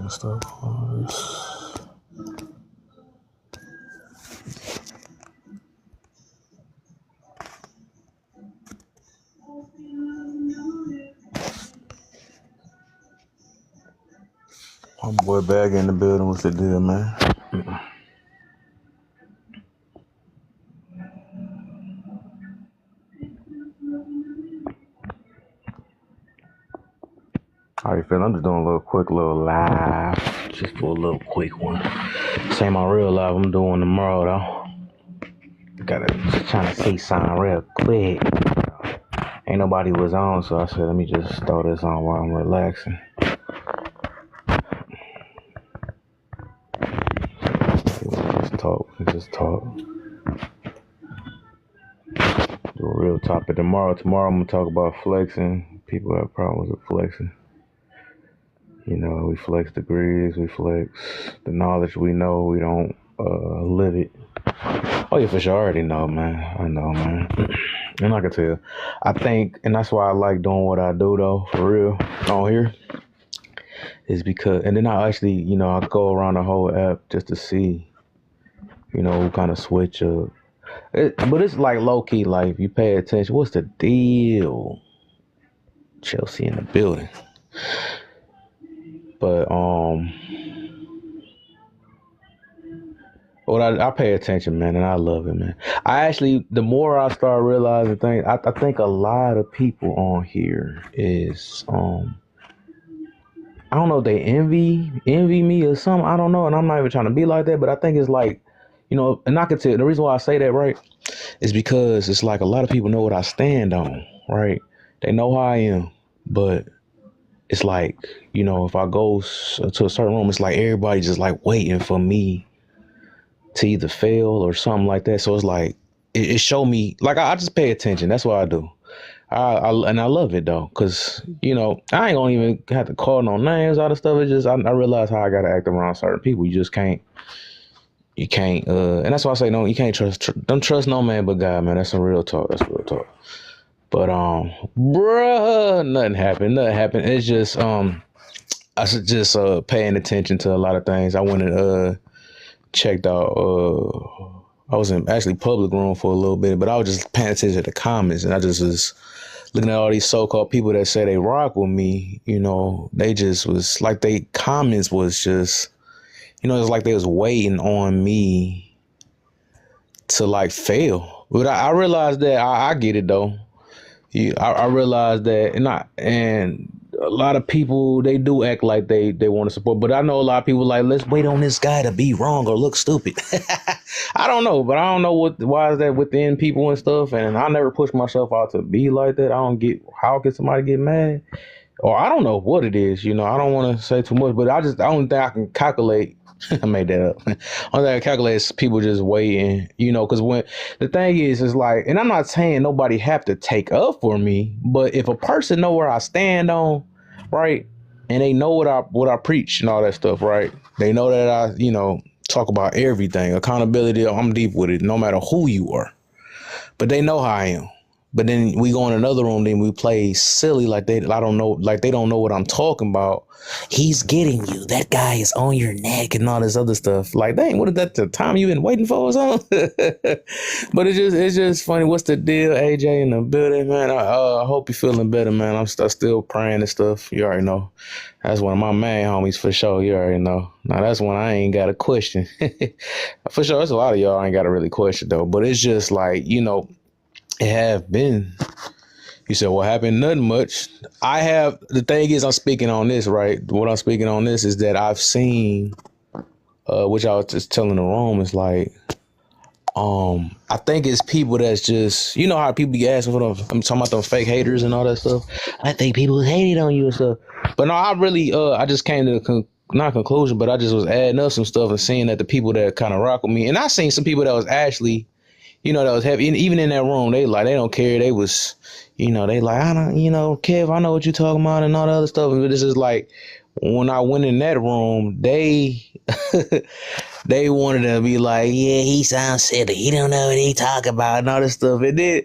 and stuff. My boy back in the building. What's the deal, man? How you feeling? I'm just doing a little quick little live. Just for a little quick one. Same on real live I'm doing tomorrow though. Gotta just trying to see something real quick. Ain't nobody was on, so I said let me just throw this on while I'm relaxing. Just talk. Do a real topic tomorrow. Tomorrow I'm gonna talk about flexing. People have problems with flexing. You know, we flex degrees, we flex the knowledge we know, we don't live it. Oh yeah, for sure, I already know, man. I know, man. And I can tell. I think, and that's why I like doing what I do though, for real, on here. Is because, and then I actually, you know, I go around the whole app just to see, you know, who kind of switch up. But it's like low key, like if you pay attention, what's the deal? Chelsea in the building. But well, I pay attention, man, and I love it, man. I actually, the more I start realizing things, I think a lot of people on here is I don't know if they envy me or something. I don't know, and I'm not even trying to be like that, but I think it's like, you know, and I can tell the reason why I say that, right, is because it's like a lot of people know what I stand on, right? They know how I am, but it's like, you know, if I go to a certain room, it's like everybody just like waiting for me to either fail or something like that. So it's like, it showed me, like, I just pay attention. That's what I do. And I love it though, because, you know, I ain't gonna even have to call no names, all the stuff. It's just, I realize how I gotta act around certain people. You just can't, and that's why I say, no, you can't don't trust no man but God, man. That's some real talk. But, bruh, nothing happened. It's just, I was just, paying attention to a lot of things. I went and, checked out, I was in actually public room for a little bit, but I was just paying attention to the comments, and I just was looking at all these so-called people that say they rock with me. You know, they just was like, they comments was just, you know, it's like they was waiting on me to like fail. But I realized that I get it though. I realized that, and a lot of people, they do act like they want to support, but I know a lot of people like, let's wait on this guy to be wrong or look stupid. I don't know, but I don't know why is that within people and stuff, and I never push myself out to be like that. I don't get how can somebody get mad, or I don't know what it is. You know, I don't want to say too much, but I don't think I can calculate. I made that up. Only thing I calculate is people just waiting, you know, because when the thing is like, and I'm not saying nobody have to take up for me, but if a person know where I stand on, right, and they know what I preach and all that stuff, right, they know that I, you know, talk about everything, accountability. I'm deep with it, no matter who you are, but they know how I am. But then we go in another room, then we play silly like they don't know what I'm talking about. He's getting you. That guy is on your neck and all this other stuff. Like, dang, what is that the time you been waiting for or something? But it's just funny. What's the deal, AJ in the building, man? I hope you're feeling better, man. I'm still praying and stuff. You already know. That's one of my main homies for sure. You already know. Now that's one I ain't got a question. For sure, there's a lot of y'all I ain't got a really question though. But it's just like, you know, it have been. You said, what happened? Nothing much. The thing is, I'm speaking on this, right? What I'm speaking on this is that I've seen, which I was just telling the room, is like, I think it's people that's just, you know how people be asking for them, I'm talking about them fake haters and all that stuff. I think people hated on you and stuff. But no, I really, I just came to not conclusion, but I just was adding up some stuff and seeing that the people that kind of rock with me, and I seen some people that was actually, you know, that was heavy. And even in that room, they don't care. They was, you know, they like, I don't, you know, Kev, I know what you're talking about and all the other stuff. But this is like, when I went in that room, they they wanted to be like, yeah, he sounds silly. He don't know what he talk about and all this stuff. And then,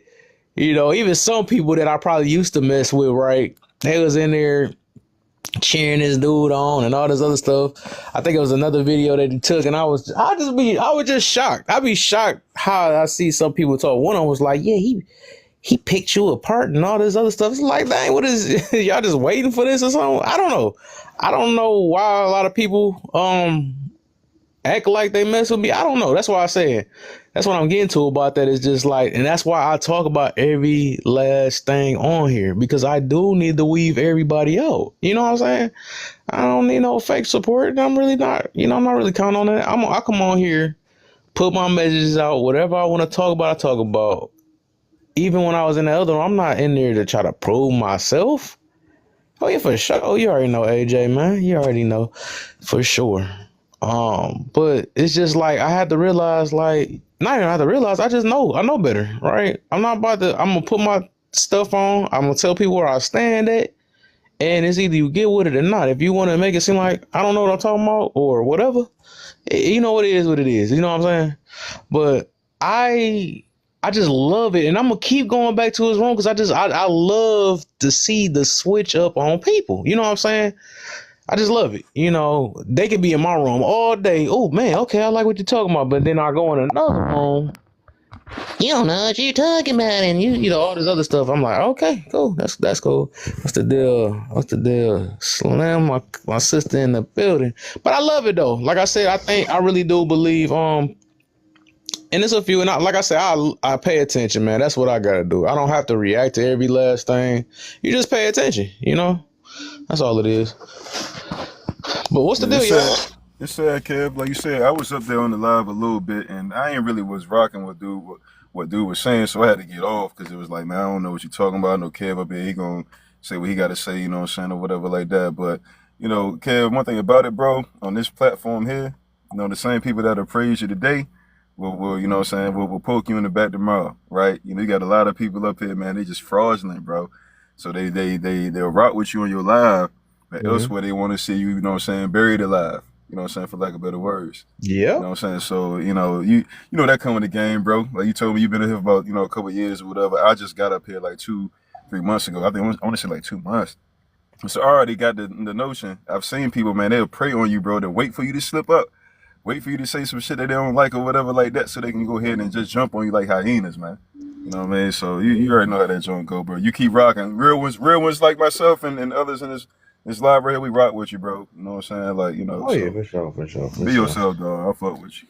you know, even some people that I probably used to mess with, right? They was in there cheering this dude on and all this other stuff. I think it was another video that he took, and I was just shocked. I'd be shocked how I see some people talk. One of them was like, yeah, he picked you apart and all this other stuff. It's like, dang, what is y'all just waiting for this or something? I don't know. I don't know why a lot of people act like they mess with me. I don't know. That's why I say that's what I'm getting to about that. Is just like, and that's why I talk about every last thing on here, because I do need to weave everybody out. You know what I'm saying? I don't need no fake support. I'm really not. I'm not really counting on that. I come on here, put my messages out. Whatever I want to talk about, I talk about. Even when I was in the other one, I'm not in there to try to prove myself. Oh yeah, for sure. Oh, you already know, AJ, man. You already know, for sure. But it's just like I had to realize, like, not even have to realize, I just know, I know better, right? I'm not about to, I'm gonna put my stuff on, I'm gonna tell people where I stand at, and it's either you get with it or not. If you want to make it seem like I don't know what I'm talking about or whatever, you know what it is, you know what I'm saying? But I just love it, and I'm gonna keep going back to his room because I love to see the switch up on people. You know what I'm saying? I just love it. They could be in my room all day. Oh man, okay, I like what you're talking about. But then I go in another room. You don't know what you're talking about, and all this other stuff. I'm like, okay, cool. That's cool. What's the deal? What's the deal? Slam my sister in the building. But I love it though. Like I said, I really do believe and it's a few, and like I said, I pay attention, man. That's what I gotta do. I don't have to react to every last thing. You just pay attention, That's all it is. But what's the Yeah, deal, y'all? it's sad, Kev. Like you said, I was up there on the live a little bit, and I ain't really was rocking what dude was saying, so I had to get off because it was like, man, I don't know what you're talking about. I know Kev up here, he gonna say what he got to say, you know what I'm saying, or whatever like that. But Kev, one thing about it, bro, on this platform here, the same people that'll praise you today will you know what I'm saying, will poke you in the back tomorrow, right? You got a lot of people up here, man. They just fraudulent, bro. So they'll rock with you on your live, but Mm-hmm. elsewhere they want to see you, you know what I'm saying, buried alive. You know what I'm saying, for lack of better words. You Yep. know what I'm saying? So, you know that come in the game, bro. Like you told me you've been here for about, a couple of years or whatever. I just got up here like 2-3 months ago. I think I want to say like 2 months. So I already got the notion. I've seen people, man, they'll prey on you, bro. They'll wait for you to slip up. Wait for you to say some shit that they don't like or whatever like that so they can go ahead and just jump on you like hyenas, man. You know what I mean? So you already know how that joint go, bro. You keep rocking. Real ones like myself and others in this live right here, we rock with you, bro. You know what I'm saying? Like, Oh yeah, so for sure, for sure, for be sure. yourself, dog. I'll fuck with you.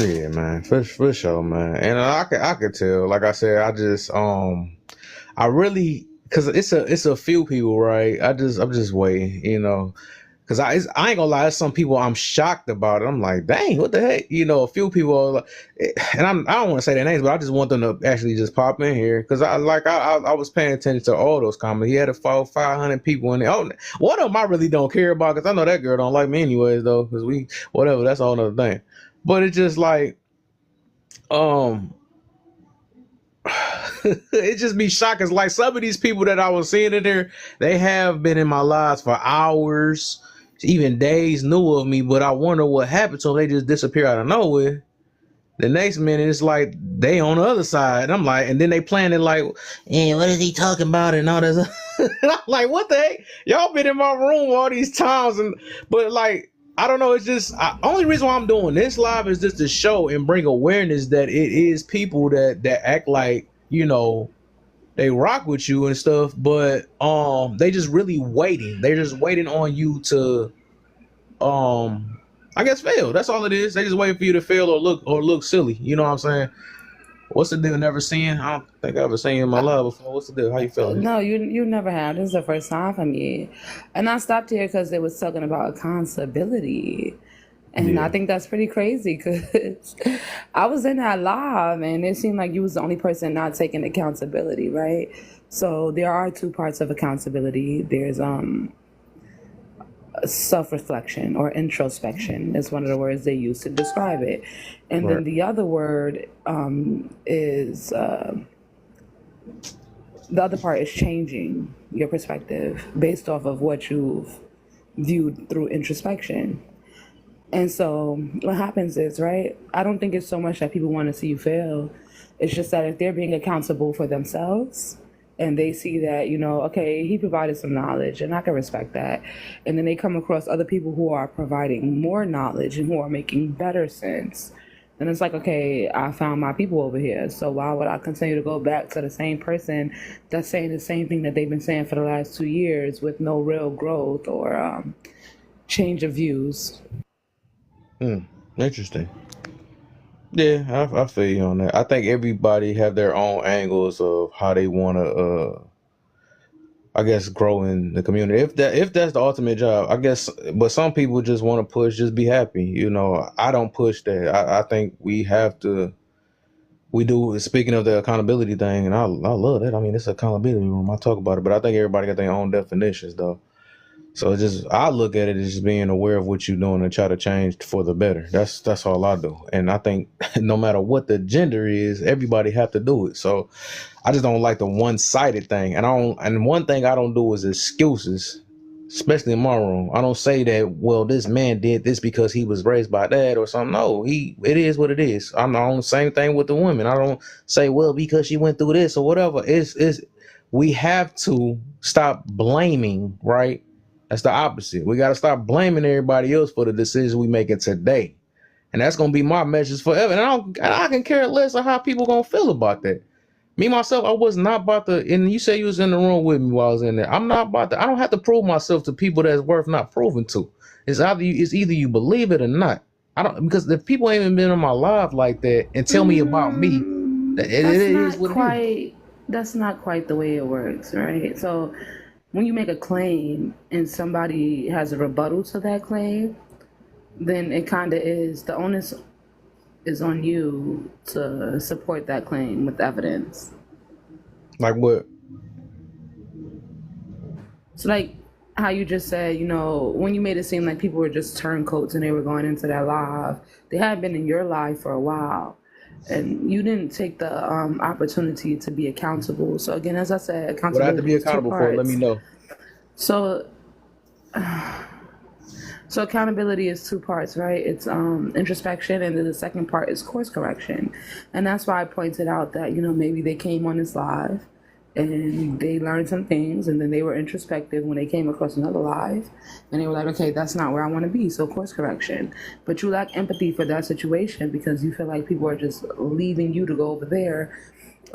Yeah, man, for sure, man. And I could tell. Like I said, I really, cause it's a few people, right? I'm just waiting, Cause I ain't gonna lie, there's some people I'm shocked about it. I'm like, dang, what the heck? A few people are like, and I don't want to say their names, but I just want them to actually just pop in here. Cause I was paying attention to all those comments. He had 500 people in there. Oh, one of them I really don't care about, cause I know that girl don't like me anyways though. Cause whatever, that's all another thing. But it's just like, um, it just be shocking. It's like some of these people that I was seeing in there, they have been in my lives for hours, even days, knew of me, but I wonder what happened to them. They just disappear out of nowhere. The next minute, it's like they on the other side. I'm like, and then they planning like, and what is he talking about and all this. And I'm like, what the heck? Y'all been in my room all these times, but like, I don't know. It's just only reason why I'm doing this live is just to show and bring awareness that it is people that act like they rock with you and stuff, but they just really waiting. They're just waiting on you to um I guess fail. That's all it is. They just waiting for you to fail or look silly. You know what I'm saying? What's the deal? Never seen? I don't think I ever seen you in my life before. What's the deal? How you feeling? No, you never have. This is the first time for me, and I stopped here because it was talking about accountability, and I Yeah. think that's pretty crazy because I was in that live, and it seemed like you was the only person not taking accountability, right? So there are two parts of accountability. There's self-reflection or introspection is one of the words they use to describe it, and then Right. the other word is the other part is changing your perspective based off of what you've viewed through introspection. And so what happens is, right, I don't think it's so much that people want to see you fail. It's just that if they're being accountable for themselves, and they see that, okay, he provided some knowledge and I can respect that. And then they come across other people who are providing more knowledge and who are making better sense. And it's like, okay, I found my people over here. So why would I continue to go back to the same person that's saying the same thing that they've been saying for the last 2 years with no real growth or change of views? Interesting. Yeah, I feel you on that. I think everybody have their own angles of how they want to, I guess, grow in the community. If that's the ultimate job, I guess. But some people just want to push, just be happy. I don't push that. I think we have to. We do. Speaking of the accountability thing, and I love that. I mean, it's accountability room. I talk about it, but I think everybody got their own definitions, though. So I look at it as just being aware of what you're doing and try to change for the better. That's all I do. And I think no matter what the gender is, everybody have to do it. So I just don't like the one-sided thing. And one thing I don't do is excuses, especially in my room. I don't say that, well, this man did this because he was raised by that or something. No, it is what it is. I'm on the same thing with the women. I don't say, well, because she went through this or whatever. We have to stop blaming, right? That's the opposite. We got to stop blaming everybody else for the decisions we making today. And that's going to be my message forever. And I can care less of how people going to feel about that. Me, myself, I was not about to, and you say you was in the room with me while I was in there. I'm not about to, I don't have to prove myself to people that's worth not proving to. It's either you believe it or not. Because if people ain't even been on my live like that and tell me about me, it is what it is. That's not quite the way it works, right? So when you make a claim and somebody has a rebuttal to that claim, then it kind of is the onus is on you to support that claim with evidence. Like what? So like how you just said, when you made it seem like people were just turncoats and they were going into that live, they had been in your life for a while. And you didn't take the opportunity to be accountable. So again, as I said, accountability. What I have to be accountable for? Let me know. So accountability is 2 parts, right? It's introspection, and then the second part is course correction. And that's why I pointed out that maybe they came on this live and they learned some things, and then they were introspective when they came across another live, and they were like, okay, that's not where I want to be, so course correction. But you lack empathy for that situation because you feel like people are just leaving you to go over there.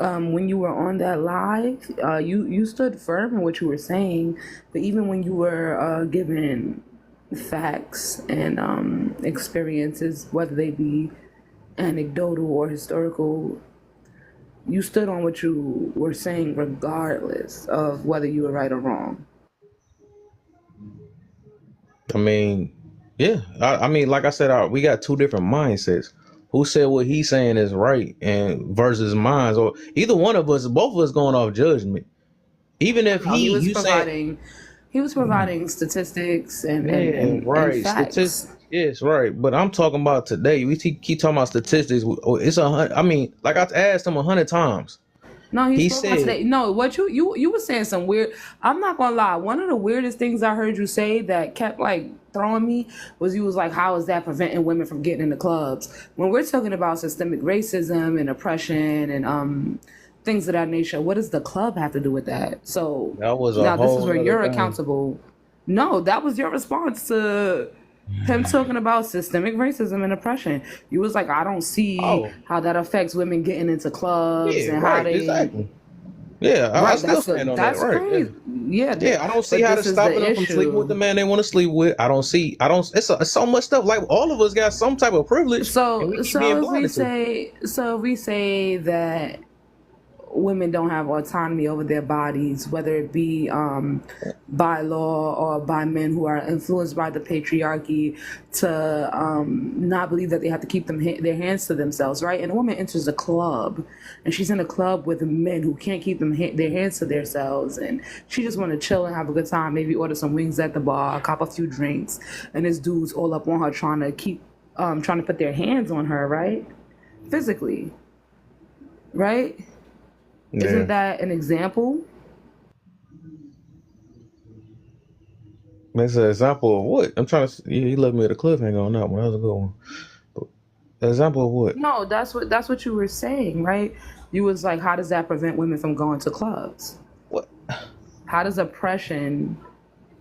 When you were on that live, you stood firm in what you were saying, but even when you were given facts and experiences, whether they be anecdotal or historical, you stood on what you were saying regardless of whether you were right or wrong. I mean, yeah. I mean, like I said, we got 2 different mindsets. Who said what he's saying is right and versus mine, or either one of us, both of us going off judgment. Even if he was providing statistics and right facts. Statistics. Yes, right. But I'm talking about today. We keep talking about statistics. It's I mean, like I asked him 100 times. No, he said today. No, what you were saying some weird. I'm not gonna lie. One of the weirdest things I heard you say that kept like throwing me was you was like, how is that preventing women from getting into clubs? When we're talking about systemic racism and oppression and things of that nature, what does the club have to do with that? So that was now this is where you're accountable. No, that was your response to him talking about systemic racism and oppression. You was like, I don't see how that affects women getting into clubs and how they. Exactly. Yeah, I still stand on that. Right. Yeah. I don't see how to stop them from sleeping with the man they want to sleep with. I don't. It's so much stuff. Like all of us got some type of privilege. So if we say that women don't have autonomy over their bodies, whether it be by law or by men who are influenced by the patriarchy to not believe that they have to keep their hands to themselves, right? And a woman enters a club, and she's in a club with men who can't keep their hands to themselves, and she just want to chill and have a good time, maybe order some wings at the bar, cop a few drinks, and this dude's all up on her trying to put their hands on her, right? Physically, right? Yeah. Isn't that an example? That's an example of what? I'm trying to. He left me at a cliffhanger on that one. That was a good one. But an example of what? No, that's what you were saying, right? You was like, how does that prevent women from going to clubs? how does oppression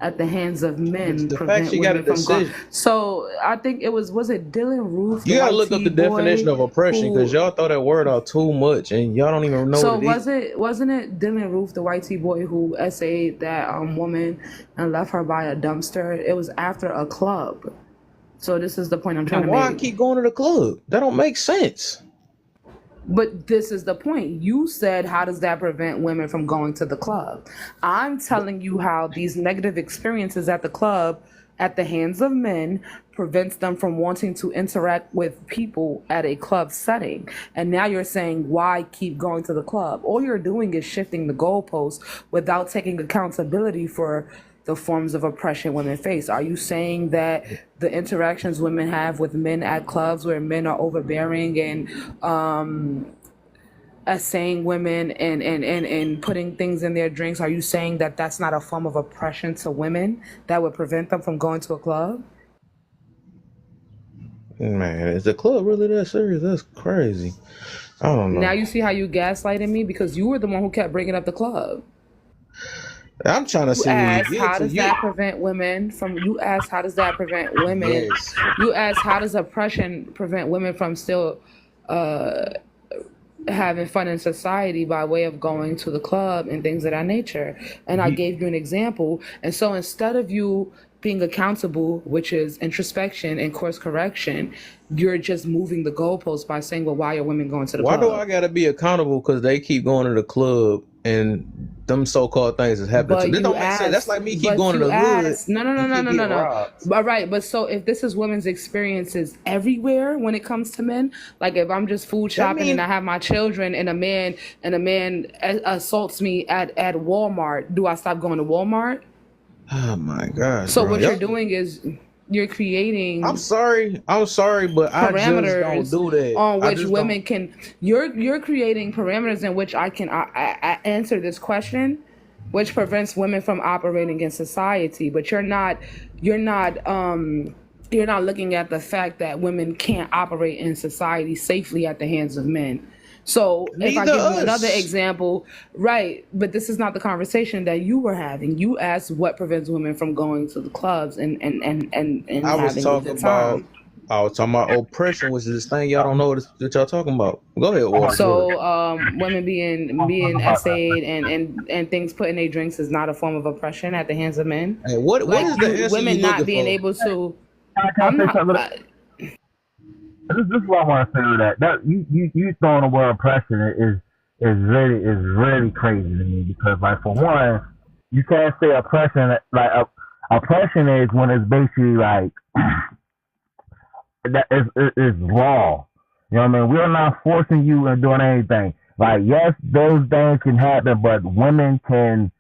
at the hands of It's men the fact prevent she got a women from going? decision. So I think it was it Dylan Roof, You the gotta white look up tea the definition boy, of oppression because who? y'all throw that word out too much and y'all don't even know So what it is. wasn't it Dylan Roof, the white tea boy, who essayed that woman and left her by a dumpster? It was after a club. So this is the point I'm trying Then to why I make. keep going to the club? That don't make sense. But this is the point. You said, how does that prevent women from going to the club? I'm telling you how these negative experiences at the club at the hands of men prevents them from wanting to interact with people at a club setting. And now you're saying, why keep going to the club? All you're doing is shifting the goalposts without taking accountability for the forms of oppression women face. Are you saying that the interactions women have with men at clubs where men are overbearing and assaying women and putting things in their drinks, are you saying that that's not a form of oppression to women that would prevent them from going to a club? Man, is the club really that serious? That's crazy. I don't Now know. you see how you gaslighted me because you were the one who kept bringing up the club. I'm trying to You see where you asked, get how to. does that prevent women from? You asked, how does that prevent women? Yes. You asked, how does oppression prevent women from still having fun in society by way of going to the club and things of that nature? And I You, gave you an example. And so instead of you being accountable, which is introspection and course correction, you're just moving the goalposts by saying, well, why are women going to the why do club? I gotta be accountable because they keep going to the club and them so-called things is happening to them? But This you don't make sense. That's asked, like me keep going to the hood no, no, no, and no, keep no, no, getting no. robbed. But right, but so if this is women's experiences everywhere when it comes to men, like if I'm just food That shopping and I mean, have my children and a man assaults me at Walmart, do I stop going to Walmart? oh my gosh, So bro. what you're Y'all, doing is you're I'm creating sorry. I'm sorry, but I just don't parameters do that. on I which just don't. women can. You're creating parameters in which I answer this question, which prevents women from operating in society. But you're not you're not looking at the fact that women can't operate in society safely at the hands of men. So if I Neither give you another us. example, right, but this is not the conversation that you were having. You asked what prevents women from going to the clubs and I was having a talking good about time. I was talking about oppression, which is this thing y'all don't know what y'all talking about. Go ahead, Waters. Go ahead. So women being essayed and things put in their drinks is not a form of oppression at the hands of men. Hey, what Like is the you, answer you women not looking being for? able to. Can I I'm say not. something? This is what I want to say to that. That you throwing the word oppression is really crazy to me because like for one, you can't say oppression like oppression is when it's basically like that is law. You know what I mean? We're not forcing you into doing anything. Like yes, those things can happen, but women can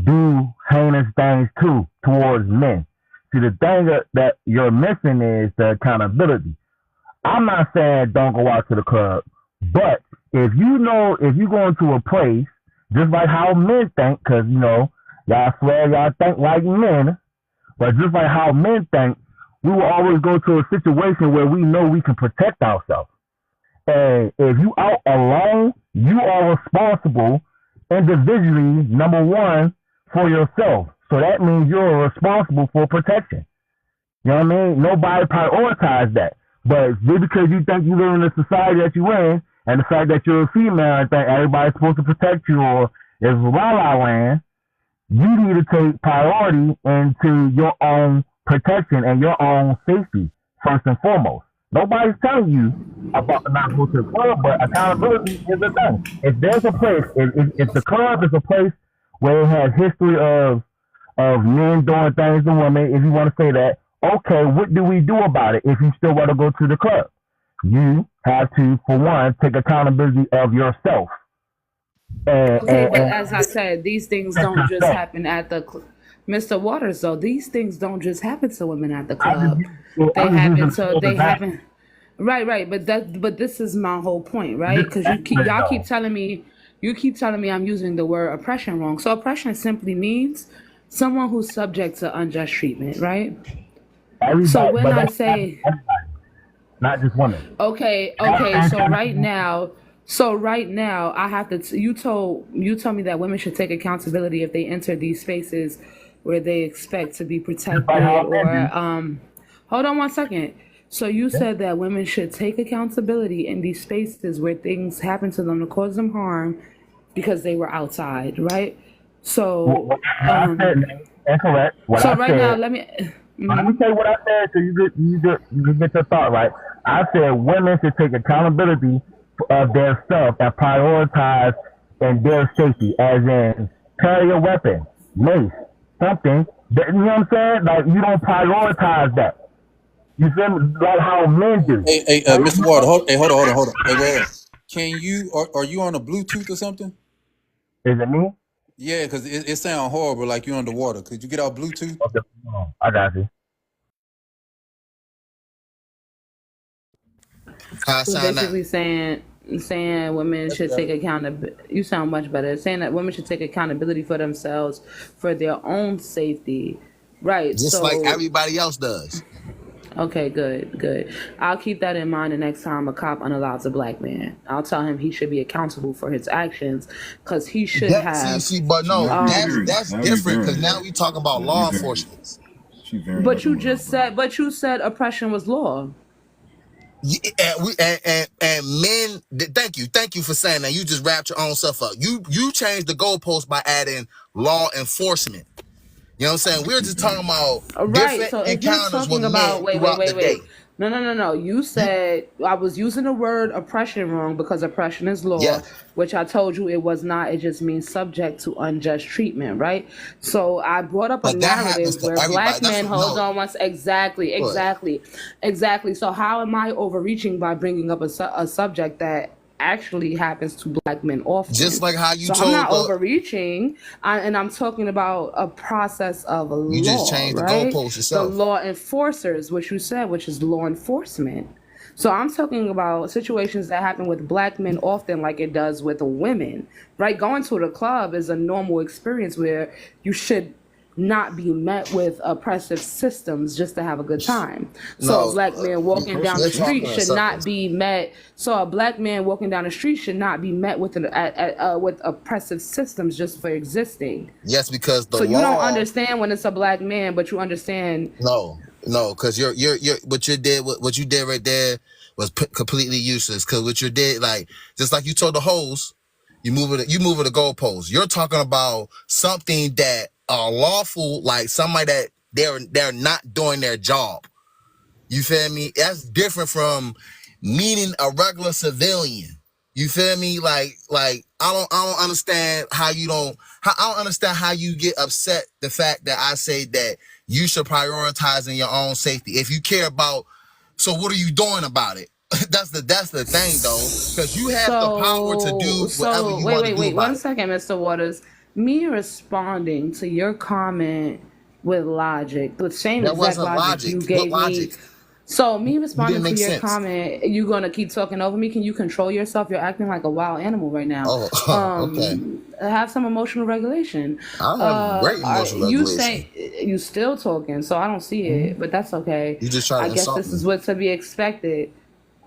do heinous things too towards men. See, the thing that you're missing is the accountability. I'm not saying don't go out to the club, but if you go into a place, just like how men think, because y'all swear y'all think like men, but just like how men think, we will always go to a situation where we know we can protect ourselves. And if you out alone, you are responsible individually, number one, for yourself. So that means you're responsible for protection. You know what I mean? Nobody prioritizes that. But just because you think you live in the society that you're in, and the fact that you're a female and think everybody's supposed to protect you or it's la la land, you need to take priority into your own protection and your own safety first and foremost. Nobody's telling you about not going to the club, but accountability is the thing. If there's a place, if the club is a place where it has history of men doing things to women, if you want to say that, okay, what do we do about it if you still want to go to the club? You have to, for one, take accountability of yourself. And, Okay, and, but and as I said, these things protect don't just yourself. happen at the Mr. Waters, though. These things don't just happen to women at the I just, club. They I'm just happen using the to club they as that. happen. Right, but this is my whole point, This right? Because anyway, y'all keep though. telling me I'm using the word oppression wrong. So oppression simply means someone who's subject to unjust treatment, right? So Everybody, when but I that's say everybody, not just women. okay, That's so right anti-discrimination. now, So right now, I have to. You told me that women should take accountability if they enter these spaces where they expect to be Just like protected, how men or do. hold on one second. So you Yeah. said that women should take accountability in these spaces where things happen to them to cause them harm because they were outside, right? So What I said, incorrect. What so I right now, said. let me. Let me tell you what I said so you get your thought right. I said women should take accountability of their stuff and prioritize in their safety, as in carry a weapon, mace, something. You know what I'm saying? Like you don't prioritize that. You feel me? Like how men do. Mr. Water, hold on. Hey, wait. Can you are you on a Bluetooth or something? Is it me? Yeah, because it sounds horrible, like you're underwater. Could you get off Bluetooth? Okay, I got you. How I So sound now? basically saying women should take accountability. You sound much better. Saying that women should take accountability for themselves, for their own safety. Right. Just like So everybody else does. okay, good. I'll keep that in mind the next time a cop unallows a black man. I'll tell him he should be accountable for his actions because he should That see, have. see, but See, no, now we veering. that's Now we different because veering. now we talking about Yeah, we law veering. enforcement. She veering But like a you just said. motherfucker. But you said oppression was law. And men. Thank you for saying that. You just wrapped your own stuff up. You changed the goalpost by adding law enforcement. You know what I'm saying? We're just talking about Right. different So if you're encounters with talking men about throughout the day. No. You You, said I was using the word oppression wrong because oppression is law, yes, which I told you it was not. It just means subject to unjust treatment, right? So I brought up a but that happens narrative to where everybody. black That's men what, hold no. on once exactly. So how am I overreaching by bringing up a subject that actually happens to black men Just often? like how you So I'm told not the, overreaching, and I'm talking about a process of a you just law, changed the right? goalpost The yourself. law enforcers, which you said, which is law enforcement. So I'm talking about situations that happen with black men often, like it does with women, right? Going to the club is a normal experience where you should not be met with oppressive systems just to have a good time. So a No, black man walking down you're the talking street in should not circles. be met. So a black man walking down the street should not be met with oppressive systems just for existing. Yes, because the So you don't law. understand when it's a black man, but you understand. No, because you're what you did right there was completely useless. Because what you did, like just like you told the host, you moving the goalposts. You're talking about something that are lawful, like somebody that they're not doing their job. You feel me? That's different from meaning a regular civilian. You feel me? Like I don't understand how you don't. I don't understand how you get upset the fact that I say that you should prioritize in your own safety. If you care about, so what are you doing about it? that's the thing though, because you have the power to So, do whatever you want to do wait, about one it. second, Mr. Waters. Me responding to your comment with logic, the same That exact wasn't logic you logic. What gave me. logic? So, me You responding didn't to make your sense. comment, you gonna keep talking over me? Can you control yourself? You're acting like a wild animal right now. Oh, okay. Have some emotional regulation. I have great emotional You regulation. say you still talking, so I don't see it, but that's okay. You just try I to guess insult this me. is what to be expected.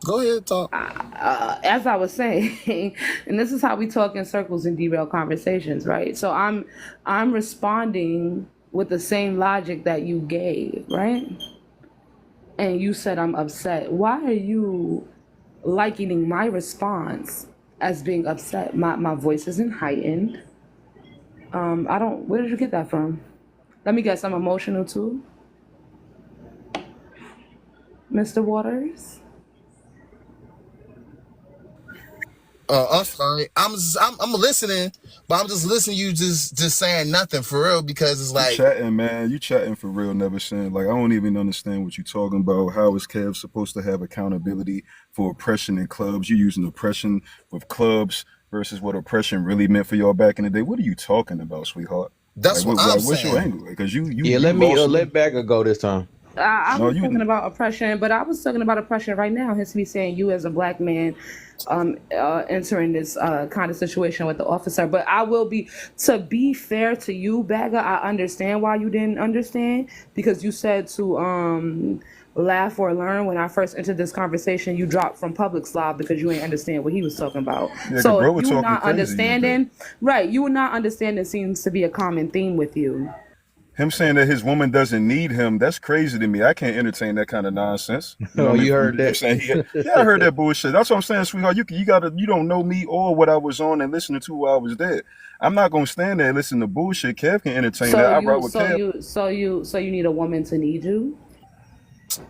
Go ahead, talk. As I was saying, and this is how we talk in circles and derail conversations, right? So I'm responding with the same logic that you gave, right? And you said I'm upset. Why are you likening my response as being upset? My voice isn't heightened. I don't. Where did you get that from? Let me guess. I'm emotional too, Mr. Waters. I'm sorry. I'm listening, but I'm just listening. You just saying nothing for real because it's You like chatting, man. You chatting for real, never saying. Like, I don't even understand what you're talking about. How is Kev supposed to have accountability for oppression in clubs? You using oppression with clubs versus what oppression really meant for y'all back in the day. What are you talking about, sweetheart? that's what I'm What's your saying. angle? Because you Yeah, you let me lost let me. Bagger go this time. I No, was you. talking about oppression, but I was talking about oppression right now. Hence me saying you as a black man entering this kind of situation with the officer. But I will be, to be fair to you, Bagger, I understand why you didn't understand, because you said to laugh or learn. When I first entered this conversation, you dropped from public slob because you ain't understand what he was talking about. Yeah, cause So bro was you talking not crazy with that. understanding, right, you not understanding seems to be a common theme with you. Him saying that his woman doesn't need him, that's crazy to me. I can't entertain that kind of nonsense. You know Oh, what I mean? you From heard him that? saying yeah, I heard that bullshit. That's what I'm saying, sweetheart. You don't know me or what I was on and listening to while I was there. I'm not gonna stand there and listen to bullshit. Kev can entertain So that. I rock you, with so Kev. you, so you, so you need a woman to need you.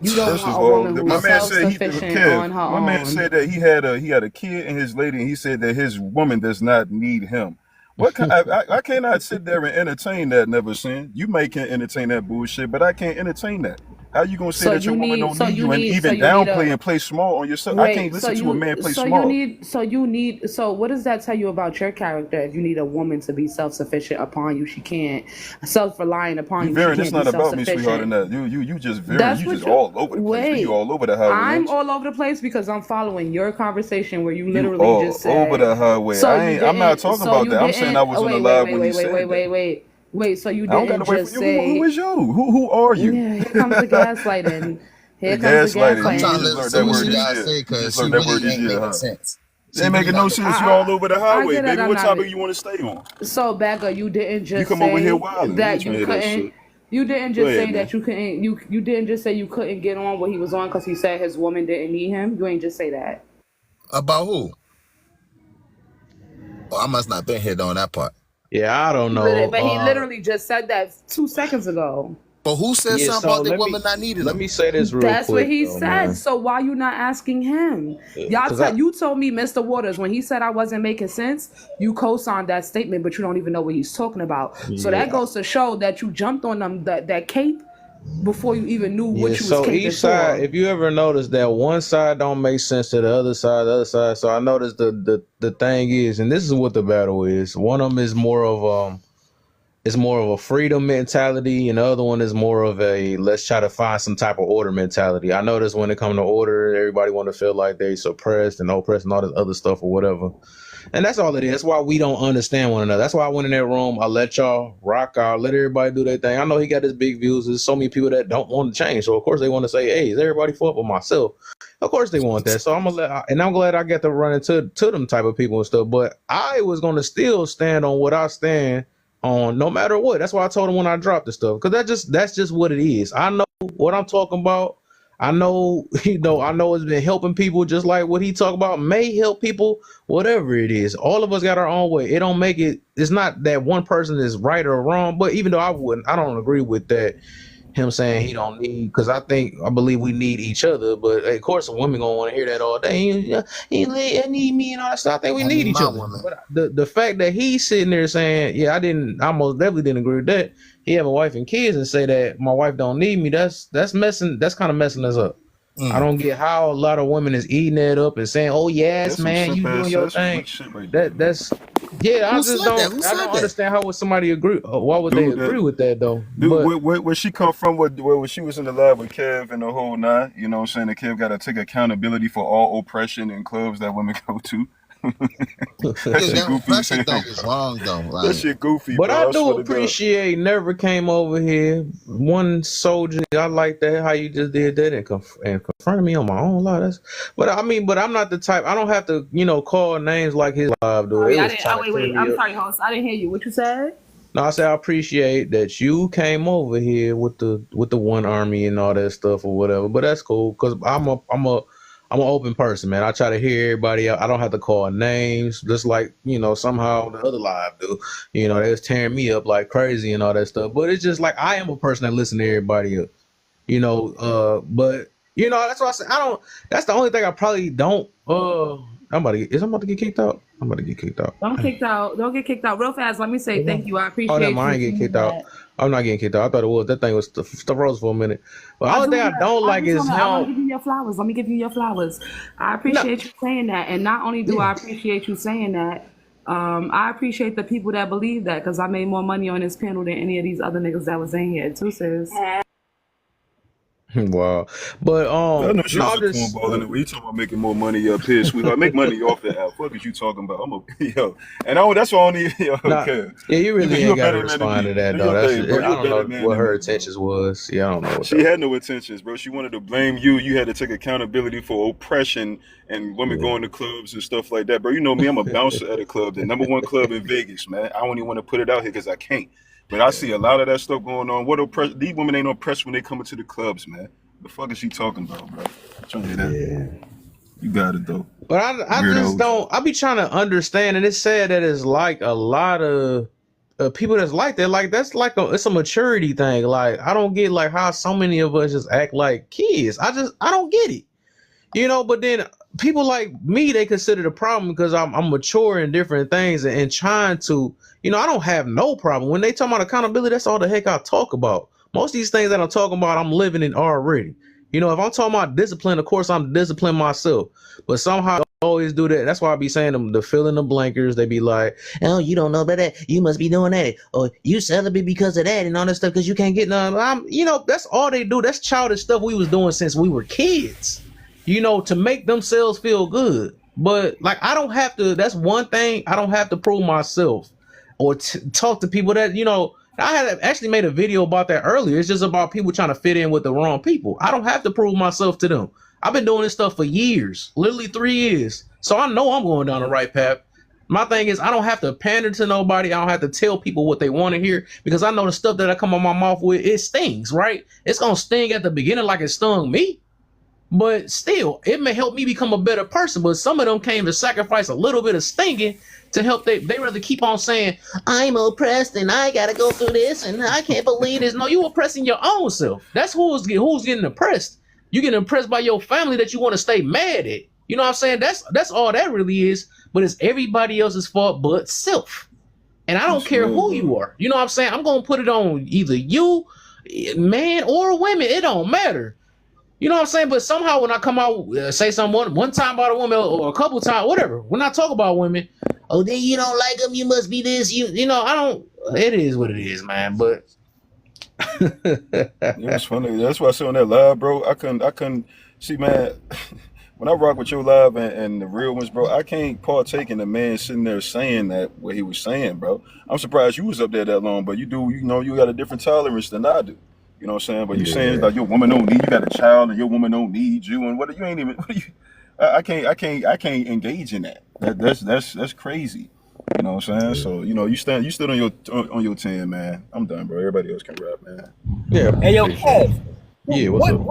You don't First want of a all, woman my who's man said self-sufficient Kev. on her My man own. said that he had a kid and his lady, and he said that his woman does not need him. I cannot sit there and entertain that. Never seen. You may can entertain that bullshit, but I can't entertain that. How you gonna say So that your you woman need, don't so need you you and need, so even you need downplay a and play small on yourself? I can't wait. So listen to a man you, play so you small. need, so you need. So what does that tell you about your character? If you need a woman to be self-sufficient upon you, she can't. Self-reliant upon You you, she veering. It's can't be not about me, sweetheart. self-sufficient. And that you just veering. That's You just what you all over the place. You wait. all over the highway, I'm ain't you? all over the place because I'm following your conversation where you You literally all just over said, the highway. so you I'm not didn't, talking so about you that. I'm saying I didn't. was Oh, on the wait, wait, live wait, when he wait, wait, wait, said that. wait, wait, wait. So you I don't got to didn't wait for just you. Who say, is you? Who are you? yeah, here comes the gaslighting. The Here comes the gaslighting. I'm You trying to gaslighting. just listen learned to that what word she this gotta year. say You just because she learned that really word this ain't year, making huh? sense. It She ain't really making no not sense. making You all over the I highway, get that baby. I'm What not. topic you want to stay on? So Becca, you didn't You just come over here say wilding. We ain't that trying you to hear that couldn't. shit. You didn't Go just ahead, say man. that you couldn't. You didn't just say you couldn't get on what he was on because he said his woman didn't need him. You ain't just say that. about who. Oh, I must not been here on that part. Yeah, I don't know. But he literally just said that 2 seconds ago. But who said Yeah, something so about the woman not needing let them? me say this real That's what quick he though, said. man. So why you not asking him? Because I You told me, Mr. Waters, when he said I wasn't making sense, you co-signed that statement, but you don't even know what he's talking about. So that yeah goes to show that you jumped on them that cape before you even knew yeah. what you was So caping each side, for. if you ever notice that one side don't make sense to the other side. So I noticed the thing is, and this is what the battle is. One of them is more of it's more of a freedom mentality, and the other one is more of a let's try to find some type of order mentality. I notice when it comes to order, everybody want to feel like they suppressed and oppressed and all this other stuff or whatever. And that's all it is. That's why we don't understand one another. That's why I went in that room. I let y'all rock out, let everybody do their thing. I know he got his big views. There's so many people that don't want to change. So of course they want to say, hey, is everybody fuck with myself? Of course they want that. So I'm glad I get to run into them type of people and stuff. But I was gonna still stand on what I stand on no matter what. That's why I told him when I dropped the stuff. Because that's just what it is. I know what I'm talking about. I know, I know it's been helping people just like what he talk about may help people, whatever it is. All of us got our own way. It don't make it, it's not that one person is right or wrong, but even though I don't agree with that, him saying he don't need, because I believe we need each other, but of course a woman gonna want to hear that all day. He need me and all that stuff. I think we I need need each my other. woman. But the fact that he's sitting there saying, yeah, I most definitely didn't agree with that. He have a wife and kids and say that my wife don't need me. That's kind of messing us up. I don't get how a lot of women is eating that up and saying, "Oh yes, That's some man, simp you doing ass. your That's some weak thing." shit right there. That's yeah. Who said that? Who I said don't that? understand how would somebody agree. Why would they Dude, agree with that though? dude, But where she come from? Where she was in the lab with Kev and the whole nine. You know what I'm saying? The Kev got to take accountability for all oppression in clubs that women go to. That Yeah, shit that goofy as oppression hell, thing bro. is wrong though. That Like, shit goofy, but bro. I I do swear to God. appreciate never came over here. One soldier, I like that how you just did that and confronted me on my own live. But I'm not the type. I don't have to call names like his live dude. They Sorry, I was didn't. trying Oh to wait, tear wait. me I'm up. sorry, host. I didn't hear you. What you said? No, I say I appreciate that you came over here with the one army and all that stuff or whatever. But that's cool because I'm an open person, man. I try to hear everybody out. I don't have to call names, just like somehow the other live do. They was tearing me up like crazy and all that stuff. But it's just like I am a person that listen to everybody up. But that's why I say I don't. That's the only thing I probably don't. I'm about to get kicked out. I'm about to get kicked out. Don't kicked out. Don't get kicked out real fast. Let me say thank you. I Oh, never appreciate mind. I you ain't getting saying kicked out. that. I'm not getting kicked out. I thought it was. That thing was the rose for a minute. But the I only just thing I wanna. don't I like just is wanna. I want to him. give you your flowers. Let me give you your flowers. I No, appreciate you saying that, and not only do I appreciate you saying that, I appreciate the people that believe that because I made more money on this panel than any of these other niggas that was in here too, sis. Wow. But I know she was no, a just cornball in the way. You talking about making more money up here, sweetheart. Make money off the app. Fuck is you talking about? I'm a yo. And that's why I don't even not. okay. Yeah, you really You ain't a got to better man than respond me. to that Do though. your That's thing, bro. I You a don't better know man what than her me, bro. intentions was. Yeah, I don't know what She that. had no intentions, bro. She wanted to blame you. You had to take accountability for oppression and women Yeah. going to clubs and stuff like that, bro. You know me, I'm a bouncer at a club, the #1 club in Vegas, man. I don't even want to put it out here because I can't. But I see a lot of that stuff going on. These women ain't oppressed when they come into the clubs, man. The fuck is she talking about, bro? I'm trying to hear that. Yeah. You got it though. But I just Weirdos. don't. I be trying to understand, and it's sad that it's like a lot of people that's like that. Like that's like it's a maturity thing. Like I don't get like how so many of us just act like kids. I don't get it. But then people like me, they consider the problem because I'm mature in different things and trying to. I don't have no problem when they talk about accountability. That's all the heck I talk about. Most of these things that I'm talking about, I'm living in already. If I'm talking about discipline, of course I'm disciplined myself. But somehow I always do that. That's why I be saying them the fill in the blankers. They be like, "Oh, you don't know about that. You must be doing that, or you celibate because of that and all that stuff because you can't get none." That's all they do. That's childish stuff we was doing since we were kids. To make themselves feel good. But like I don't have to. That's one thing I don't have to prove myself or talk to people that. I had actually made a video about that earlier. It's just about people trying to fit in with the wrong people. I don't have to prove myself to them. I've been doing this stuff for years, literally 3 years. So I know I'm going down the right path. My thing is I don't have to pander to nobody. I don't have to tell people what they want to hear because I know the stuff that I come on my mouth with, it stings, right? It's going to sting at the beginning like it stung me. But still, it may help me become a better person. But some of them came to sacrifice a little bit of stinging to help. They rather keep on saying, I'm oppressed and I got to go through this and I can't believe this. No, you oppressing your own self. That's who's getting oppressed. You getting oppressed by your family that you want to stay mad at. You know what I'm saying? That's all that really is. But it's everybody else's fault but self. And I don't That's care real, who bro. you are. You know what I'm saying? I'm going to put it on either you, man, or women. It don't matter. You know what I'm saying? But somehow when I come out, say something one time about a woman or a couple times, whatever, when I talk about women, oh, then you don't like them, you must be this, I don't, it is what it is, man. But It's funny. That's why I said on that live, bro. I couldn't see, man. When I rock with your live and the real ones, bro, I can't partake in the man sitting there saying that what he was saying, bro. I'm surprised you was up there that long, but you got a different tolerance than I do. You know what I'm saying? But you saying it's yeah, like your woman don't need you got a child and your woman don't need you and what you ain't even what you, I can't engage in that. That's crazy. You know what I'm saying? So you stood on your 10, man. I'm done, bro. Everybody else can rap, man. yeah, Hey yo, appreciate it. Kev, Yeah, what's up?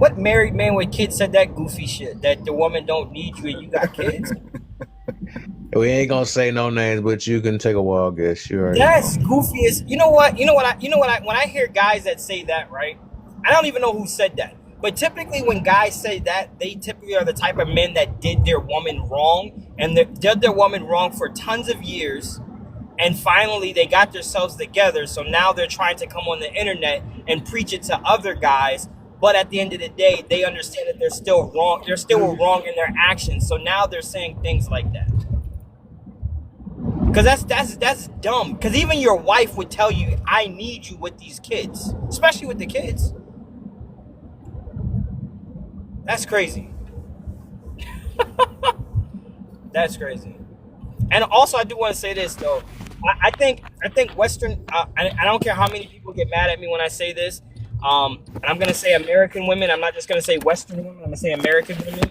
what married man with kids said that goofy shit that the woman don't need you and you got kids? We ain't gonna say no names, but you can take a wild guess. You already know. That's goofy as you know what? When I hear guys that say that, right? I don't even know who said that. But typically when guys say that, they typically are the type of men that did their woman wrong and they did their woman wrong for tons of years. And finally they got themselves together. So now they're trying to come on the internet and preach it to other guys. But at the end of the day, they understand that they're still wrong. They're still wrong in their actions. So now they're saying things like that. Because that's dumb. Because even your wife would tell you, I need you with these kids. Especially with the kids. That's crazy. That's crazy. And also, I do want to say this though. I think Western. I don't care how many people get mad at me when I say this. And I'm gonna say American women. I'm not just gonna say Western women. I'm gonna say American women.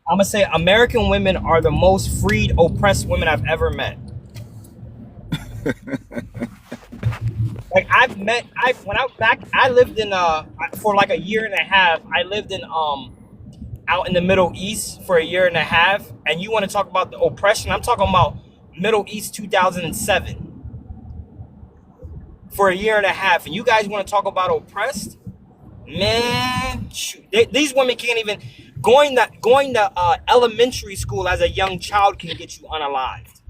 I'm gonna say American women are the most freed, oppressed women I've ever met. Like I lived in for like a year and a half. I lived in out in the Middle East for a year and a half, and you want to talk about the oppression? I'm talking about Middle East 2007 for a year and a half, and you guys want to talk about oppressed? Man, shoot. These women can't even going to elementary school as a young child can get you unalived.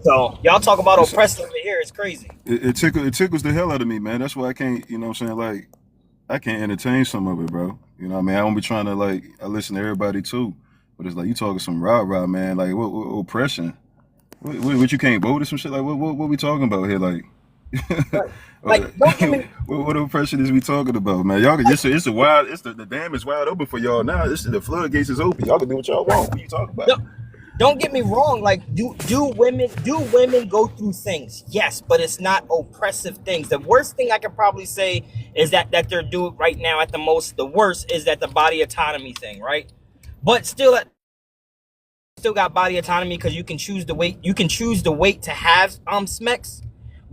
So y'all talk about It's, oppressed over here. It's crazy. it tickles the hell out of me, man. That's why I can't, you know what I'm saying? Like, I can't entertain some of it, bro. You know what I mean? I don't be trying to, like, I listen to everybody too. But it's like, you talking some rah-rah, man. Like, what oppression? What you can't vote or some shit? Like, what we talking about here? Like, But Uh, like, don't get me what oppression is we talking about, man? Y'all, it's a wild. It's the dam is wide open for y'all now. The floodgates is open. Y'all can do what y'all want. What are you talking about? don't, don't get me wrong. Like, do women go through things? Yes, but it's not oppressive things. The worst thing I could probably say is that they're doing right now at the most. The worst is that the body autonomy thing, right? But still got body autonomy because you can choose the weight. You can choose the weight to have SMEX.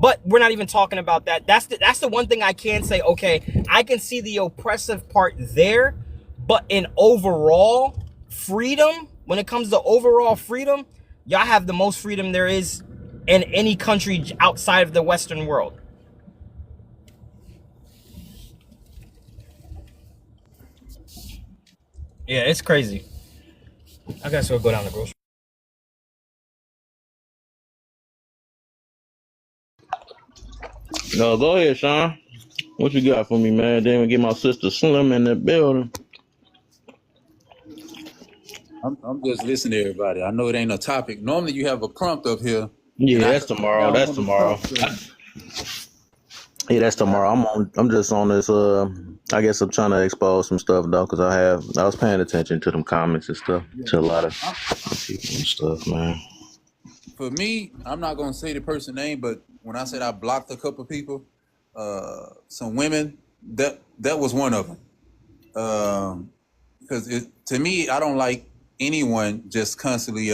But we're not even talking about that. That's the one thing I can say. Okay, I can see the oppressive part there, but in overall freedom, when it comes to overall freedom, y'all have the most freedom there is in any country outside of the Western world. Yeah, it's crazy. I guess we'll go down the grocery. No, go ahead, Sean. What you got for me, man? Then we get my sister Slim in the building. I'm just listening to everybody. I know it ain't a topic. Normally you have a prompt up here. Yeah, And I that's tomorrow. down That's on the tomorrow. prompt. Yeah, that's tomorrow. I'm just on this. I guess I'm trying to expose some stuff though, because I was paying attention to them comments and stuff, to a lot of people and stuff, man. For me, I'm not gonna say the person's name, but when I said I blocked a couple people, some women, that was one of them. Because to me, I don't like anyone just constantly.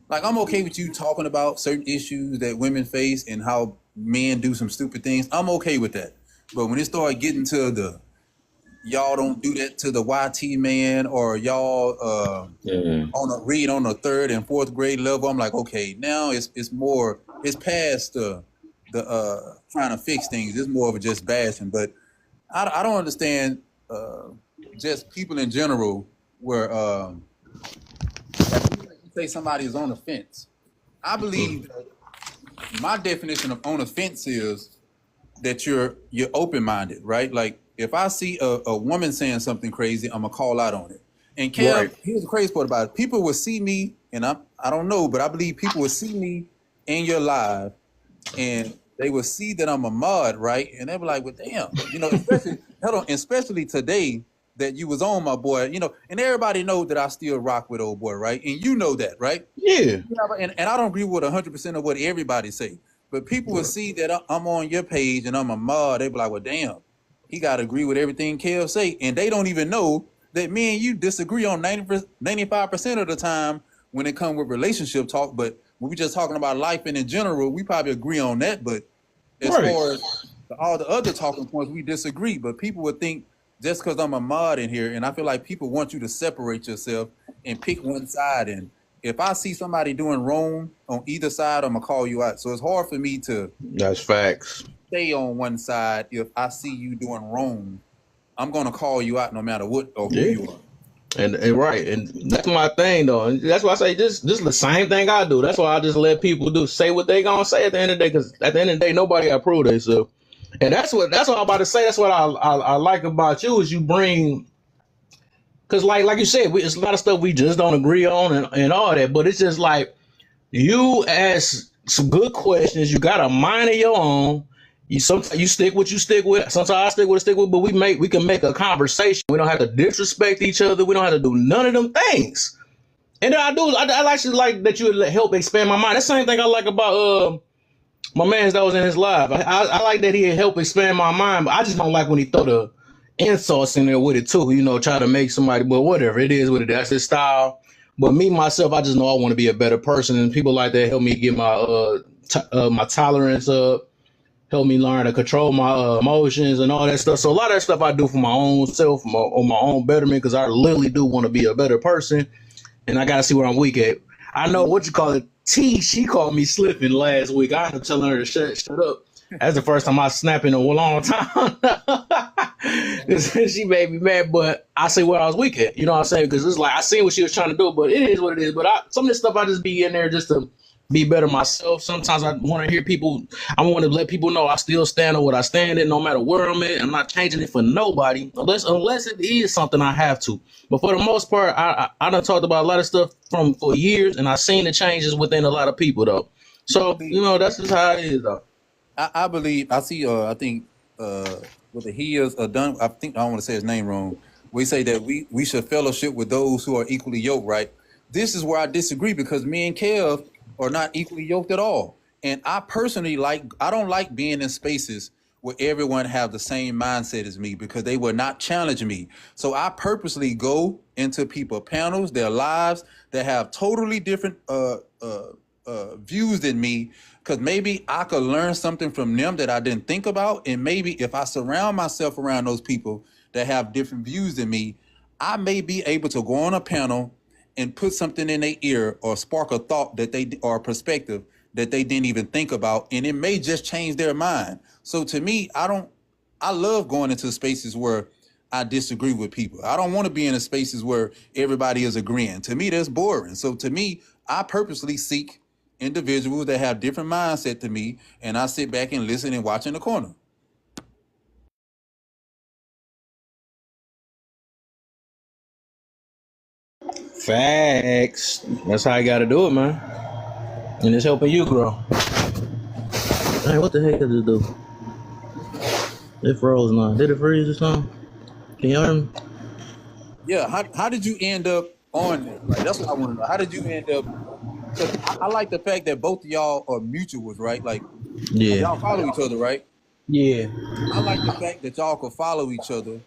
Like, I'm okay with you talking about certain issues that women face and how men do some stupid things. I'm okay with that. But when it started getting to the y'all don't do that to the YT man, or y'all on a third and fourth grade level, I'm like, okay, now it's past the trying to fix things. It's more of a just bashing. But I don't understand just people in general where you say somebody is on the fence. I believe that my definition of on the fence is that you're open-minded, right? Like, if I see a woman saying something crazy, I'm gonna call out on it. And Kev, Right. here's the crazy part about it. People will see me, and I don't know, but I believe people will see me in your live, and they will see that I'm a mod, right? And they'll be like, well, damn, especially today that you was on, my boy, and everybody know that I still rock with old boy, right? And you know that, right? Yeah. And I don't agree with 100% of what everybody say, but people will see that I'm on your page and I'm a mod. They be like, well, damn, he got to agree with everything Kel say. And they don't even know that me and you disagree on 95% of the time when it comes with relationship talk. But when we just talking about life and in general, we probably agree on that. But as Right. far as all the other talking points, we disagree. But people would think just because I'm a mod in here, and I feel like people want you to separate yourself and pick one side. And if I see somebody doing wrong on either side, I'm gonna call you out. So it's hard for me to That's facts. stay on one side. If I see you doing wrong, I'm gonna call you out no matter what or who Yeah. you are. And right, and that's my thing though, and that's why I say this is the same thing I do. That's why I just let people say what they gonna say at the end of the day, because at the end of the day, nobody approve themselves. And that's what I'm about to say. That's what I like about you is you bring, because like you said, it's a lot of stuff we just don't agree on and all that, but it's just like you ask some good questions. You got a mind of your own. Sometimes you stick what you stick with. Sometimes I stick with, but we can make a conversation. We don't have to disrespect each other. We don't have to do none of them things. And then I actually like that you would help expand my mind. That's the same thing I like about my man that was in his live. I like that he helped expand my mind, but I just don't like when he throw the insults in there with it too. Try to make somebody, but whatever it is, what it is. That's his style. But me myself, I just know I want to be a better person, and people like that help me get my my tolerance up, help me learn to control my emotions and all that stuff. So a lot of that stuff I do for my own self, or my own betterment, because I literally do want to be a better person, and I gotta see where I'm weak at. I know what you call it. T, she called me slipping last week. I ended up telling her to shut up. That's the first time I snapped in a long time. She made me mad, but I say where I was weak at. You know what I'm saying? Because it's like I seen what she was trying to do, but it is what it is. But some of this stuff I just be in there just to be better myself. Sometimes I want to hear people. I want to let people know I still stand on what I stand in, no matter where I'm at. I'm not changing it for nobody, unless it is something I have to. But for the most part, I done talked about a lot of stuff for years, and I've seen the changes within a lot of people though. So that's just how it is though. I believe I see. I think what the he is done. I think I don't want to say his name wrong. We say that we should fellowship with those who are equally yoked. Right. This is where I disagree because me and Kev are not equally yoked at all. And I personally I don't like being in spaces where everyone have the same mindset as me because they will not challenge me. So I purposely go into people panels, their lives that have totally different views than me, because maybe I could learn something from them that I didn't think about. And maybe if I surround myself around those people that have different views than me, I may be able to go on a panel and put something in their ear or spark a thought that they or a perspective that they didn't even think about, and it may just change their mind. So to me, I love going into spaces where I disagree with people. I don't want to be in spaces where everybody is agreeing. To me, that's boring. So to me, I purposely seek individuals that have different mindset to me, and I sit back and listen and watch in the corner. Facts. That's how you gotta do it, man. And it's helping you grow. Hey, what the heck did it do? It froze now. Did it freeze or something? Can you hear me? Yeah, how did you end up on that? Like, that's what I want to know. How did you end up? 'Cause I like the fact that both of y'all are mutuals, right? Like Yeah. y'all follow each other, right? Yeah. I like the fact that y'all could follow each other,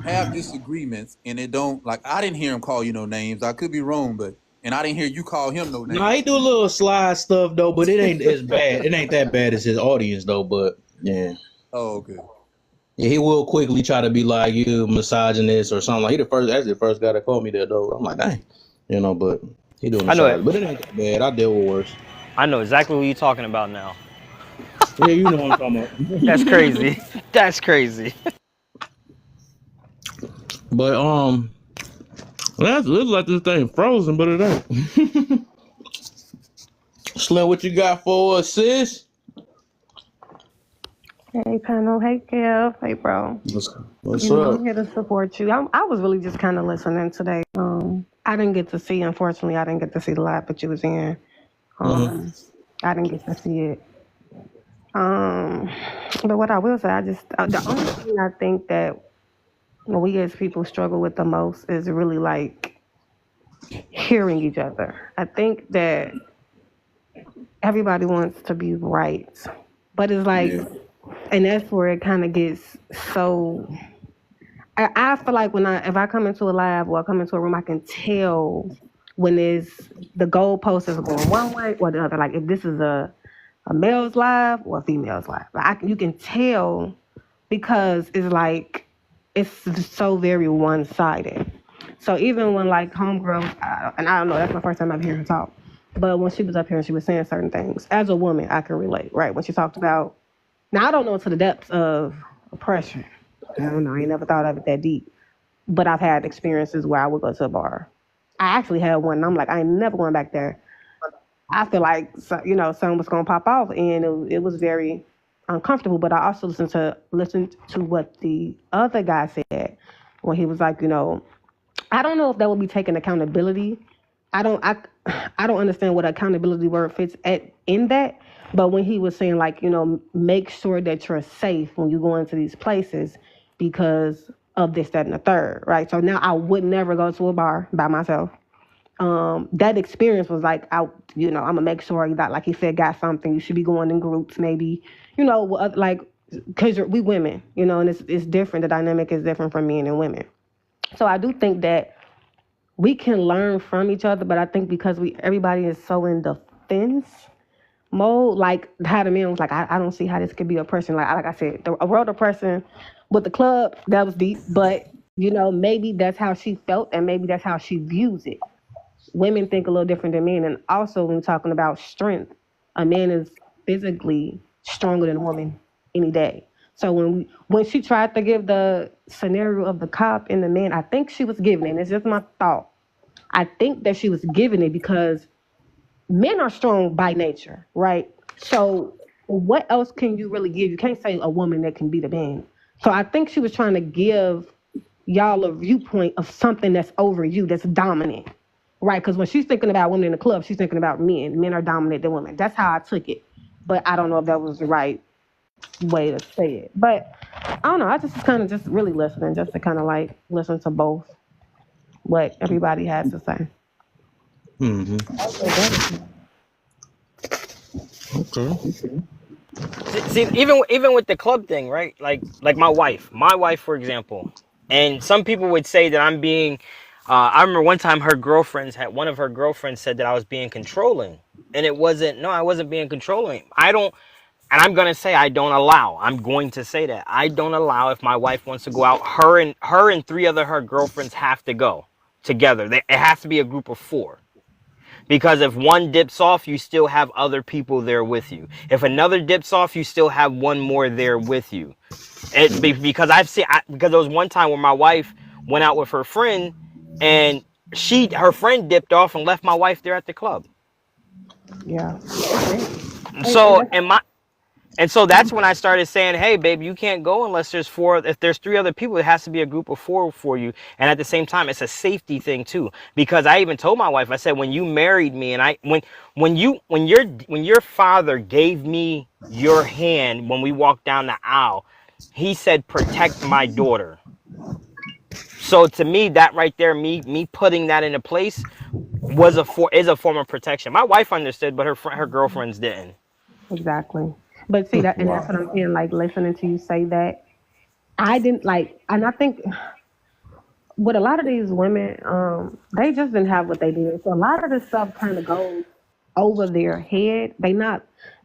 have disagreements, and it don't like I didn't hear him call you no names. I could be wrong, but and I didn't hear you call him no names. Nah, he do a little slide stuff though, but it ain't as bad. It ain't that bad as his audience though, but yeah. Oh, okay. Yeah, he will quickly try to be like you misogynist or something. Like he the first guy that called me that though. I'm like, dang. You know, but he doing I know misogynist. it. But it ain't that bad. I deal with worse. I know exactly what you're talking about now. Yeah, you know what I'm talking about. That's crazy. That's crazy. But it looks like this thing frozen, but it ain't. Slim, what you got for us, sis? Hey, panel. Hey, Kev. Hey, bro. What's You know, up? I'm here to support you. I was really just kind of listening today. I didn't get to see, unfortunately, I didn't get to see the live that you was in. I didn't get to see it. But what I will say, the only thing I think that when we as people struggle with the most is really like hearing each other. I think that everybody wants to be right, but it's like, and that's where it kind of gets so. I feel like if I come into a lab or I come into a room, I can tell when the goalpost is going one way or the other. Like if this is a male's live or a female's live, like you can tell because it's like it's so very one-sided. So even when like homegirls, and I don't know, that's my first time I've heard her talk, but when she was up here and she was saying certain things, as a woman, I can relate, right? When she talked about, now I don't know to the depths of oppression. I don't know, I ain't never thought of it that deep, but I've had experiences where I would go to a bar. I actually had one, and I'm like, I ain't never going back there. I feel like, something was going to pop off, and it was very uncomfortable, but I also listened to what the other guy said when he was like, I don't know if that would be taking accountability. I don't understand what accountability word fits in that, but when he was saying like, make sure that you're safe when you go into these places because of this, that, and the third, right? So now I would never go to a bar by myself. That experience was like, I'm gonna make sure you got, like he said, got something. You should be going in groups, maybe, like, because we women, and it's different. The dynamic is different from men and women. So I do think that we can learn from each other, but I think because everybody is so in defense mode, like how the man was like, I don't see how this could be oppression. Like I said, a world oppression with the club, that was deep, but maybe that's how she felt and maybe that's how she views it. Women think a little different than men, and also when we're talking about strength, a man is physically stronger than a woman any day. So when she tried to give the scenario of the cop and the man, I think she was giving it, and it's just my thought. I think that she was giving it because men are strong by nature, right? So what else can you really give? You can't say a woman that can beat a man. So I think she was trying to give y'all a viewpoint of something that's over you, that's dominant, right? Because when she's thinking about women in the club, she's thinking about men. Men are dominant than women. That's how I took it. But I don't know if that was the right way to say it. But I don't know. I just kind of just really listening, just to kind of like listen to both what everybody has to say. Mm-hmm. Okay. See, even with the club thing, right? Like my wife, for example, and some people would say that I'm being. I remember one time one of her girlfriends said that I was being controlling, and it wasn't. No, I wasn't being controlling. I don't, and I'm gonna say I don't allow. I'm going to say that I don't allow if my wife wants to go out. Her and three other her girlfriends have to go together. It has to be a group of 4. Because if one dips off, you still have other people there with you. If another dips off, you still have one more there with you. Because because there was one time where my wife went out with her friend, and her friend dipped off and left my wife there at the club. Yeah. So that's when I started saying, hey, babe, you can't go unless there's 4. If there's 3 other people, it has to be a group of 4 for you. And at the same time, it's a safety thing, too. Because I even told my wife, I said, when you married me and when your father gave me your hand when we walked down the aisle, he said, protect my daughter. So to me, that right there, me putting that into place is a form of protection. My wife understood, but her girlfriends didn't. Exactly. But see that, and that's what I'm saying. Like listening to you say that, I didn't like, and I think with a lot of these women, they just didn't have what they did. So a lot of this stuff kind of goes over their head.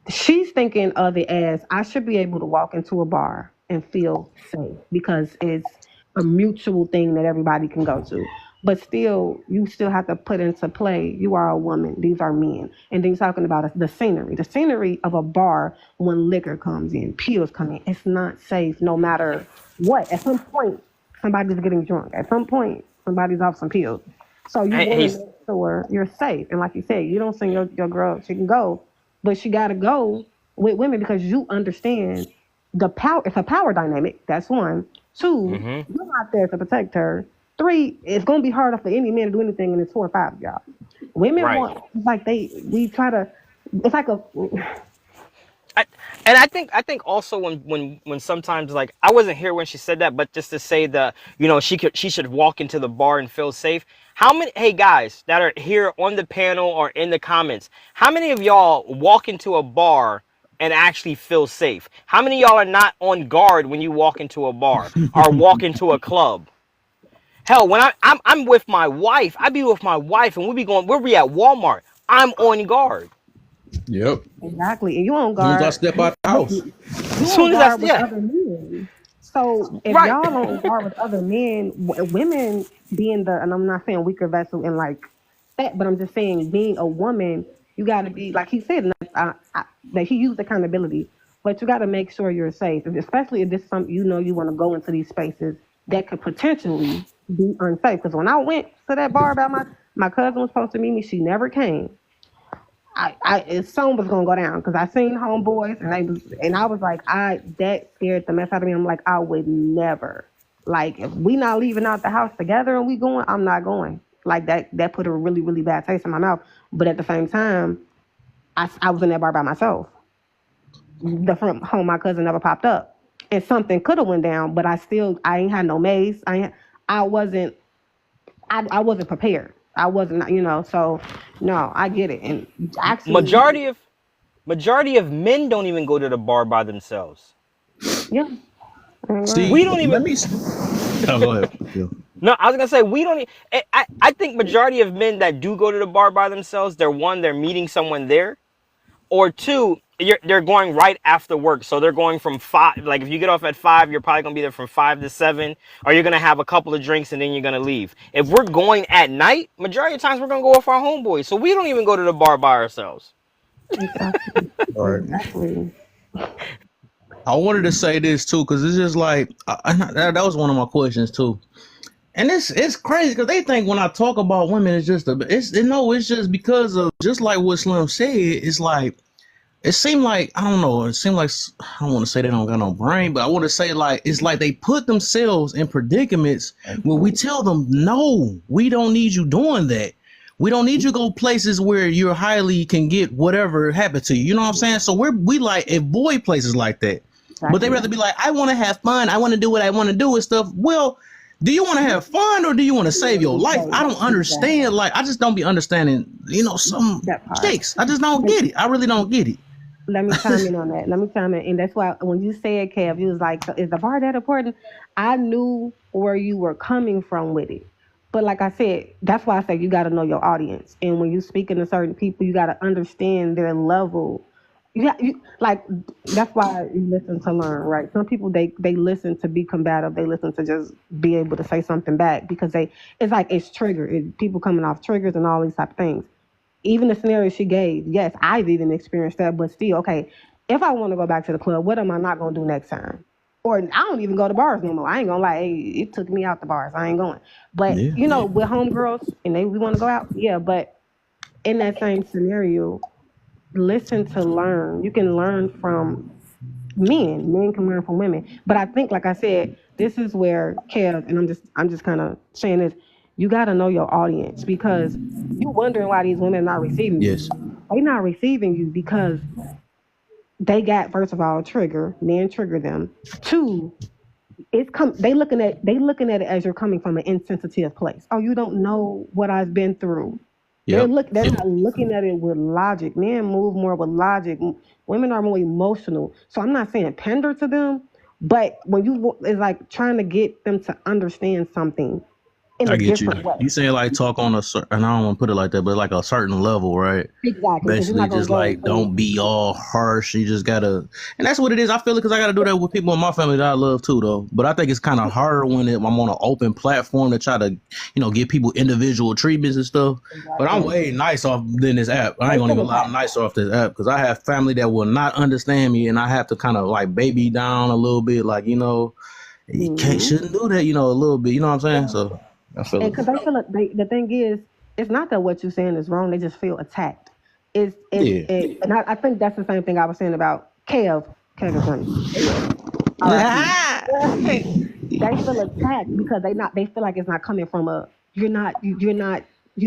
She's thinking of it as I should be able to walk into a bar and feel safe because it's a mutual thing that everybody can go to. But still, you still have to put into play, you are a woman, these are men. And then you're talking about the scenery. The scenery of a bar when liquor comes in, pills come in, it's not safe no matter what. At some point, somebody's getting drunk. At some point, somebody's off some pills. So you want to make sure you're safe. And like you said, you don't send your girl, she can go, but she got to go with women because you understand the power. It's a power dynamic. That's 1. 2, you're not there to protect her. 3, it's going to be harder for any man to do anything, and it's 4 or 5 of y'all. Women want, like we try to, it's like a. I think also when sometimes, like, I wasn't here when she said that, but just to say that, she should walk into the bar and feel safe. Hey guys that are here on the panel or in the comments, how many of y'all walk into a bar and actually feel safe? How many of y'all are not on guard when you walk into a bar or walk into a club? Hell, when I'm with my wife, I be with my wife and we'll be at Walmart. I'm on guard. Yep. Exactly. And you on As soon as I guard. step out the house. You on guard with other men. So if y'all on guard with other men, women being and I'm not saying weaker vessel and like that, but I'm just saying being a woman, you got to be, like he said, that he used accountability, but you got to make sure you're safe, especially if this is something you want to go into these spaces that could potentially be unsafe. Because when I went to that bar about my cousin was supposed to meet me, she never came. Something was gonna go down because I seen homeboys and I was like, that scared the mess out of me. I'm like, I would never, like, if we not leaving out the house together and we going, I'm not going. Like that put a really, really bad taste in my mouth. But at the same time, I was in that bar by myself. The front home, my cousin never popped up, and something could have went down. But I ain't had no mace. I wasn't prepared. I wasn't, so no, I get it. And actually, majority of men don't even go to the bar by themselves. Yeah. See, we don't even. Oh, go ahead. Yeah. No, I was gonna say we don't. I think majority of men that do go to the bar by themselves, they're meeting someone there, or 2, they're going right after work. So they're going from 5. Like if you get off at 5, you're probably gonna be there from 5 to 7, or you're gonna have a couple of drinks and then you're gonna leave. If we're going at night, majority of times we're gonna go with our homeboys. So we don't even go to the bar by ourselves. Exactly. All right. Exactly. I wanted to say this too, because it's just like that was one of my questions too. And it's crazy because they think when I talk about women, it's just because of, just like what Slim said. It's like it seemed like, I don't know. It seemed like, I don't want to say they don't got no brain, but I want to say like it's like they put themselves in predicaments where we tell them, no, we don't need you doing that. We don't need you to go places where you're highly can get whatever happened to you. You know what I'm saying? So we like avoid places like that. But they rather be like, I want to have fun. I want to do what I want to do and stuff. Well, do you want to have fun or do you want to save your life? I don't understand. Like, I just don't be understanding, some That part. chicks. I just don't get it. I really don't get it. Let me chime in on that. Let me chime in. And that's why when you said, Kev, you was like, is the bar that important? I knew where you were coming from with it. But like I said, that's why I say you got to know your audience. And when you speaking to certain people, you got to understand their level. That's why you listen to learn, right? Some people, they listen to be combative. They listen to just be able to say something back because it's triggered. People coming off triggers and all these type of things. Even the scenario she gave, yes, I've even experienced that, but still, okay, if I want to go back to the club, what am I not going to do next time? Or I don't even go to bars no more. I ain't going to lie, hey, it took me out the bars. I ain't going. But, with homegirls, and we want to go out, yeah, but in that same scenario, listen to learn. You can learn from men. Men can learn from women. But I think, like I said, this is where Kev, and I'm just kind of saying this, you got to know your audience because you wondering why these women are not receiving you. Yes. They not receiving you because they got, first of all, a trigger. Men trigger them. Two, they looking at it as you're coming from an insensitive place. Oh, you don't know what I've been through. They're not looking at it with logic. Men move more with logic. Women are more emotional. So I'm not saying pander to them, but when it's like trying to get them to understand something in I a get you. different way. You saying like talk on a certain, and I don't want to put it like that, but like a certain level, right? Exactly. Basically, just like don't be all harsh. You just gotta, and that's what it is. I feel it because I gotta do that with people in my family that I love too, though. But I think it's kind of harder when I'm on an open platform to try to, give people individual treatments and stuff. Exactly. But I'm way nice off than this app. I ain't gonna even lie, I'm nice off this app because I have family that will not understand me, and I have to kind of like baby down a little bit, like you shouldn't do that, a little bit. You know what I'm saying? So. Because they feel the thing is, it's not that what you're saying is wrong. They just feel attacked. And I think that's the same thing I was saying about Kev is funny. They feel attacked because they feel like it's not coming from you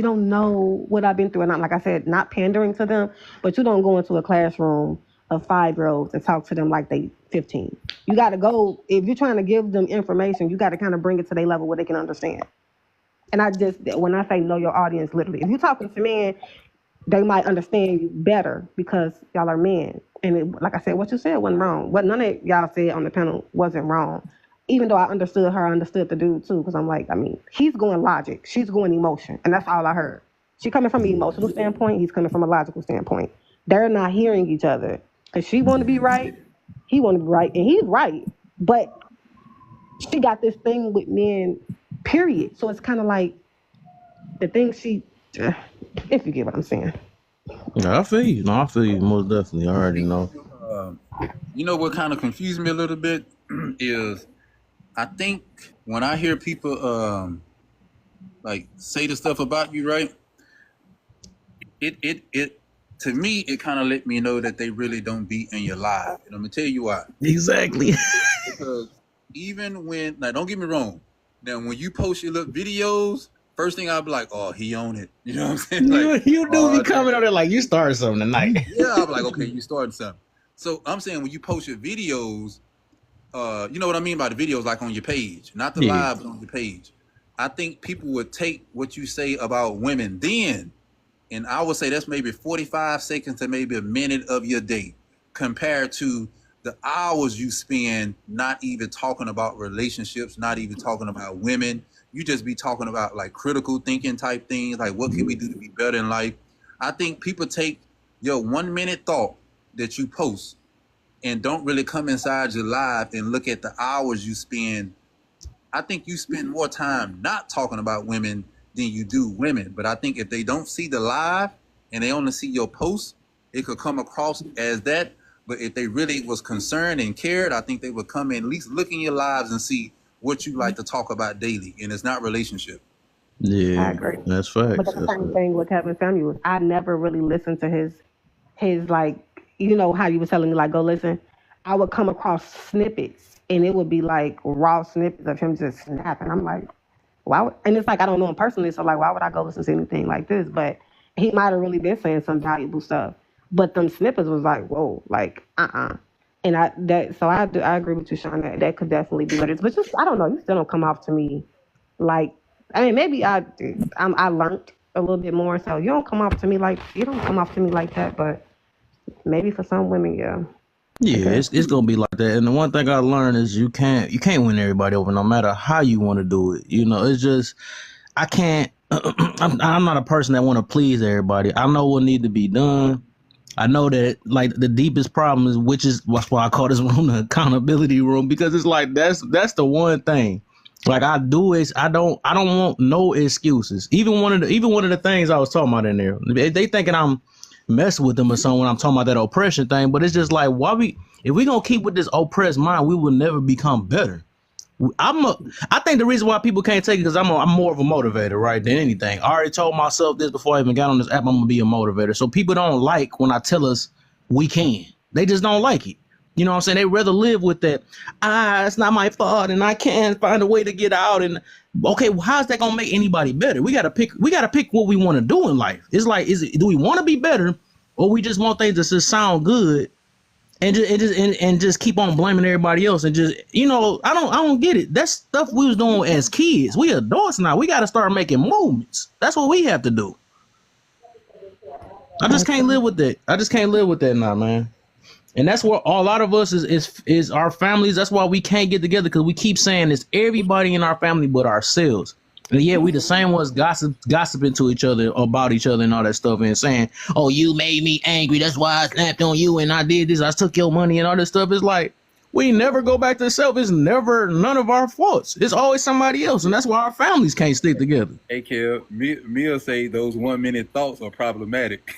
don't know what I've been through. And like I said, not pandering to them, but you don't go into a classroom of 5-year-olds and talk to them like they 15. You got to go, if you're trying to give them information, you got to kind of bring it to their level where they can understand. And when I say know your audience, literally, if you're talking to men, they might understand you better because y'all are men. And like I said, what you said wasn't wrong. What none of y'all said on the panel wasn't wrong. Even though I understood her, I understood the dude too, because I'm like, he's going logic, she's going emotion, and that's all I heard. She coming from an emotional standpoint, he's coming from a logical standpoint. They're not hearing each other because she want to be right, he want to be right, and he's right. But she got this thing with men. Period. So it's kind of like the thing if you get what I'm saying. Yeah, I feel you. No, I feel you most definitely. I already know. What kind of confused me a little bit is I think when I hear people like say the stuff about you, right? It to me it kind of let me know that they really don't be in your life. And I'm gonna tell you why. Exactly. Because even when, don't get me wrong. Now, when you post your little videos, first thing I'll be like, oh, he on it. You know what I'm saying? Like, you do be coming on there like you started something tonight. Yeah, I'll be like, okay, you started something. So I'm saying when you post your videos, you know what I mean by the videos, like on your page, not the live, but on your page. I think people would take what you say about women then, and I would say that's maybe 45 seconds to maybe a minute of your day compared to the hours you spend not even talking about relationships, not even talking about women. You just be talking about like critical thinking type things, like what can we do to be better in life? I think people take your 1 minute thought that you post and don't really come inside your life and look at the hours you spend. I think you spend more time not talking about women than you do women. But I think if they don't see the live and they only see your post, it could come across as that. But if they really was concerned and cared, I think they would come in, at least look in your lives and see what you like to talk about daily. And it's not relationship. Yeah, I agree. That's facts. But that's the same thing with Kevin Samuels. I never really listened to his like, how you were telling me, like, go listen. I would come across snippets and it would be like raw snippets of him just snapping. I'm like, why? And it's like, I don't know him personally. So like, why would I go listen to anything like this? But he might've really been saying some valuable stuff. But them snippets was like, whoa, like, And And I agree with you, Sean, that could definitely be what it is. But just I don't know, you still don't come off to me like, I mean, maybe I learned a little bit more, so you don't come off to me like that. But maybe for some women, yeah. Yeah, it's gonna be like that. And the one thing I learned is you can't win everybody over, no matter how you want to do it. You know, it's just I can't. I'm not a person that want to please everybody. I know what need to be done. I know that like the deepest problem is, that's why I call this room the accountability room, because it's like that's the one thing. Like I don't want no excuses. Even one of the things I was talking about in there, they thinking I'm messing with them or something when I'm talking about that oppression thing, but it's just like if we gonna keep with this oppressed mind, we will never become better. I think the reason why people can't take it because I'm more of a motivator, right, than anything. I already told myself this before I even got on this app. I'm gonna be a motivator. So people don't like when I tell us we can. They just don't like it. You know what I'm saying? They rather live with that. It's not my fault, and I can't find a way to get out. And okay, well, how's that gonna make anybody better? We gotta pick what we want to do in life. It's like, do we want to be better, or we just want things to just sound good? And just keep on blaming everybody else, and just, you know, I don't get it. That's stuff we was doing as kids. We adults now. We got to start making movements. That's what we have to do. I just can't live with that. I just can't live with that now, man. And that's what a lot of us is our families. That's why we can't get together, because we keep saying it's everybody in our family but ourselves. And yeah, we the same ones gossiping to each other about each other and all that stuff, and saying, "Oh, you made me angry. That's why I snapped on you, and I did this. I took your money and all this stuff." It's like we never go back to self. It's never none of our faults. It's always somebody else, and that's why our families can't stick together. Hey, Kev, Mia say those 1 minute thoughts are problematic.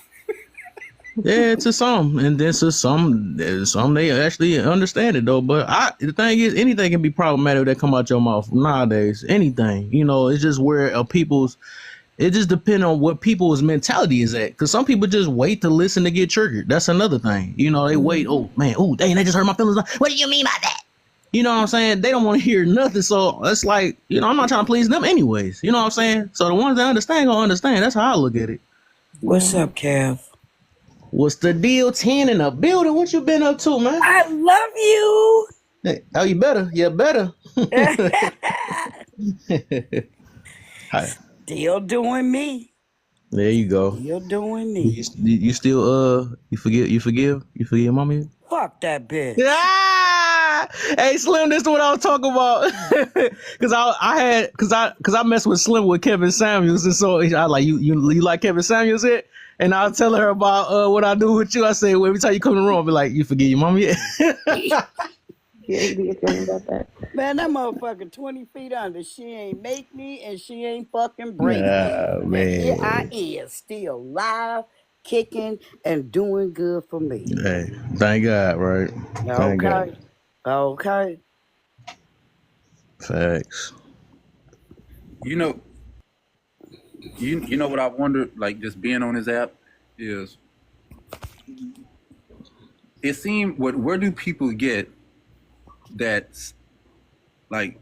Yeah, to some, and then to some they actually understand it though. But the thing is, anything can be problematic that come out your mouth nowadays. Anything, you know, it's just where it just depends on what people's mentality is at. Because some people just wait to listen to get triggered. That's another thing. You know, they wait. Oh man, dang, they just hurt my feelings. What do you mean by that? You know what I'm saying? They don't want to hear nothing. So it's like, you know, I'm not trying to please them anyways. You know what I'm saying? So the ones that understand gonna understand. That's how I look at it. What's up, Kev? What's the deal? 10 in the building. What you been up to, man? I love you. Hey, oh, you better. You better. Hi. Still doing me. There you go. Still doing me. You still you forgive mommy? Fuck that bitch. Ah! Hey Slim, this is what I was talking about. Cause I messed with Slim with Kevin Samuels, and so I like you like Kevin Samuels it? And I'll tell her about what I do with you. I say, well, every time you come in the room, I'll be like, you forgive your mommy? Yeah, you feeling about that. Man, that motherfucker 20 feet under. She ain't make me, and she ain't fucking break me. Man. Here I is, still live, kicking, and doing good for me. Hey, thank God, right? Thank God. Okay. Facts. You know what I wonder, like just being on this app, is it seems where do people get that, like,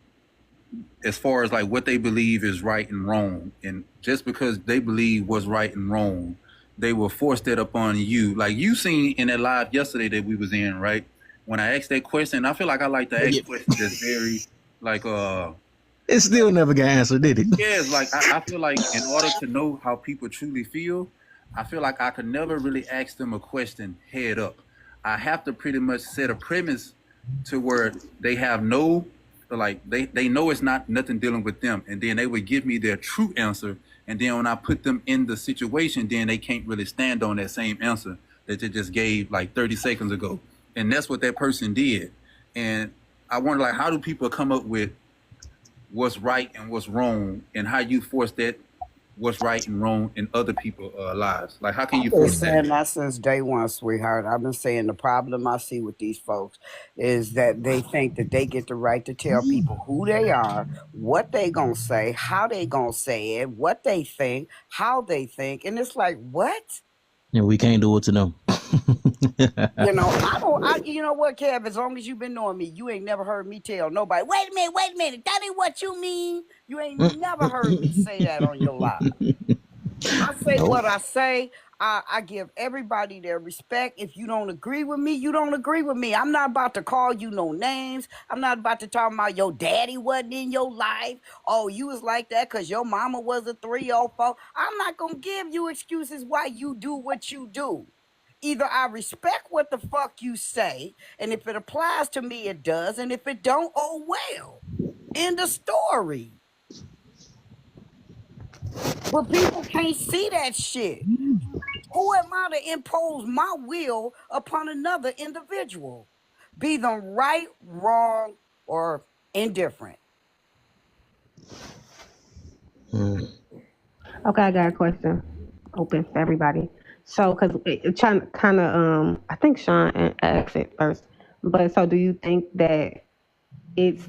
as far as like what they believe is right and wrong, and just because they believe what's right and wrong, they will force that upon you. Like you seen in that live yesterday that we was in, right? When I asked that question, I feel like I like to ask questions that's very like it still never got answered, did it? Yeah, it's like I feel like in order to know how people truly feel, I feel like I could never really ask them a question head up. I have to pretty much set a premise to where they have they know it's not nothing dealing with them, and then they would give me their true answer, and then when I put them in the situation, then they can't really stand on that same answer that they just gave like 30 seconds ago. And that's what that person did. And I wonder, like, how do people come up with what's right and what's wrong, and how you force that what's right and wrong in other people's lives? Like, how can you force that? I've been saying that since day one, sweetheart. I've been saying the problem I see with these folks is that they think that they get the right to tell people who they are, what they gonna say, how they gonna say it, what they think, how they think, and it's like, what? Yeah, we can't do it to them. You know, you know what, Kev? As long as you've been knowing me, you ain't never heard me tell nobody, wait a minute, that ain't what you mean. You ain't never heard me say that on your live. I say what I say. I give everybody their respect. If you don't agree with me, you don't agree with me. I'm not about to call you no names. I'm not about to talk about your daddy wasn't in your life. Oh, you was like that because your mama was a 304. I'm not going to give you excuses why you do what you do. Either I respect what the fuck you say, and if it applies to me, it does. And if it don't, oh well. End of story. But people can't see that shit. Who am I to impose my will upon another individual? Be them right, wrong, or indifferent. Mm. Okay, I got a question. Open for everybody. So, because trying to kind of, I think Sean asked it first. But so, do you think that it's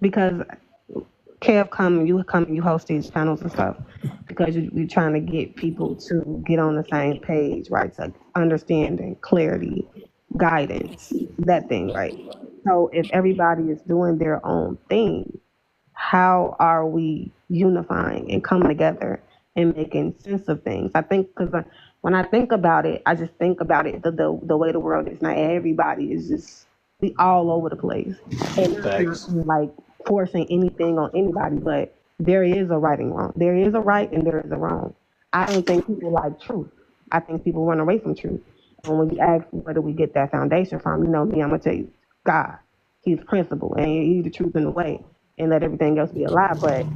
because Kev you host these panels and stuff because you're trying to get people to get on the same page, right? So understanding, clarity, guidance, that thing, right? So if everybody is doing their own thing, how are we unifying and coming together and making sense of things? I think because when I think about it, I just think about it the way the world is now. Everybody is just we all over the place, and Facts. not like forcing anything on anybody. But there is a right and wrong. There is a right and there is a wrong. I don't think people like truth. I think people run away from truth. And when you ask where do we get that foundation from, you know me, I'm gonna tell you, God. He's principle and he's the truth in the way, and let everything else be a lie. But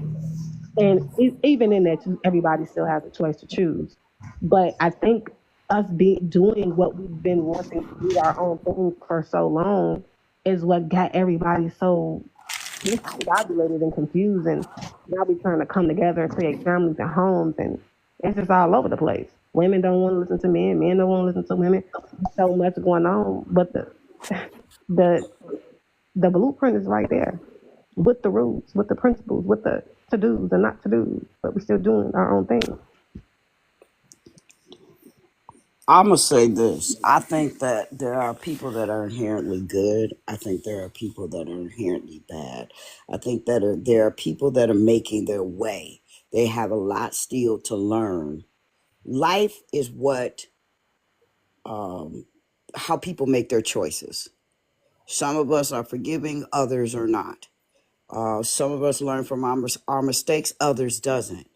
even in that, everybody still has a choice to choose. But I think us doing what we've been wanting to do our own thing for so long is what got everybody so discombobulated and confused. And now we're trying to come together and create families and homes, and it's just all over the place. Women don't want to listen to men don't want to listen to women. So much going on, but the the blueprint is right there with the rules, with the principles, with the to do's and not to do's, but we're still doing our own thing. I'm going to say this. I think that there are people that are inherently good. I think there are people that are inherently bad. I think that there are people that are making their way. They have a lot still to learn. Life is how people make their choices. Some of us are forgiving, others are not. Some of us learn from our mistakes, others doesn't.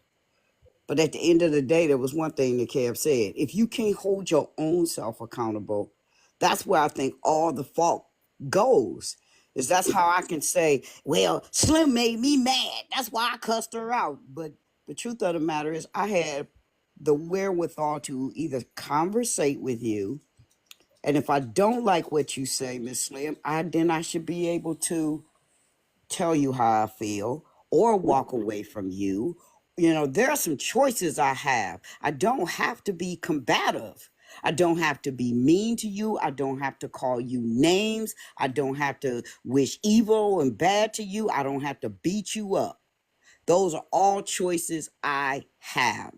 But at the end of the day, there was one thing that Kev said. If you can't hold your own self accountable, that's where I think all the fault goes. That's how I can say, well, Slim made me mad. That's why I cussed her out. But the truth of the matter is I had the wherewithal to either conversate with you. And if I don't like what you say, Miss Slim, then I should be able to tell you how I feel or walk away from you. You know, there are some choices I have. I don't have to be combative. I don't have to be mean to you. I don't have to call you names. I don't have to wish evil and bad to you. I don't have to beat you up. Those are all choices I have.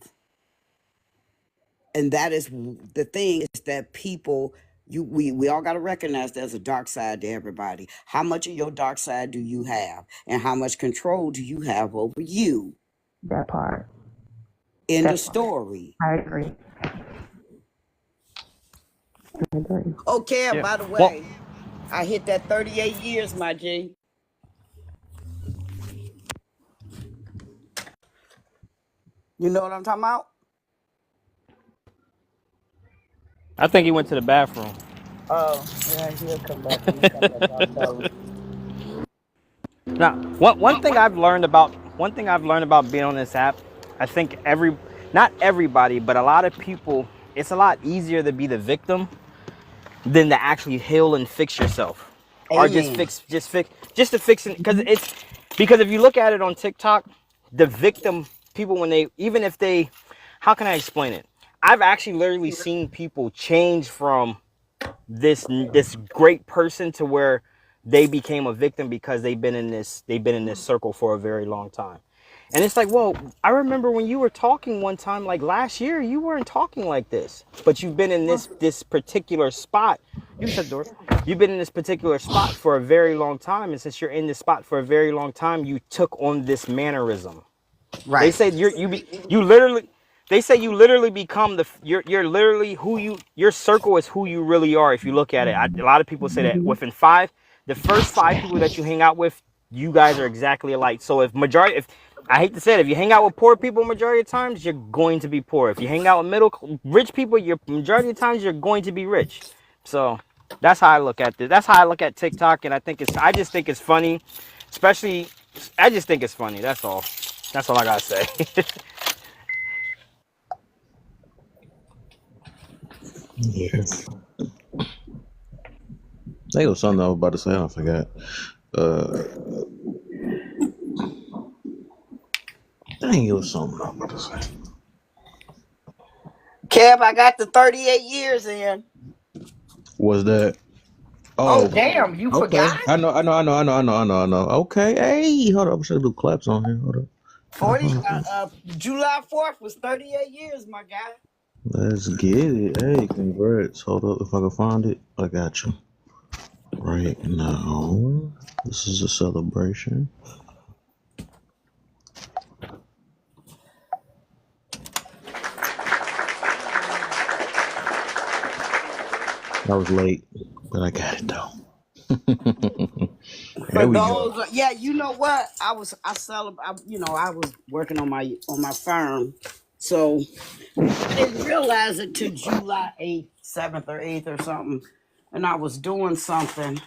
And that is the thing is that people, we all got to recognize there's a dark side to everybody. How much of your dark side do you have? And how much control do you have over you? That part. End of story. I agree. Okay, Yeah. by the Well, way, I hit that 38 years, my G. You know what I'm talking about? I think he went to the bathroom. Oh, yeah, he'll come back when he comes back out those. Now, one thing I've learned about being on this app, I think not everybody, but a lot of people, it's a lot easier to be the victim than to actually heal and fix yourself, or just Amen. to fix it. Because if you look at it on TikTok, the victim people how can I explain it? I've actually literally seen people change from this great person to where they became a victim because they've been in this circle for a very long time. And it's like, well, I remember when you were talking one time, like last year, you weren't talking like this, but you've been in this particular spot. You shut the door. You've been in this particular spot for a very long time, and since you're in this spot for a very long time, you took on this mannerism. Right. They said you literally. They say you literally become you're literally your circle is who you really are if you look at it. A lot of people say that within the first 5 people that you hang out with, you guys are exactly alike. So if I hate to say it, if you hang out with poor people majority of times, you're going to be poor. If you hang out with rich people, you're majority of times you're going to be rich. So that's how I look at this. That's how I look at TikTok, and I just think it's funny, especially I just think it's funny. That's all. That's all I gotta say. Yeah. There was something I was about to say. I forgot. Dang, it was something I was about to say. Kev, I got the 38 years in. Was that? Oh, Oh, damn, you okay. forgot? I know. Okay. Hey, hold up. I should do claps on here. Hold up. 40, July 4th was 38 years, my guy. Let's get it. Hey, congrats. Hold up. If I can find it, I got you. Right now, this is a celebration. I was late, but I got it though. For those, yeah, you know what? I was working on my firm, so I didn't realize it till July 8th, 7th or 8th or something, and I was doing something,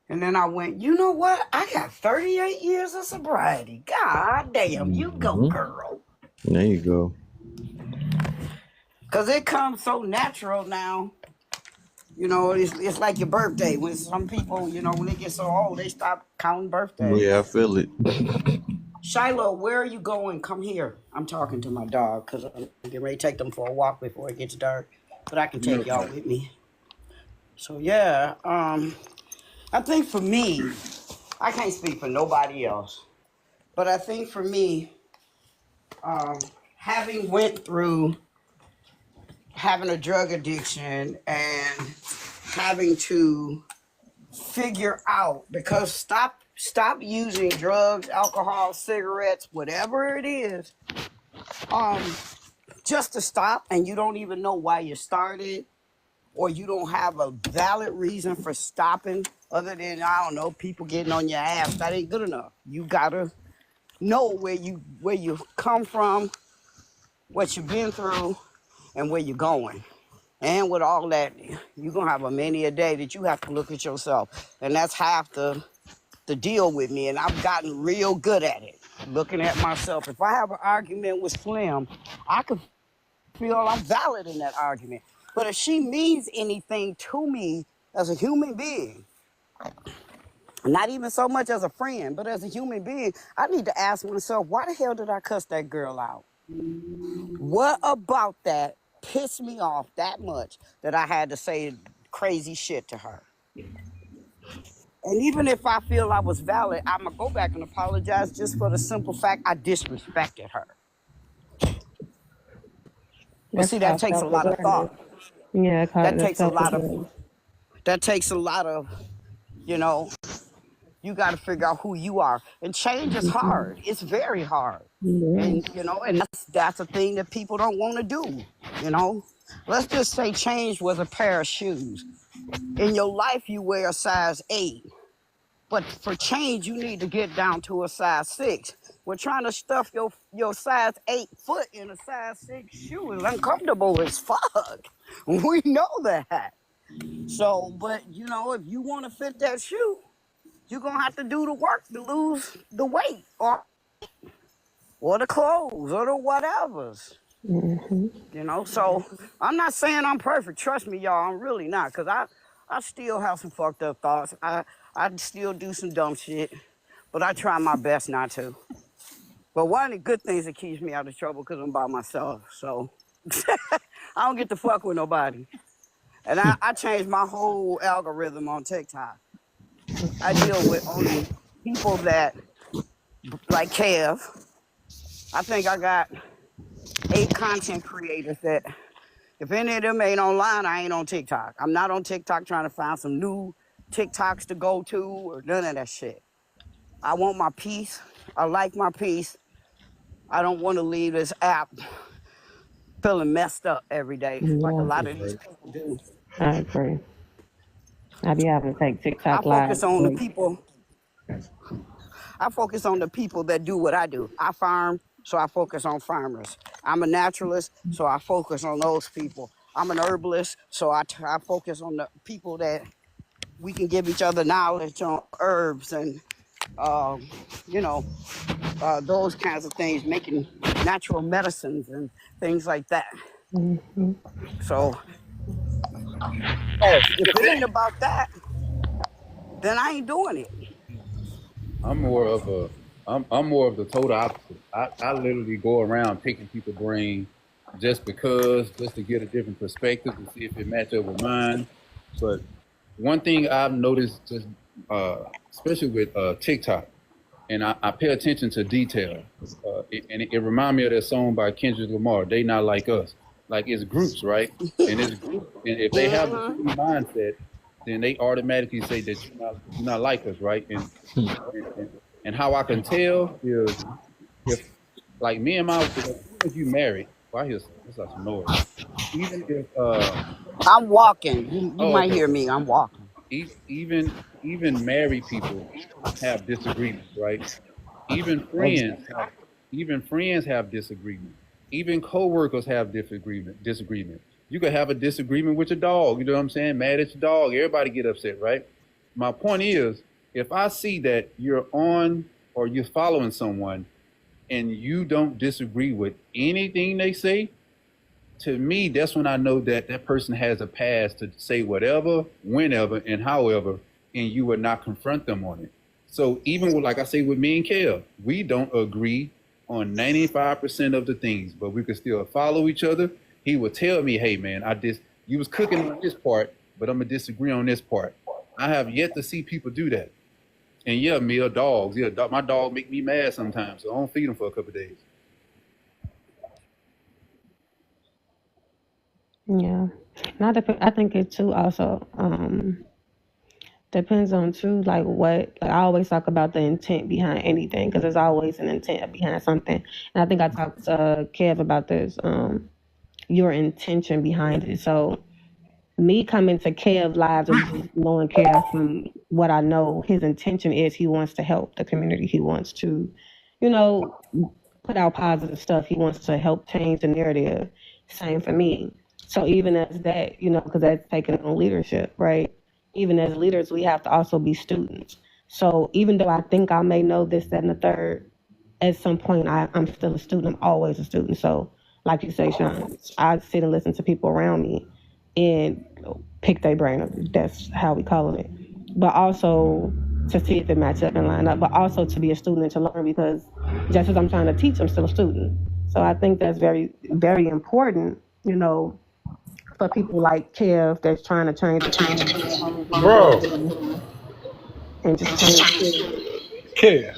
and then I went, you know what? I got 38 years of sobriety. God damn, you go, girl. There you go. Cause it comes so natural now. You know, it's like your birthday. When some people, you know, when they get so old, they stop counting birthdays. Yeah, I feel it. Shiloh, where are you going? Come here. I'm talking to my dog because I'm getting ready to take them for a walk before it gets dark. But I can take y'all with me. So yeah, I think for me, I can't speak for nobody else, but I think for me, having went through having a drug addiction and having to figure out, because stop using drugs, alcohol, cigarettes, whatever it is, just to stop, and you don't even know why you started, or you don't have a valid reason for stopping other than, I don't know, people getting on your ass. That ain't good enough. You gotta know where you come from, what you've been through, and where you're going. And with all that, you're going to have a many a day that you have to look at yourself. And that's half the deal with me. And I've gotten real good at it, looking at myself. If I have an argument with Slim, I can feel I'm valid in that argument. But if she means anything to me as a human being, not even so much as a friend, but as a human being, I need to ask myself, why the hell did I cuss that girl out? What about that pissed me off that much that I had to say crazy shit to her? And even if I feel I was valid, I'm going to go back and apologize just for the simple fact I disrespected her. But see, that takes a lot of thought. Yeah, that takes a lot of, you know, you got to figure out who you are. And change is hard. It's very hard. And, you know, and that's a thing that people don't want to do, you know. Let's just say change was a pair of shoes. In your life, you wear a size 8. But for change, you need to get down to a size 6. We're trying to stuff your size 8 foot in a size 6 shoe is uncomfortable as fuck. We know that. So, but, you know, if you want to fit that shoe, you're going to have to do the work to lose the weight or the clothes or the whatevers. You know, so I'm not saying I'm perfect. Trust me, y'all, I'm really not. Because I still have some fucked up thoughts. I still do some dumb shit. But I try my best not to. But one of the good things that keeps me out of trouble because I'm by myself. So I don't get to fuck with nobody. And I changed my whole algorithm on TikTok. I deal with only people that, like Kev. I think I got 8 content creators that, if any of them ain't online, I ain't on TikTok. I'm not on TikTok trying to find some new TikToks to go to or none of that shit. I want my peace. I like my peace. I don't want to leave this app feeling messed up every day, like a Yeah, lot of these people do. I agree. I be having to take I TikTok live focus on the break. people. I focus on the people that do what I do. I farm, so I focus on farmers. I'm a naturalist, so I focus on those people. I'm an herbalist, so I focus on the people that we can give each other knowledge on herbs and, um, you know, those kinds of things, making natural medicines and things like that. Hmm. So if it ain't about that, then I ain't doing it. I'm more of a I'm more of the total opposite. I literally go around picking people's brain just to get a different perspective to see if it match up with mine. But one thing I've noticed just especially with TikTok, and I pay attention to detail. And it reminds me of that song by Kendrick Lamar, They Not Like Us. Like it's groups, right? And it's groups, and if they have the Mm-hmm. same mindset, then they automatically say that you're not like us, right? And how I can tell is if like me and as soon as you married, well, I hear some noise. Even if I'm walking. You oh might okay, hear me. I'm walking. even married people have disagreements, right? Even friends Exactly. have disagreement. Even coworkers have disagreement. You could have a disagreement with your dog. You know what I'm saying? Mad at your dog. Everybody get upset, right? My point is, if I see that you're on or you're following someone and you don't disagree with anything they say, to me, that's when I know that that person has a pass to say whatever, whenever, and however, and you would not confront them on it. So even with, like I say, with me and Kel, we don't agree on 95% of the things, but we could still follow each other. He would tell me, "Hey, man, you was cooking on this part, but I'm gonna disagree on this part." I have yet to see people do that. And yeah, dogs. Yeah, my dog make me mad sometimes, so I don't feed him for a couple of days. Yeah. I think it too also depends on too like what like I always talk about the intent behind anything because there's always an intent behind something. And I think I talked to Kev about this your intention behind it. So me coming to Kev lives or just knowing Kev from what I know, his intention is he wants to help the community. He wants to, you know, put out positive stuff. He wants to help change the narrative. Same for me. So even as that, because that's taking on leadership, right? Even as leaders, we have to also be students. So even though I think I may know this, that, and the third, at some point I'm still a student. I'm always a student. So like you say, Sean, I sit and listen to people around me and pick their brain. That's how we call it. But also to see if it match up and line up, but also to be a student and to learn because just as I'm trying to teach, I'm still a student. So I think that's very, very important, for people like Kev that's trying to change the community Bro, and just change. kid.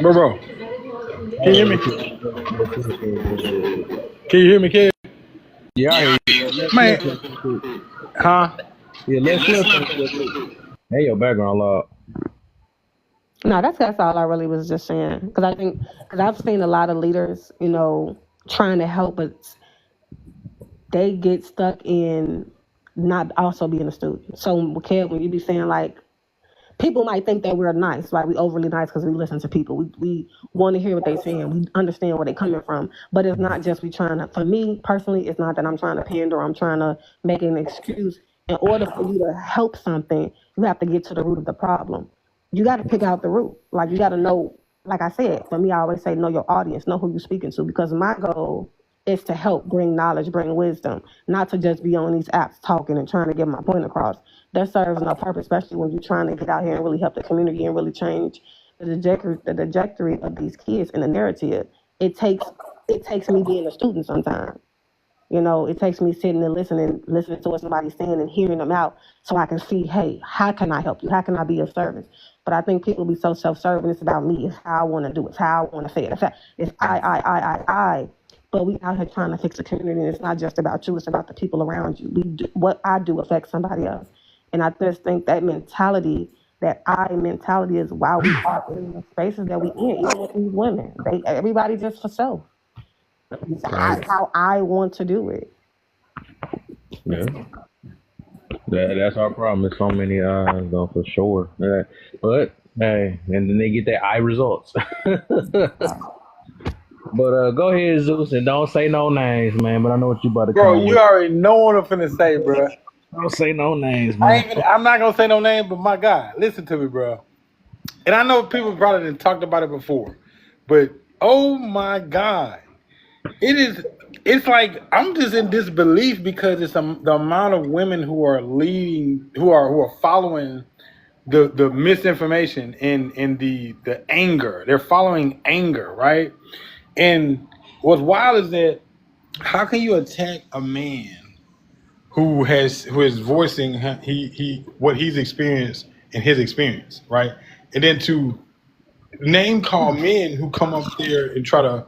Bro. Can you hear me? Can you hear me, kid? Yeah, I hear you. Man, huh? Yeah, let's listen. Hey, your background loud. No, that's all I really was just saying. Because I've seen a lot of leaders, trying to help, but they get stuck in not also being a student. So, Kev, when you be saying like, people might think that we're nice, right? We overly nice because we listen to people. We want to hear what they're saying. We understand where they're coming from. But it's not just for me personally, it's not that I'm trying to pander or I'm trying to make an excuse. In order for you to help something, you have to get to the root of the problem. You got to pick out the root. Like you got to know, like I said, for me, I always say, know your audience, know who you're speaking to, because my goal is to help bring knowledge, bring wisdom, not to just be on these apps talking and trying to get my point across. That serves no purpose, especially when you're trying to get out here and really help the community and really change the trajectory of these kids and the narrative. It takes me being a student sometimes. It takes me sitting and listening to what somebody's saying and hearing them out so I can see, hey, how can I help you? How can I be of service? But I think people be so self-serving. It's about me. It's how I want to do it. It's how I want to say it. It's I. But we out here trying to fix the community, and it's not just about you. It's about the people around you. What I do affects somebody else. And I just think that I mentality is why we are in the spaces that we in, even with these women. Everybody just for self. Right. How I want to do it. Yeah. That's our problem. There's so many though for sure. But hey, and then they get their eye results. But go ahead, Zeus, and don't say no names, man. But I know what you about to Bro, come you with. already know what I'm finna say, bro. Don't say no names, man. I'm not gonna say no name, but my God, listen to me, bro. And I know people probably done talked about it before, but oh my God, it's like I'm just in disbelief because it's the amount of women who are leading, who are following the misinformation and the anger. They're following anger, right? And what's wild is that how can you attack a man who is voicing he what he's experienced in his experience, right? And then to name call men who come up there and try to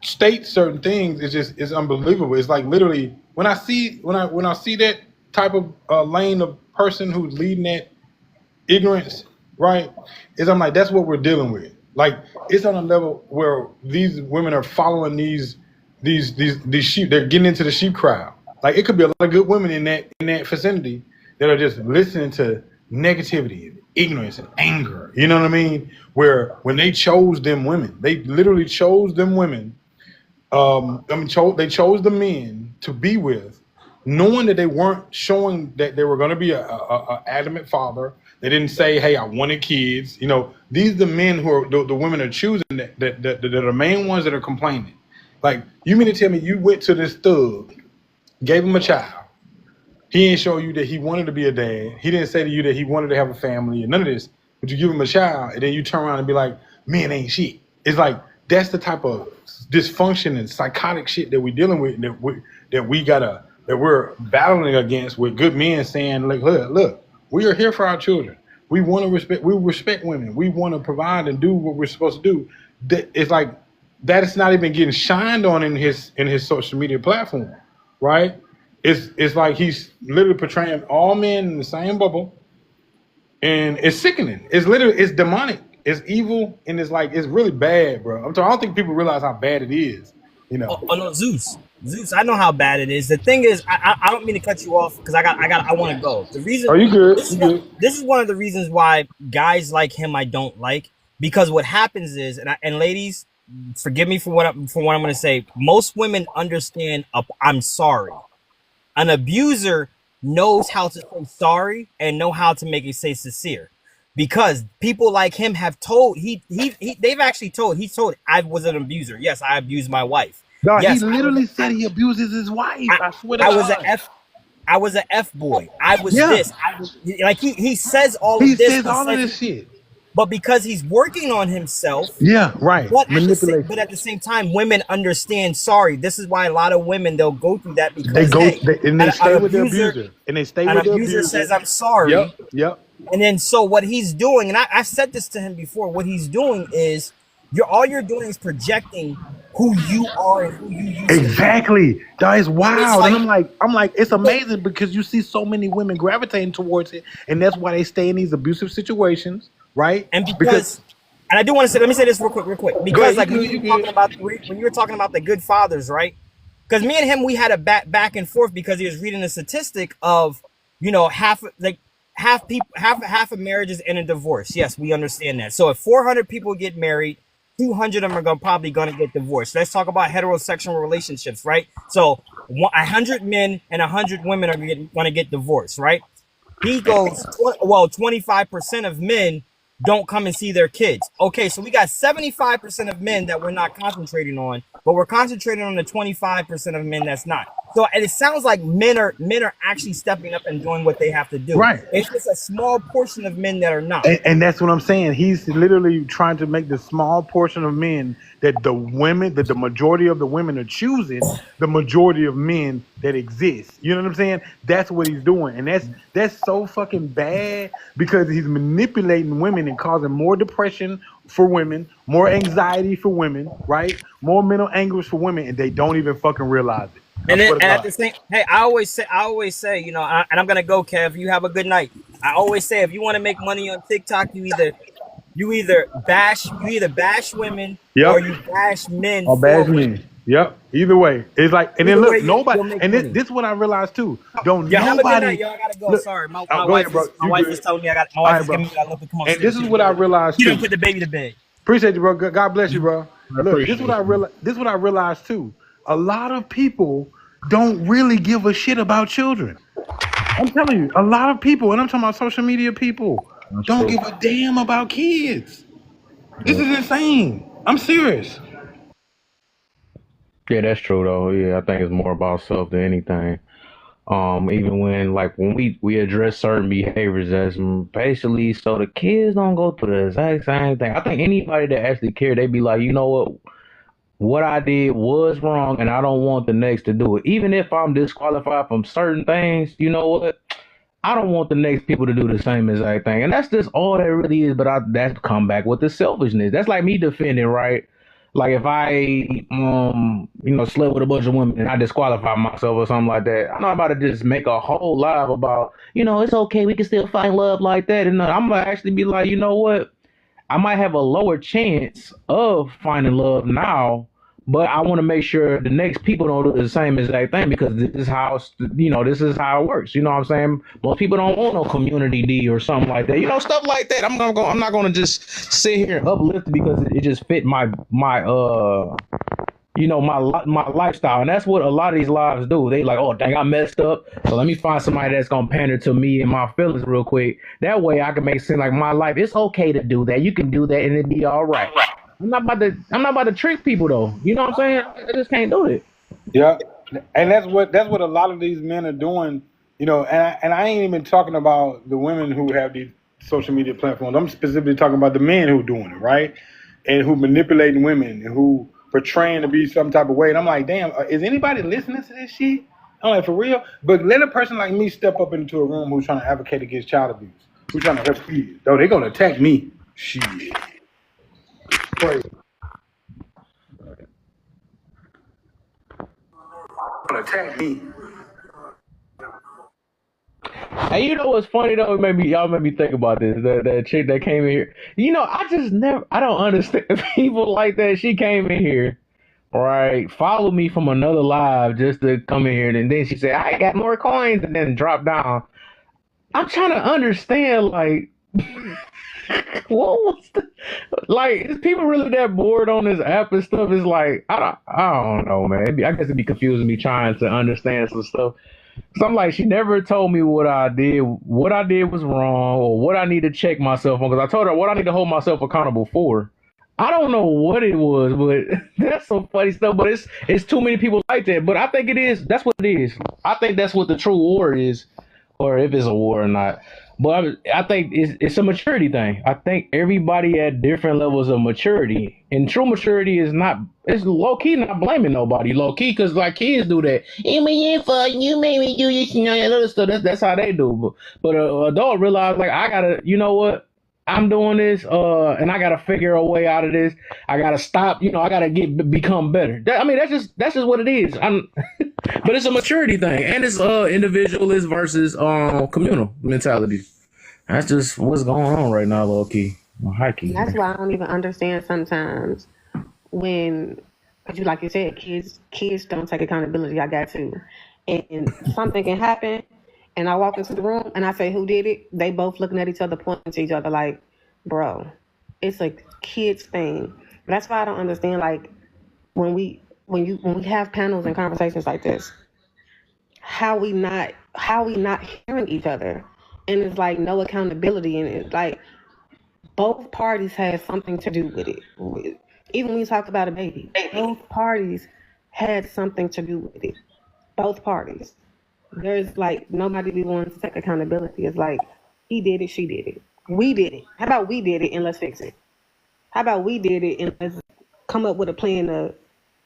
state certain things is unbelievable. It's like literally when I see that type of lane of person who's leading that ignorance, right? Is I'm like, that's what we're dealing with. Like it's on a level where these women are following these sheep. They're getting into the sheep crowd. Like it could be a lot of good women in that vicinity that are just listening to negativity and ignorance and anger. You know what I mean? Where when they chose them women, they literally chose them women. They chose the men to be with, knowing that they weren't showing that they were going to be a adamant father. They didn't say, "Hey, I wanted kids." You know, these are the men who are the women are choosing that are the main ones that are complaining. Like, you mean to tell me you went to this thug, gave him a child. He didn't show you that he wanted to be a dad. He didn't say to you that he wanted to have a family and none of this. But you give him a child and then you turn around and be like, men ain't shit. It's like, that's the type of dysfunction and psychotic shit that we're dealing with that we're battling against with good men saying, like, look, we are here for our children. We want to respect women. We want to provide and do what we're supposed to do. It's like that is not even getting shined on in his social media platform, right? It's like he's literally portraying all men in the same bubble, and it's sickening. It's demonic. It's evil, and it's really bad, bro. I don't think people realize how bad it is. You know. Oh no, Zeus, I know how bad it is. The thing is, I don't mean to cut you off because I want to go. The reason. Oh, you good? This is one of the reasons why guys like him I don't like, because what happens is, and ladies, forgive me for what I'm going to say. Most women understand. I'm sorry. An abuser knows how to say sorry and know how to make it say sincere, because people like him have told they've actually told I was an abuser. Yes, I abused my wife. No, yes, he literally said he abuses his wife. I swear to I God. was an F boy. I was this. I was like he says all He of this. says all of this shit. But because he's working on himself, yeah, right. But at the same time, women understand. Sorry, this is why a lot of women they'll go through that because they stay with the abuser, and they stay with the abuser. Says I'm sorry. Yep. And then so what he's doing, and I said this to him before. What he's doing is all you're doing is projecting who you are and who you used exactly. to be. That is wild. And I'm like, it's amazing because you see so many women gravitating towards it, and that's why they stay in these abusive situations. Right, and because and I do want to say, let me say this real quick, because like when you were talking about the good fathers, right? Because me and him, we had a back and forth because he was reading a statistic of, half of marriages end in divorce. Yes, we understand that. So if 400 people get married, 200 of them are probably going to get divorced. Let's talk about heterosexual relationships, right? So 100 men and 100 women are going to get divorced, right? He goes, 25% of men don't come and see their kids. Okay, so we got 75% of men that we're not concentrating on, but we're concentrating on the 25% of men that's not. So, and it sounds like men are actually stepping up and doing what they have to do. Right. It's just a small portion of men that are not. And that's what I'm saying. He's literally trying to make the small portion of men that the majority of the women are choosing the majority of men that exist. You know what I'm saying? That's what he's doing. And that's so fucking bad because he's manipulating women and causing more depression for women, more anxiety for women, right? More mental anguish for women, and they don't even fucking realize it. And at the same, hey, I always say, and I'm gonna go, Kev. You have a good night. I always say, if you want to make money on TikTok, you either bash women, or you bash men. Or bash men. Yep. Either way, it's like, and then Either way, look, nobody, you'll make and money. this is what I realized too. Don't Yeah, have a good night, nobody y'all. I gotta go. look. Sorry, my Oh, go ahead, bro. my You wife good? is telling me my All wife right, is bro. giving me. I love to come And upstairs. this is what I realized She done too. put the baby to bed. Appreciate you, bro. God bless you, bro. I Look, this is appreciate what I you. realized. This is what I realized too. A lot of people don't really give a shit about children. I'm telling you, a lot of people, and I'm talking about social media people, That's don't true. give a damn about kids. This Yeah. is insane. I'm serious. Yeah, that's true though. Yeah, I think it's more about self than anything. Even when we address certain behaviors as basically so the kids don't go through the exact same thing. I think anybody that actually care, they be like, you know what I did was wrong, and I don't want the next to do it. Even if I'm disqualified from certain things, you know what? I don't want the next people to do the same exact thing. And that's just all that really is. But that's come back with the selfishness. That's like me defending, right? Like if I slept with a bunch of women and I disqualify myself or something like that, I'm not about to just make a whole live about, it's okay, we can still find love like that. And I'm gonna actually be like, you know what? I might have a lower chance of finding love now, but I want to make sure the next people don't do the same exact thing because this is how it works. You know what I'm saying? Most people don't want no community D or something like that. Stuff like that. I'm not gonna just sit here and uplift it because it just fit my lifestyle. And that's what a lot of these lives do. They like, oh dang, I messed up, so let me find somebody that's gonna pander to me and my feelings real quick. That way I can make it seem like my life, it's okay to do that. You can do that and it'd be all right. I'm not about to trick people though. You know what I'm saying? I just can't do it. Yeah, and that's what a lot of these men are doing. And I ain't even talking about the women who have these social media platforms. I'm specifically talking about the men who doing it, right? And who manipulating women and who portraying to be some type of way. And I'm like, damn, is anybody listening to this shit? I'm like, for real? But let a person like me step up into a room who's trying to advocate against child abuse, who's trying to help kids. Though they're gonna attack me. Shit. Crazy. Gonna attack me. Hey, you know what's funny though? Y'all made me think about this. That chick that came in here. I don't understand people like that. She came in here, right? Followed me from another live just to come in here, and then she said, "I got more coins," and then dropped down. I'm trying to understand, like, what was is people really that bored on this app and stuff? It's like I don't know, man. I guess it'd be confusing me trying to understand some stuff. So I'm like, she never told me what I did was wrong, or what I need to check myself on. Because I told her what I need to hold myself accountable for. I don't know what it was, but that's some funny stuff. But it's too many people like that. But I think it is. That's what it is. I think that's what the true war is, or if it's a war or not. But I think it's a maturity thing. I think everybody at different levels of maturity, and true maturity is not. It's low key not blaming nobody. Low key, because like kids do that. You made me do this and that other stuff. That's how they do. But an adult realize like I gotta. You know what? I'm doing this, and I gotta figure a way out of this. I gotta stop. I gotta become better. That's just what it is. But it's a maturity thing, and it's individualist versus communal mentality. That's just what's going on right now, low key, high key. That's why I don't even understand sometimes when, like you said, kids don't take accountability. I got to, and something can happen. And I walk into the room and I say, who did it? They both looking at each other, pointing to each other like, bro, it's a kid's thing. That's why I don't understand, like, when we have panels and conversations like this, how we not hearing each other. And it's like no accountability. And it's like both parties had something to do with it. Even when you talk about a baby, both parties had something to do with it. Both parties. There's like nobody be willing to take accountability. It's like he did it, she did it, we did it. How about we did it and let's fix it? How about we did it and let's come up with a plan to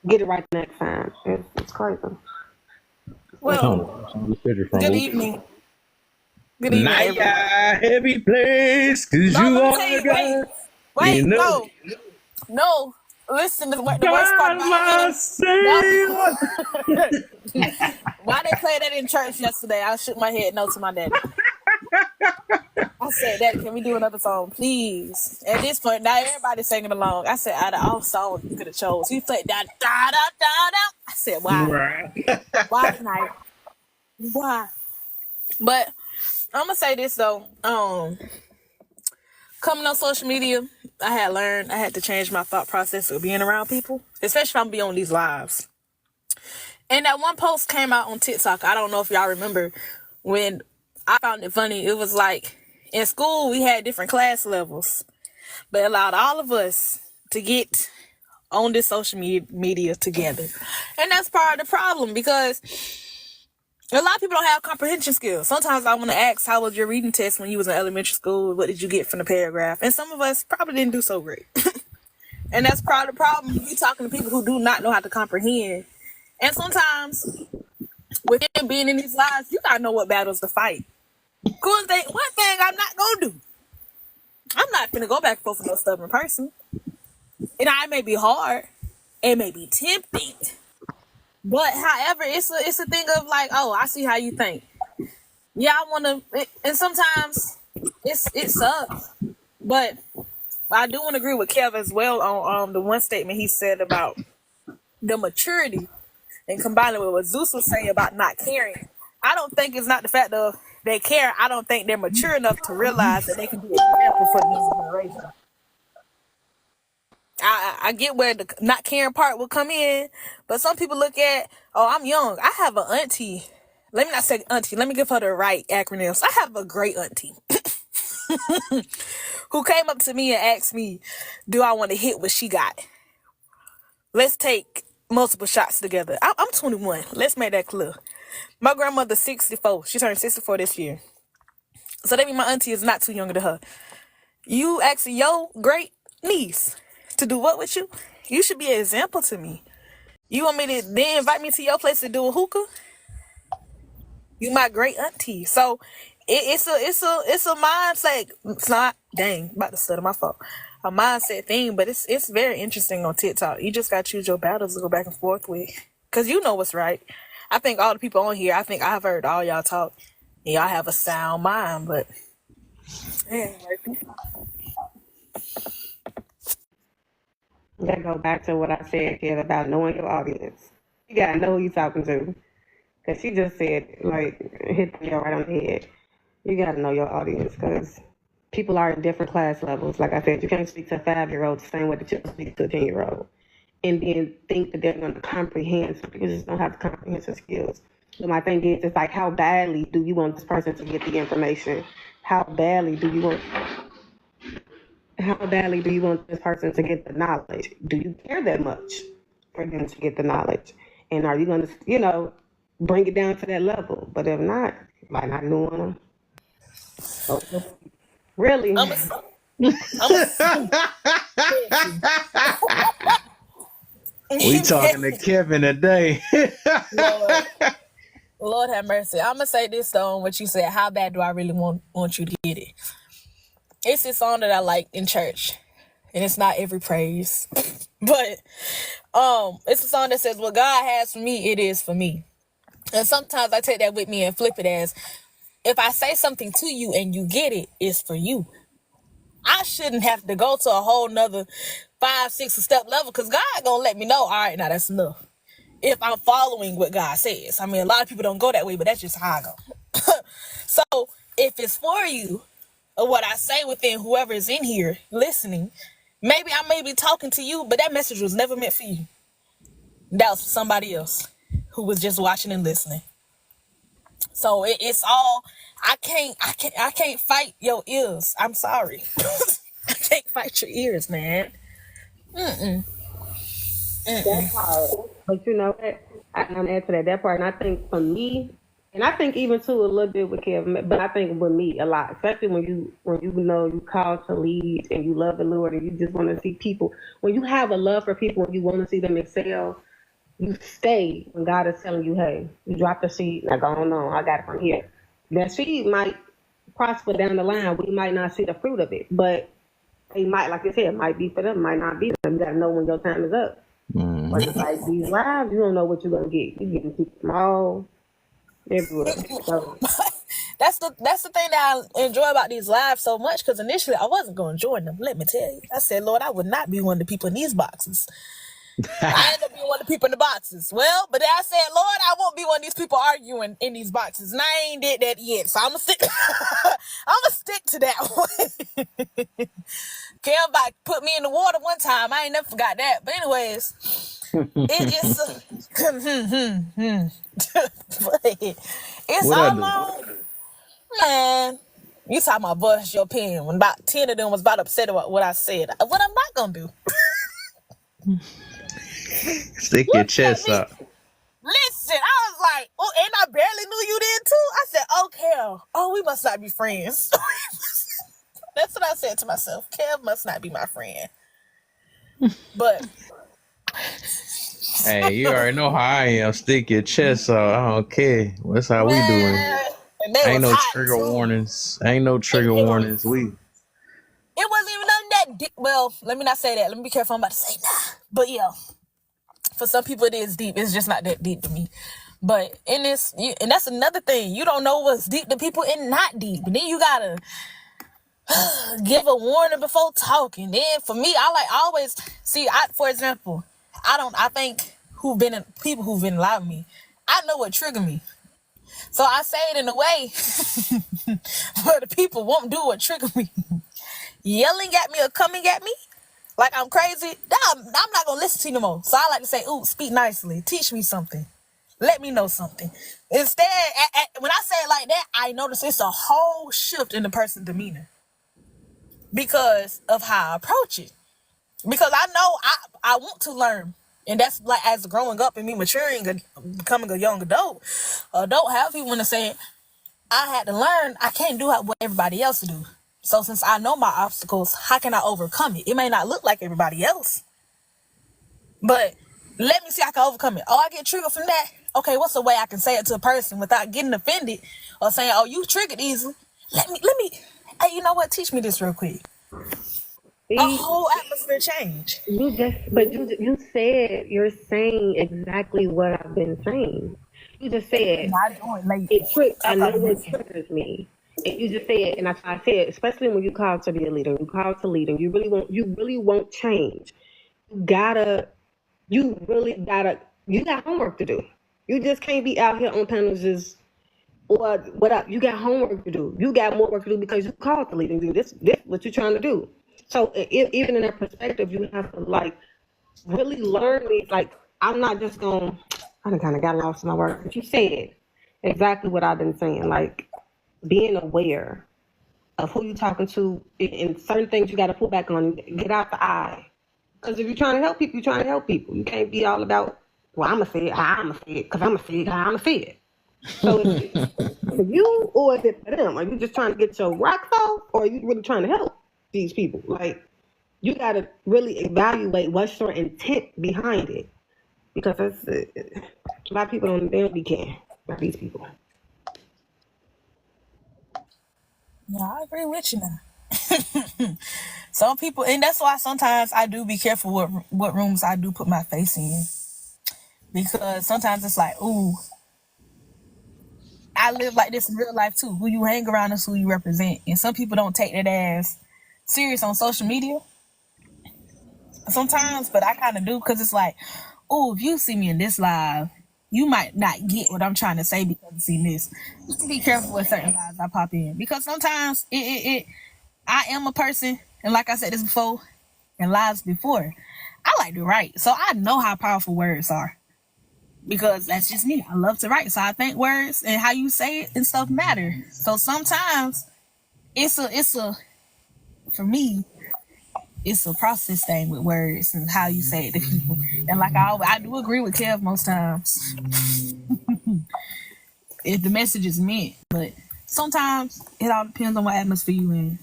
get it right next time? It's crazy. Well, good evening. Good evening. Naya, heavy place, cause No, you let me are tell you, God. wait, no. Listen, the worst part about it. Why they play that in church yesterday? I shook my head no to my daddy. I said that. Can we do another song, please? At this point, now everybody's singing along. I said, out of all songs you could have chose, he played da da da da da. I said, why? Right. Why tonight? Why? But I'm gonna say this though. Coming on social media, I had learned I had to change my thought process of being around people, especially if I'm be on these lives. And that one post came out on TikTok. I don't know if y'all remember when I found it funny. It was like in school we had different class levels, but it allowed all of us to get on this social media together. And that's part of the problem because a lot of people don't have comprehension skills. Sometimes I want to ask, how was your reading test when you was in elementary school? What did you get from the paragraph? And some of us probably didn't do so great. And that's part of the problem. You talking to people who do not know how to comprehend. And sometimes within being in these lives, you got to know what battles to fight. One thing I'm not going to do. I'm not going to go back and forth with no stubborn person. And I may be hard. It may be tempting. But however, it's a thing of like, oh, I see how you think. Yeah, I want to, and sometimes it sucks. But I do want to agree with Kev as well on the one statement he said about the maturity and combining with what Zeus was saying about not caring. I don't think it's not the fact of they care. I don't think they're mature enough to realize that they can be an example for the next generation. I get where the not caring part will come in, but some people look at, oh, I'm young. I have an auntie. Let me not say auntie. Let me give her the right acronyms. I have a great auntie who came up to me and asked me, do I want to hit what she got? Let's take multiple shots together. I'm 21. Let's make that clear. My grandmother's 64. She turned 64 this year. So that means my auntie is not too younger than her. You asking your great niece to do what with you? You should be an example to me. You want me to then invite me to your place to do a hookah? You my great auntie. So it's a mindset. It's not, dang, about to stutter my fault. A mindset thing, but it's very interesting on TikTok. You just gotta choose your battles to go back and forth with. Cause you know what's right. I think all the people on here, I think I've heard all y'all talk. And y'all have a sound mind, but anyway. I gotta go back to what I said, kid, about knowing your audience. You gotta know who you're talking to. Cause she just said, like, hit the nail right on the head. You gotta know your audience, cause people are in different class levels. Like I said, you can't speak to a 5-year-old the same way that you speak to a 10-year-old. And then think that they're gonna comprehend. Some people just don't have the comprehension skills. So my thing is, it's like, how badly do you want this person to get the information? How badly do you want this person to get the knowledge? Do you care that much for them to get the knowledge? And are you going to, bring it down to that level? But if not, by not knowing them, really. We talking to Kevin today. Lord have mercy. I'm gonna say this though on what you said. How bad do I really want you to get it? It's this song that I like in church, and it's not every praise, but it's a song that says, "What God has for me, it is for me." And sometimes I take that with me and flip it as, if I say something to you and you get it, it's for you. I shouldn't have to go to a whole nother 5, 6 step level, because God gonna let me know, all right, now that's enough. If I'm following what God says. I mean, a lot of people don't go that way, but that's just how I go. So if it's for you, or what I say within whoever is in here listening, maybe I may be talking to you, but that message was never meant for you. That was for somebody else who was just watching and listening. So it's all, I can't fight your ears. I'm sorry. I can't fight your ears, man. That part. But you know what? I'm gonna add to that part. And I think for me, and I think even too a little bit with Kevin, but I think with me a lot, especially when you know you called to lead and you love the Lord and you just want to see people. When you have a love for people and you want to see them excel, you stay when God is telling you, hey, you drop the seed, now go on, I got it from here. That seed might prosper down the line. We might not see the fruit of it, but it might, like you said, it might be for them, might not be for them. You got to know when your time is up. But it's like these lives, you don't know what you're going to get. You're getting people small, everywhere. So that's the thing that I enjoy about these lives so much, because initially I wasn't going to join them. Let me tell you. I said, Lord, I would not be one of the people in these boxes. I ended up being one of the people in the boxes. Well, but then I said, Lord, I won't be one of these people arguing in these boxes. And I ain't did that yet. So I'm going to stick to that one. Kev put me in the water one time. I ain't never forgot that. But anyways, it's it's What I all do? on. Man, you talking about bust your pen when about 10 of them was about upset about what I said. What I'm not going to do. Stick your Look at chest me. out. Listen, I was like, oh, and I barely knew you then too. I said, oh, Kev, oh, we must not be friends. That's what I said to myself. Kev must not be my friend. But Hey, you already know how I am. Stick your chest out. I don't care. That's how we doing. man, and they Ain't was no hot trigger too. warnings. Ain't no And trigger it warnings. wasn't even nothing that deep. Well, let me not say that. Let me be careful. I'm about to say nah. But yeah, for some people it is deep. It's just not that deep to me. But in this, and that's another thing. You don't know what's deep to people and not deep. And then you gotta give a warning before talking. Then for me, I always see. For example, I think people who've been allowed me, I know what trigger me. So I say it in a way where the people won't do what trigger me. Yelling at me or coming at me like I'm crazy, I'm not gonna listen to you no more. So I like to say, ooh, speak nicely, teach me something, let me know something. Instead, when I say it like that, I notice it's a whole shift in the person's demeanor because of how I approach it. Because I know I want to learn. And that's like as growing up and me maturing and becoming a young adult, have people want to say, I had to learn I can't do what everybody else do. So since I know my obstacles, how can I overcome it? It may not look like everybody else, but let me see I can overcome it. Oh, I get triggered from that. Okay, what's a way I can say it to a person without getting offended or saying, oh, you triggered easily? Let me, hey, you know what? Teach me this real quick. A whole atmosphere change. You're saying exactly what I've been saying. You just said Not doing late. I know what triggers me. And you just said, and I said, especially when you call to be a leader, you call to lead, and you really won't change. You got homework to do. You just can't be out here on panels just what up. You got homework to do. You got more work to do because you called to lead and do this what you're trying to do. So even in that perspective, you have to like really learn these. Like I'm not just going. I done kind of got lost in my words. But you said exactly what I've been saying. Like being aware of who you're talking to, and certain things you got to pull back on. Get out the eye. Because if you're trying to help people, you're trying to help people. You can't be all about, well, I'm going to say it how I'm going to say it, because I'm going to say it how I'm going to say it. So is it for you or is it for them? Are you just trying to get your rocks off, or are you really trying to help these people? Like, you got to really evaluate what's your intent behind it. Because that's, a lot of people don't be caring about these people. Yeah, I agree with you now. Some people, and that's why sometimes I do be careful what rooms I do put my face in. Because sometimes it's like, ooh, I live like this in real life too. Who you hang around is who you represent. And some people don't take that as serious on social media sometimes, but I kind of do, because it's like, ooh, if you see me in this live, you might not get what I'm trying to say because you see this. Just be careful with certain lives I pop in, because sometimes I am a person, and like I said this before, in lives before, I like to write, so I know how powerful words are, because that's just me. I love to write, so I think words and how you say it and stuff matter. So sometimes it's a for me, it's a process thing with words and how you say it to people. And like I do agree with Kev most times. If the message is meant, but sometimes it all depends on what atmosphere you in.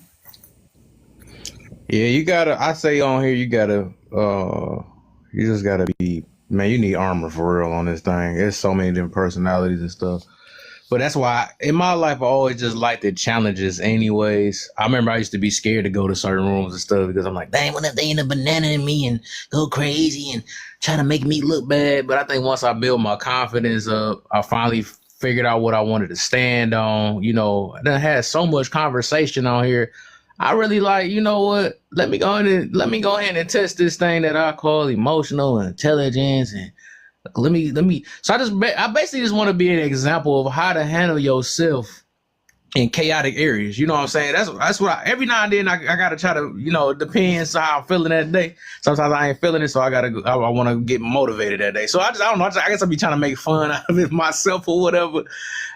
Yeah, you gotta. I say on here, you gotta. You just gotta be. Man, you need armor for real on this thing. There's so many different personalities and stuff. But that's why in my life I always just like the challenges. Anyways, I remember I used to be scared to go to certain rooms and stuff because I'm like, dang, what if they end up bananing me and go crazy and try to make me look bad? But I think once I build my confidence up, I finally figured out what I wanted to stand on. You know, I done had so much conversation on here. I really like, you know what? Let me go ahead and test this thing that I call emotional intelligence, and let me. So I basically just want to be an example of how to handle yourself in chaotic areas. You know what I'm saying? That's what every now and then I gotta try to, you know, it depends on how I'm feeling that day. Sometimes I ain't feeling it, so I want to get motivated that day. So I don't know. I guess I be trying to make fun out of it myself or whatever.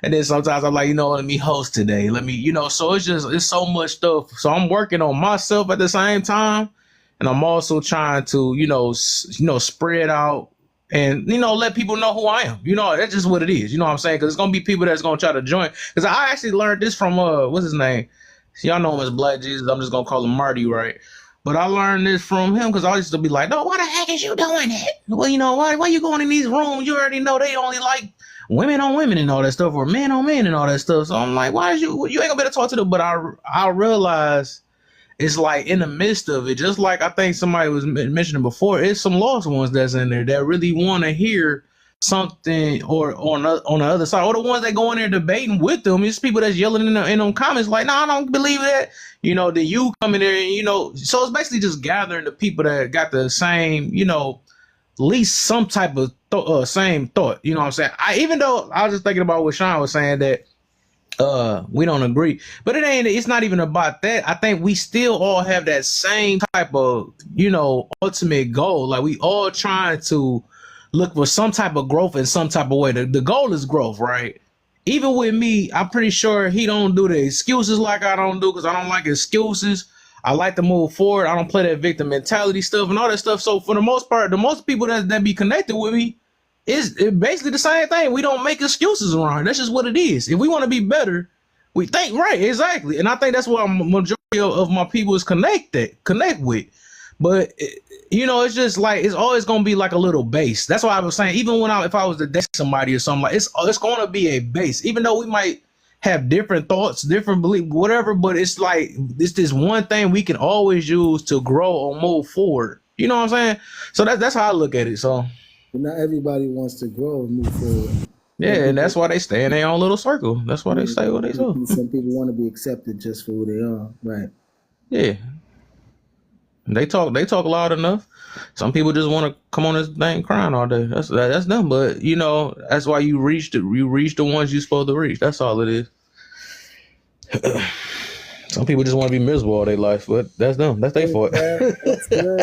And then sometimes I'm like, you know, let me host today. Let me, you know. So it's so much stuff. So I'm working on myself at the same time, and I'm also trying to, you know, spread out. And, you know, let people know who I am. You know, that's just what it is. You know what I'm saying? Because it's going to be people that's going to try to join. Because I actually learned this from, what's his name? Y'all know him as Black Jesus. I'm just going to call him Marty, right? But I learned this from him because I used to be like, no, why the heck is you doing that? Well, you know, why you going in these rooms? You already know they only like women on women and all that stuff, or men on men and all that stuff. So I'm like, why is you ain't going to be able to talk to them? But I realized it's like in the midst of it, just like I think somebody was mentioning before, it's some lost ones that's in there that really want to hear something, or on the other side, or the ones that go in there debating with them. It's people that's yelling in them comments like, no, I don't believe that. You know, then you come in there and, you know, so it's basically just gathering the people that got the same, you know, at least some type of same thought. You know what I'm saying? Even though I was just thinking about what Sean was saying, that we don't agree, but it's not even about that. I think we still all have that same type of, you know, ultimate goal. Like we all trying to look for some type of growth in some type of way. The goal is growth, right? Even with me, I'm pretty sure he don't do the excuses like I don't do, because I don't like excuses. I like to move forward. I don't play that victim mentality stuff and all that stuff. So for the most part, the most people that be connected with me, it's basically the same thing. We don't make excuses around here. That's just what it is. If we want to be better, we think right, exactly. And I think that's what majority of my people is connect with. But you know, it's just like it's always gonna be like a little base. That's why I was saying, even if I was to date somebody or something, like it's gonna be a base. Even though we might have different thoughts, different beliefs, whatever, but it's like it's this one thing we can always use to grow or move forward. You know what I'm saying? So that's how I look at it. So. But not everybody wants to grow and move forward. Yeah, and that's why they stay in their own little circle. That's why they stay where they do. Some people want to be accepted just for who they are, right? Yeah. They talk loud enough. Some people just want to come on this thing crying all day. That's them. But you know, that's why you reach the ones you're supposed to reach. That's all it is. Some people just want to be miserable all their life, but that's them. That's their fault. That's good.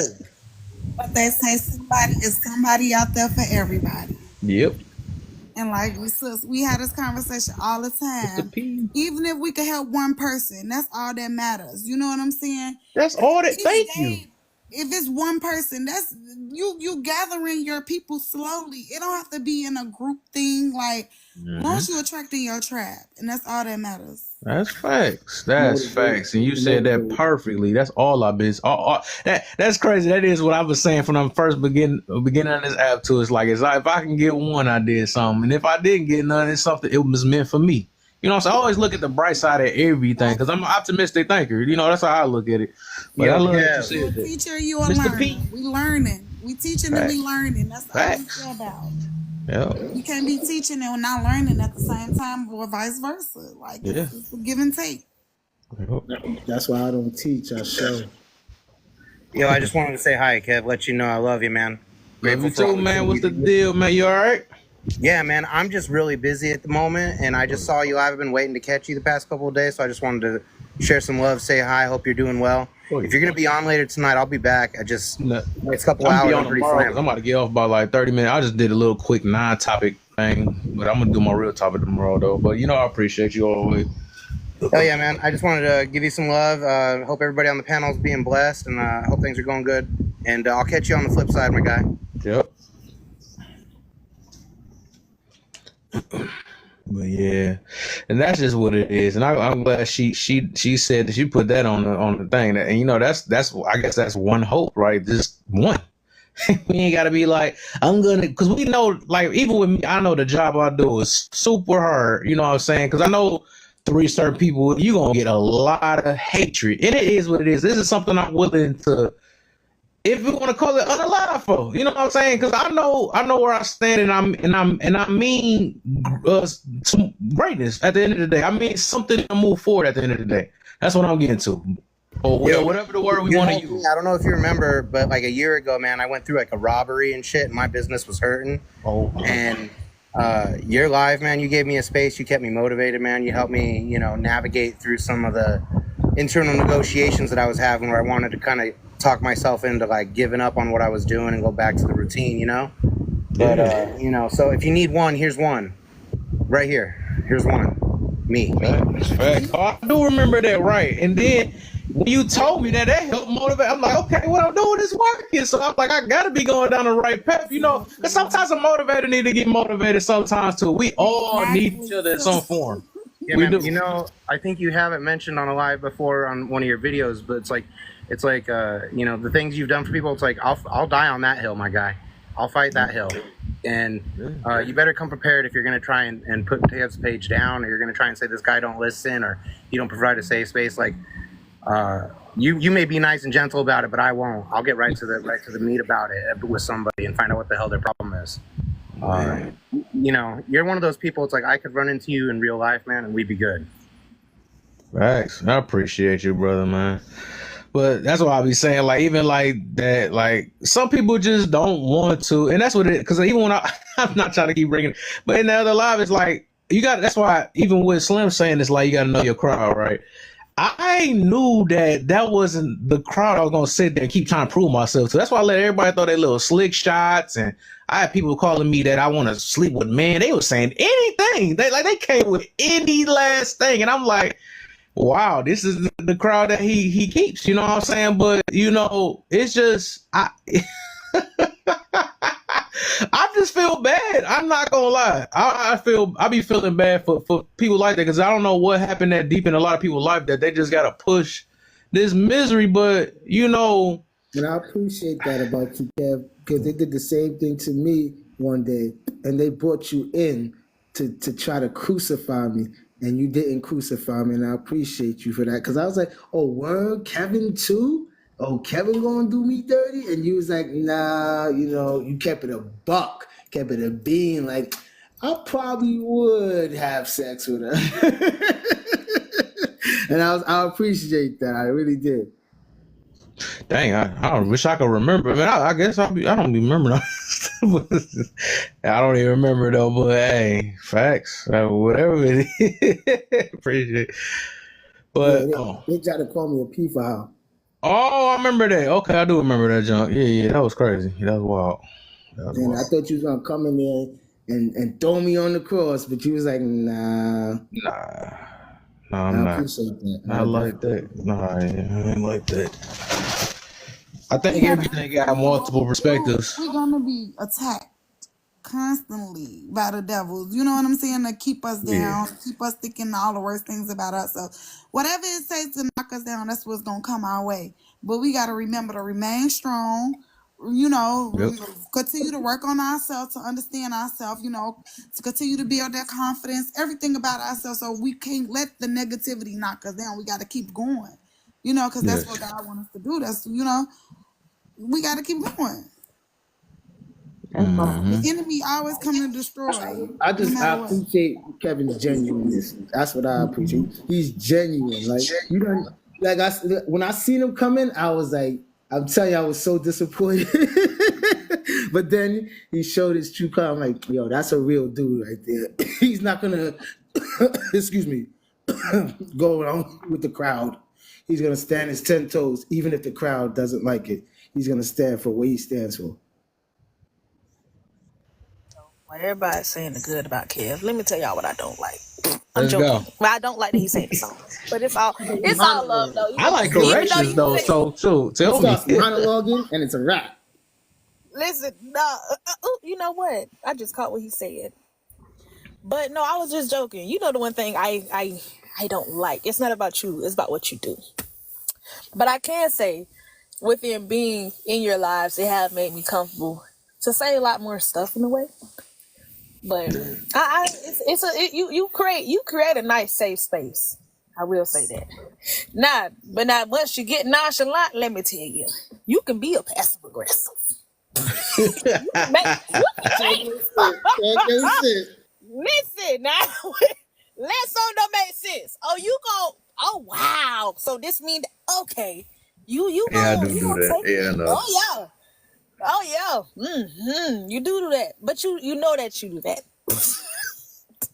But they say somebody out there for everybody. Yep. And like we had this conversation all the time. Even if we could help one person, that's all that matters. You know what I'm saying? That's all that. Thank you. If it's one person, that's you gathering your people slowly. It don't have to be in a group thing. Like, as long as you attracting your tribe, and that's all that matters. That's facts. That's facts. And you said that perfectly. That's all I've been. That's crazy. That is what I was saying from the first beginning of this app too. It's like, if I can get one, I did something. And if I didn't get none, it's something, it was meant for me. You know, so I always look at the bright side of everything because I'm an optimistic thinker. You know, that's how I look at it. But I love that you said that. Teacher, you are learning. We learning. We teaching and we learning. That's all we care about. Yeah. You can't be teaching and not learning at the same time, or vice versa. Like, it's a give and take. That's why I don't teach. I show. Yo, I just wanted to say hi, Kev. Let you know I love you, man. Love you too, man. What's the deal, man? You all right? Yeah, man. I'm just really busy at the moment, and I just saw you. I've been waiting to catch you the past couple of days, so I just wanted to share some love, say hi. Hope you're doing well. If you're gonna be on later tonight, I'll be back. It's a couple hours. I'm about to get off by like 30 minutes. I just did a little quick non-topic thing, but I'm gonna do my real topic tomorrow though. But you know, I appreciate you always. Oh yeah, man. I just wanted to give you some love. Hope everybody on the panel is being blessed, and hope things are going good. And I'll catch you on the flip side, my guy. Yep. But yeah, and that's just what it is. And I'm glad she said that she put that on the thing. And you know, that's I guess that's one hope, right? Just one. We ain't gotta be like, because we know, like, even with me, I know the job I do is super hard. You know what I'm saying? Because I know through certain people, you're gonna get a lot of hatred, and it is what it is. This is something I'm willing to if we want to call it unalive for, you know what I'm saying? Because I know where I stand, and I mean some greatness at the end of the day. I mean something to move forward at the end of the day. That's what I'm getting to, or whatever the word we want to use. I don't know if you remember, but like a year ago, man, I went through like a robbery and shit, and my business was hurting. And you're live, man. You gave me a space. You kept me motivated, man. You helped me, navigate through some of the internal negotiations that I was having, where I wanted to kind of talk myself into like giving up on what I was doing and go back to the routine, But so if you need one, here's one, right here. Here's one. Me. Fact. Oh, I do remember that, right? And then when you told me that helped motivate, I'm like, okay, what I'm doing is working. So I'm like, I gotta be going down the right path, because sometimes a motivator need to get motivated sometimes too. We all need each other in some form. Yeah, We man. do. I think you haven't mentioned on a live before on one of your videos, but it's like the things you've done for people. It's like I'll die on that hill, my guy. I'll fight that hill, and you better come prepared if you're gonna try and put Tev's page down, or you're gonna try and say this guy don't listen, or you don't provide a safe space. Like you may be nice and gentle about it, but I won't. I'll get right to the meat about it with somebody and find out what the hell their problem is. You're one of those people. It's like I could run into you in real life, man, and we'd be good. Thanks. I appreciate you, brother, man. But that's what I be saying. Like, even like that, like some people just don't want to, and that's what it. Because even when I'm not trying to keep bringing it, but in the other live, it's like you got. That's why even with Slim saying it's like you got to know your crowd, right? I knew that wasn't the crowd I was gonna sit there and keep trying to prove myself to. That's why I let everybody throw their little slick shots, and I had people calling me that I want to sleep with men. They were saying anything. They came with any last thing, and I'm like, wow, this is the crowd that he keeps. You know what I'm saying? But it's just I just feel bad. I'm not gonna lie. I be feeling bad for people like that, because I don't know what happened that deep in a lot of people's life that they just gotta push this misery. But And I appreciate that about you, Kev, because they did the same thing to me one day, and they brought you in to try to crucify me, and you didn't crucify me, and I appreciate you for that, because I was like, oh, word, Kevin too? Oh, Kevin gonna do me dirty? And you was like, nah, you kept it a buck, kept it a bean, like, I probably would have sex with her. And I appreciate that, I really did. Dang, I wish I could remember. I mean, I guess I don't even remember. I don't even remember though. But hey, facts, whatever it is, appreciate it. But they tried to call me a pedophile. I remember that. Okay, I do remember that junk. Yeah, that was crazy. That was wild. And I thought you was gonna come in there and throw me on the cross, but you was like, nah. No, I'm not. Appreciate that. Not like that. No, I ain't like that. I think everything got multiple perspectives. We're gonna be attacked constantly by the devils. You know what I'm saying? To keep us down, keep us thinking all the worst things about ourselves. Whatever it takes to knock us down, that's what's gonna come our way. But we gotta remember to remain strong. Continue to work on ourselves, to understand ourselves, to continue to build that confidence, everything about ourselves, so we can't let the negativity knock us down. We got to keep going, because that's what God wants us to do. That's, we got to keep going. The enemy always coming to destroy. I appreciate Kevin's genuineness. That's what I appreciate. He's genuine. Like, when I seen him come in, I was like, I'm telling you, I was so disappointed. But then he showed his true color. I'm like, yo, that's a real dude right there. He's not gonna, excuse me, go around with the crowd. He's gonna stand his 10 toes, even if the crowd doesn't like it. He's gonna stand for what he stands for. Well, everybody's saying the good about Kev. Let me tell y'all what I don't like. I'm Let's joking. go. Well, I don't like that he sang the song, but it's all love though. I like corrections though. So tell me. Monologuing and it's a rap. Listen, you know what? I just caught what he said. But no, I was just joking. The one thing I don't like. It's not about you. It's about what you do. But I can say, with him being in your lives, it have made me comfortable to say a lot more stuff in a way. But you create a nice safe space. I will say that. But once you get nonchalant, let me tell you, you can be a passive aggressive. Listen now, let's on don't make sense. Oh wow. So this means okay, you Yeah, I go do you do gonna that. take Yeah, I know. oh yeah, you do that, but you know that you do that.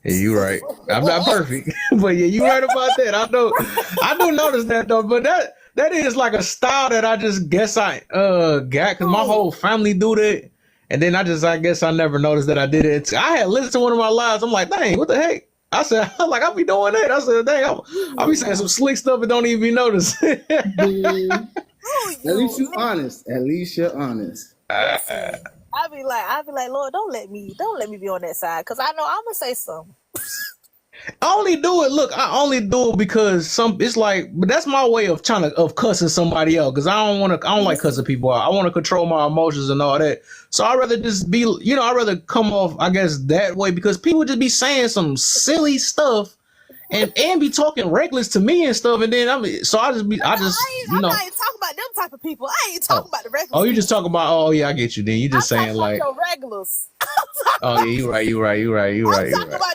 Yeah, you right. I'm not perfect, but yeah, you right about that. I do notice that though. But that is like a style that I just guess I got because my whole family do that, and then I guess I never noticed that I did it. I had listened to one of my lives. I'm like, dang, what the heck? I said, like, I be doing that. I said, dang, I be saying some slick stuff and don't even be noticed. At least you're honest. At least you're honest. I be like, Lord, don't let me be on that side, because I know I'm gonna say something. I only do it. Look, I only do it because it's like, but that's my way of cussing somebody out. Because I don't like cussing people out. I want to control my emotions and all that. So I'd rather just be, I'd rather come off, I guess, that way, because people just be saying some silly stuff and be talking reckless to me and stuff. And then I'm not even talking about them type of people. I ain't talking about the regulars. Oh, you just talking about, oh yeah, I get you. Then you just saying like, your regulars. Oh yeah, you right.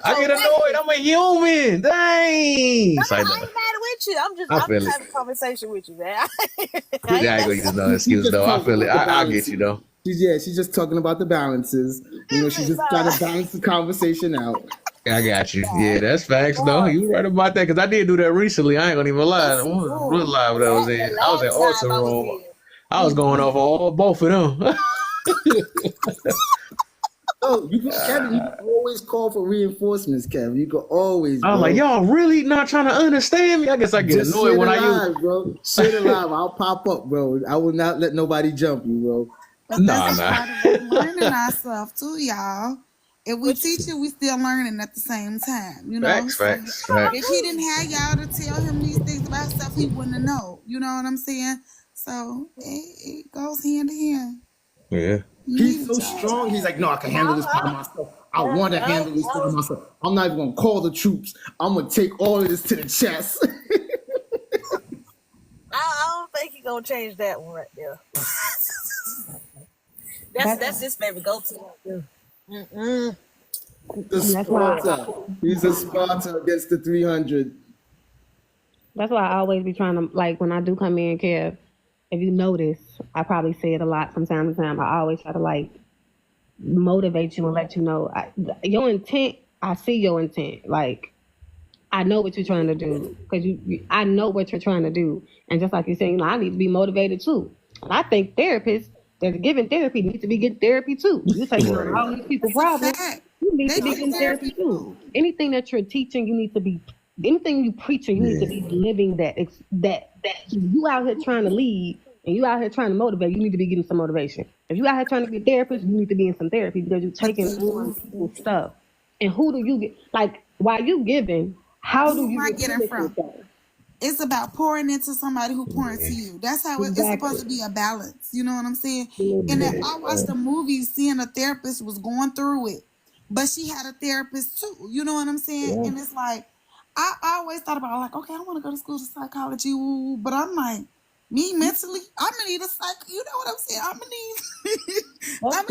I get annoyed. I'm a human. Dang. I ain't mad with you. I'm just having a conversation with you, man. I ain't gonna use no excuse though. I feel it. I get you though. She's just talking about the balances. She's just trying to balance the conversation out. I got you. Yeah, that's facts though. You right about that, because I did do that recently. I ain't gonna even lie. What live that was in? I was in Awesome Room. I was going off on both of them. Oh, Kevin, you can always call for reinforcements, Kevin. You can always. I was like, y'all really not trying to understand me? I guess I get just annoyed when I use. Bro. Sit alive. I'll pop up, bro. I will not let nobody jump you, bro. But that's part of learning ourselves too, y'all. If we teach it, we still learning at the same time, Facts. If he didn't have y'all to tell him these things about himself, he wouldn't have known. You know what I'm saying? So it goes hand in hand. Yeah. He's so strong. He's like, no, I can handle this by myself. I want to handle this by myself. I'm not even going to call the troops. I'm going to take all of this to the chest. I don't think he's going to change that one right there. That's his favorite go-to right there. He's a Sparta against the 300. That's why I always be trying to, like, when I do come in, Kev, if you notice, I probably say it a lot from time to time. I always try to, like, motivate you and let you know your intent. I see your intent. Like, I know what you're trying to do, because I know what you're trying to do. And just like you're saying, I need to be motivated too. And I think therapists that's giving therapy need to be getting therapy too. You're taking on all these people's problems. You need to be getting therapy too. Anything that you're teaching, you need to be. Anything you preaching, you need to be living that. That you out here trying to lead and you out here trying to motivate, you need to be getting some motivation. If you out here trying to be a therapist, you need to be in some therapy, because you're taking on people's stuff. And who do you get? Like, while you giving, how do you get it from? It's about pouring into somebody who pour into you. That's how it's supposed to be a balance. You know what I'm saying? And then I watched the movie seeing a therapist was going through it, but she had a therapist too. You know what I'm saying? And it's like, I always thought about, like, okay, I want to go to school to psychology, but I'm like, me mentally, I'm gonna need a psych. You know what I'm saying? I'm gonna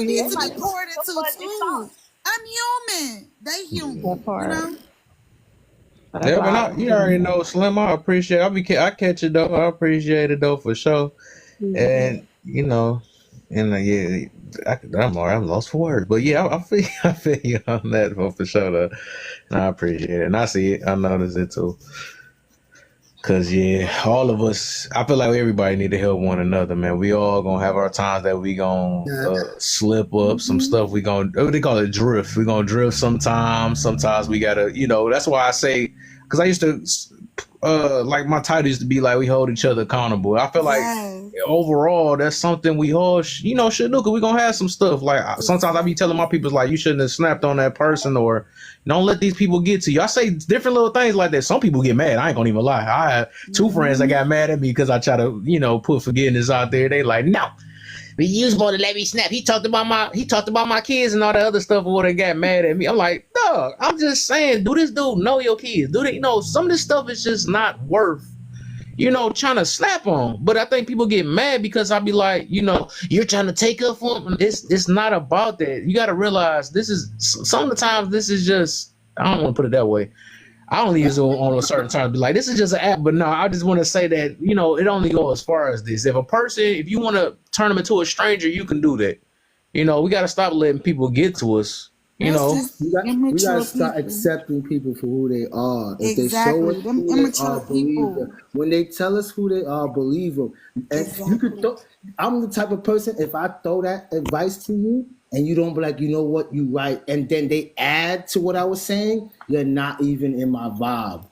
need to be poured into too. I'm human. They human. You know? Yeah, but you already know, Slim. I appreciate. I catch it though. I appreciate it though for sure. And I'm lost for words. But yeah, I feel you on that for sure though. And I appreciate it, and I see it. I notice it too. Cause all of us, I feel like everybody need to help one another, man. We all gonna have our times that we gonna slip up, some stuff we gonna, what they call it, drift. We gonna drift sometimes. Sometimes we gotta, that's why I say, cause I used to, like my title used to be like, we hold each other accountable. I feel like overall that's something we all, should do, cause we gonna have some stuff. Like sometimes I be telling my people, like, you shouldn't have snapped on that person, or don't let these people get to you. I say different little things like that. Some people get mad. I ain't gonna even lie. I had two friends that got mad at me because I try to, put forgiveness out there. They like, no, but you supposed to let me snap. He talked about my kids and all that other stuff, or they got mad at me. I'm like, no, dog, I'm just saying, do this dude know your kids? Do they, some of this stuff is just not worth, trying to slap on. But I think people get mad because I be like, you're trying to take up for them. It's not about that. You got to realize sometimes this is just, I don't want to put it that way. I only use it on a certain time to be like, this is just an app. But no, I just want to say that, it only goes as far as this. If you want to turn them into a stranger, you can do that. We got to stop letting people get to us. We gotta start accepting people for who they are. If they show us who they are, believe them. When they tell us who they are, believe them. And you could I'm the type of person, if I throw that advice to you and you don't be like, you know what, you right, and then they add to what I was saying, you're not even in my vibe.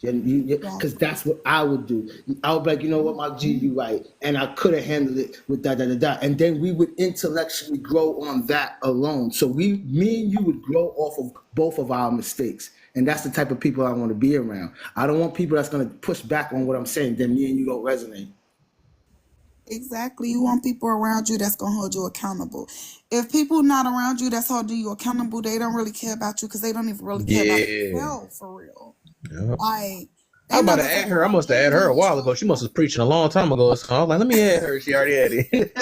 Because that's what I would do. I would be like, you know what, my G, you right. And I could have handled it with da. And then we would intellectually grow on that alone. So me and you would grow off of both of our mistakes. And that's the type of people I want to be around. I don't want people that's going to push back on what I'm saying. Then me and you don't resonate. Exactly. You want people around you that's going to hold you accountable. If people not around you that's holding you accountable, they don't really care about you because they don't even really care about themselves for real. Yep. Like, I'm about to add her. I must have added her a while ago. She must have preaching a long time ago. So I was like, let me add her. She already had it.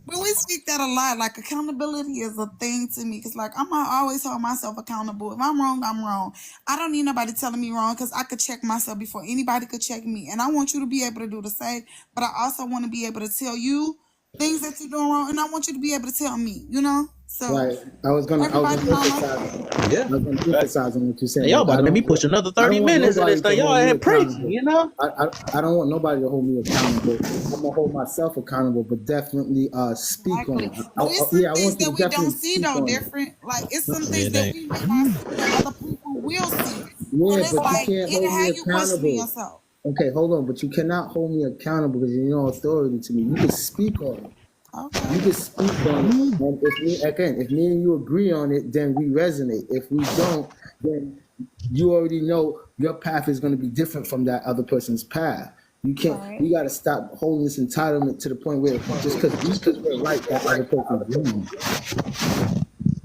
But we speak that a lot. Like, accountability is a thing to me. Because, like, I'm going to always hold myself accountable. If I'm wrong, I'm wrong. I don't need nobody telling me wrong because I could check myself before anybody could check me. And I want you to be able to do the same. But I also want to be able to tell you things that you're doing wrong. And I want you to be able to tell me, So, right. I was gonna emphasize on what you're saying. Y'all about to make me push another 30 minutes of this thing. Y'all ain't preaching, I don't want nobody to hold me accountable. I'm gonna hold myself accountable, but definitely speak on it. It's some things that we don't see though different. Like it's some things that we may not see that other people will see. Yeah, and it's but like you can't it hold how me you question accountable. yourself. Okay, hold on, but you cannot hold me accountable because you're no authority to me. You can speak on it. Okay. You can speak on it, and if me and you agree on it, then we resonate. If we don't, then you already know your path is going to be different from that other person's path. You can't. Right. We got to stop holding this entitlement to the point where just because we're right, that other person's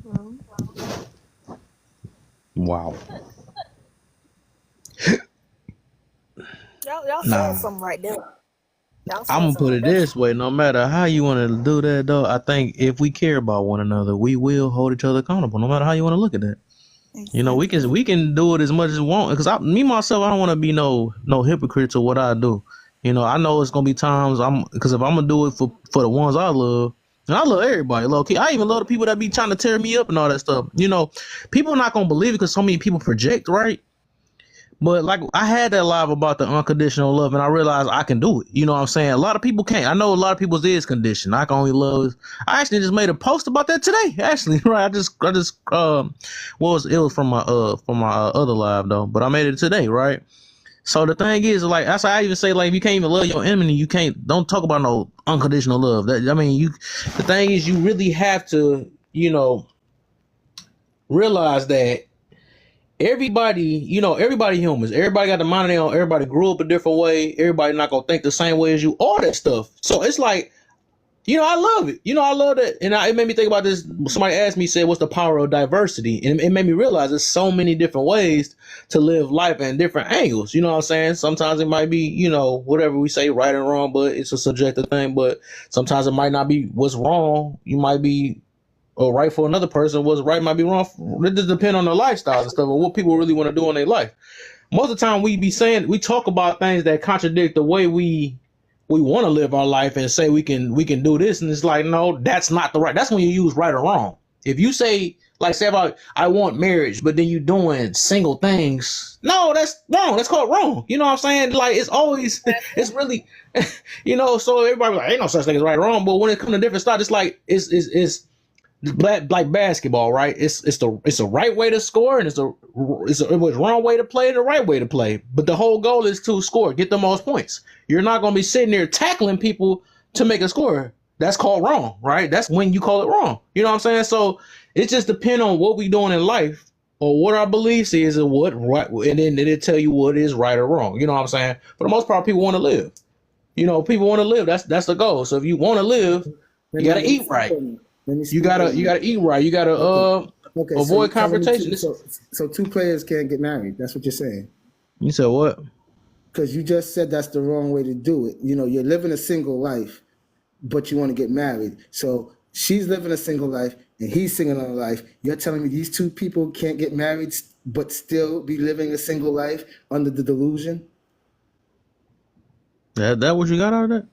wrong. Wow. Y'all said something right there. I'm gonna put it this way: no matter how you want to do that, though, I think if we care about one another, we will hold each other accountable. No matter how you want to look at that, we can do it as much as we want. Because myself, I don't want to be no hypocrite to what I do. I know it's gonna be times because if I'm gonna do it for the ones I love, and I love everybody, low key. I even love the people that be trying to tear me up and all that stuff. People are not gonna believe it because so many people project, right? But like I had that live about the unconditional love, and I realized I can do it. You know what I'm saying? A lot of people can't. I know a lot of people's is conditioned. I can only love. I actually just made a post about that today. Actually, right? I just it was from my other live though, but I made it today, right? So the thing is, like that's why I even say, like, if you can't even love your enemy, don't talk about no unconditional love. The thing is, you really have to, realize that. Everybody humans. Everybody got the mind of their own. Everybody grew up a different way. Everybody not gonna think the same way as you. All that stuff. So it's like, I love it. I love it. And it made me think about this. Somebody asked me, said, "What's the power of diversity?" And it made me realize there's so many different ways to live life and different angles. You know what I'm saying? Sometimes it might be, whatever we say, right and wrong, but it's a subjective thing. But sometimes it might not be what's wrong. You might be. Or right for another person, what's right might be wrong. It just depends on their lifestyles and stuff, and what people really want to do in their life. Most of the time, we talk about things that contradict the way we want to live our life, and say we can do this, and it's like, no, that's not the right. That's when you use right or wrong. If you say about I want marriage, but then you doing single things, no, that's wrong. That's called wrong. You know what I'm saying? Like it's always, it's really, So everybody like ain't no such thing as right or wrong. But when it comes to different stuff, it's like it's. Like basketball, right? It's the right way to score, and it's the wrong way to play and the right way to play. But the whole goal is to score, get the most points. You're not gonna be sitting there tackling people to make a score. That's called wrong, right? That's when you call it wrong. You know what I'm saying? So it just depends on what we doing in life or what our beliefs is and what right, and then it'll tell you what is right or wrong. You know what I'm saying? For the most part, people want to live. People want to live. That's the goal. So if you want to live, you gotta eat right. Let me You speak gotta on you that. gotta eat right. You gotta Okay, so you're avoid telling me confrontation. so two players can't get married. That's what you're saying. You said what? Because you just said that's the wrong way to do it. You're living a single life, but you want to get married. So she's living a single life and he's single a life. You're telling me these two people can't get married but still be living a single life under the delusion? That what you got out of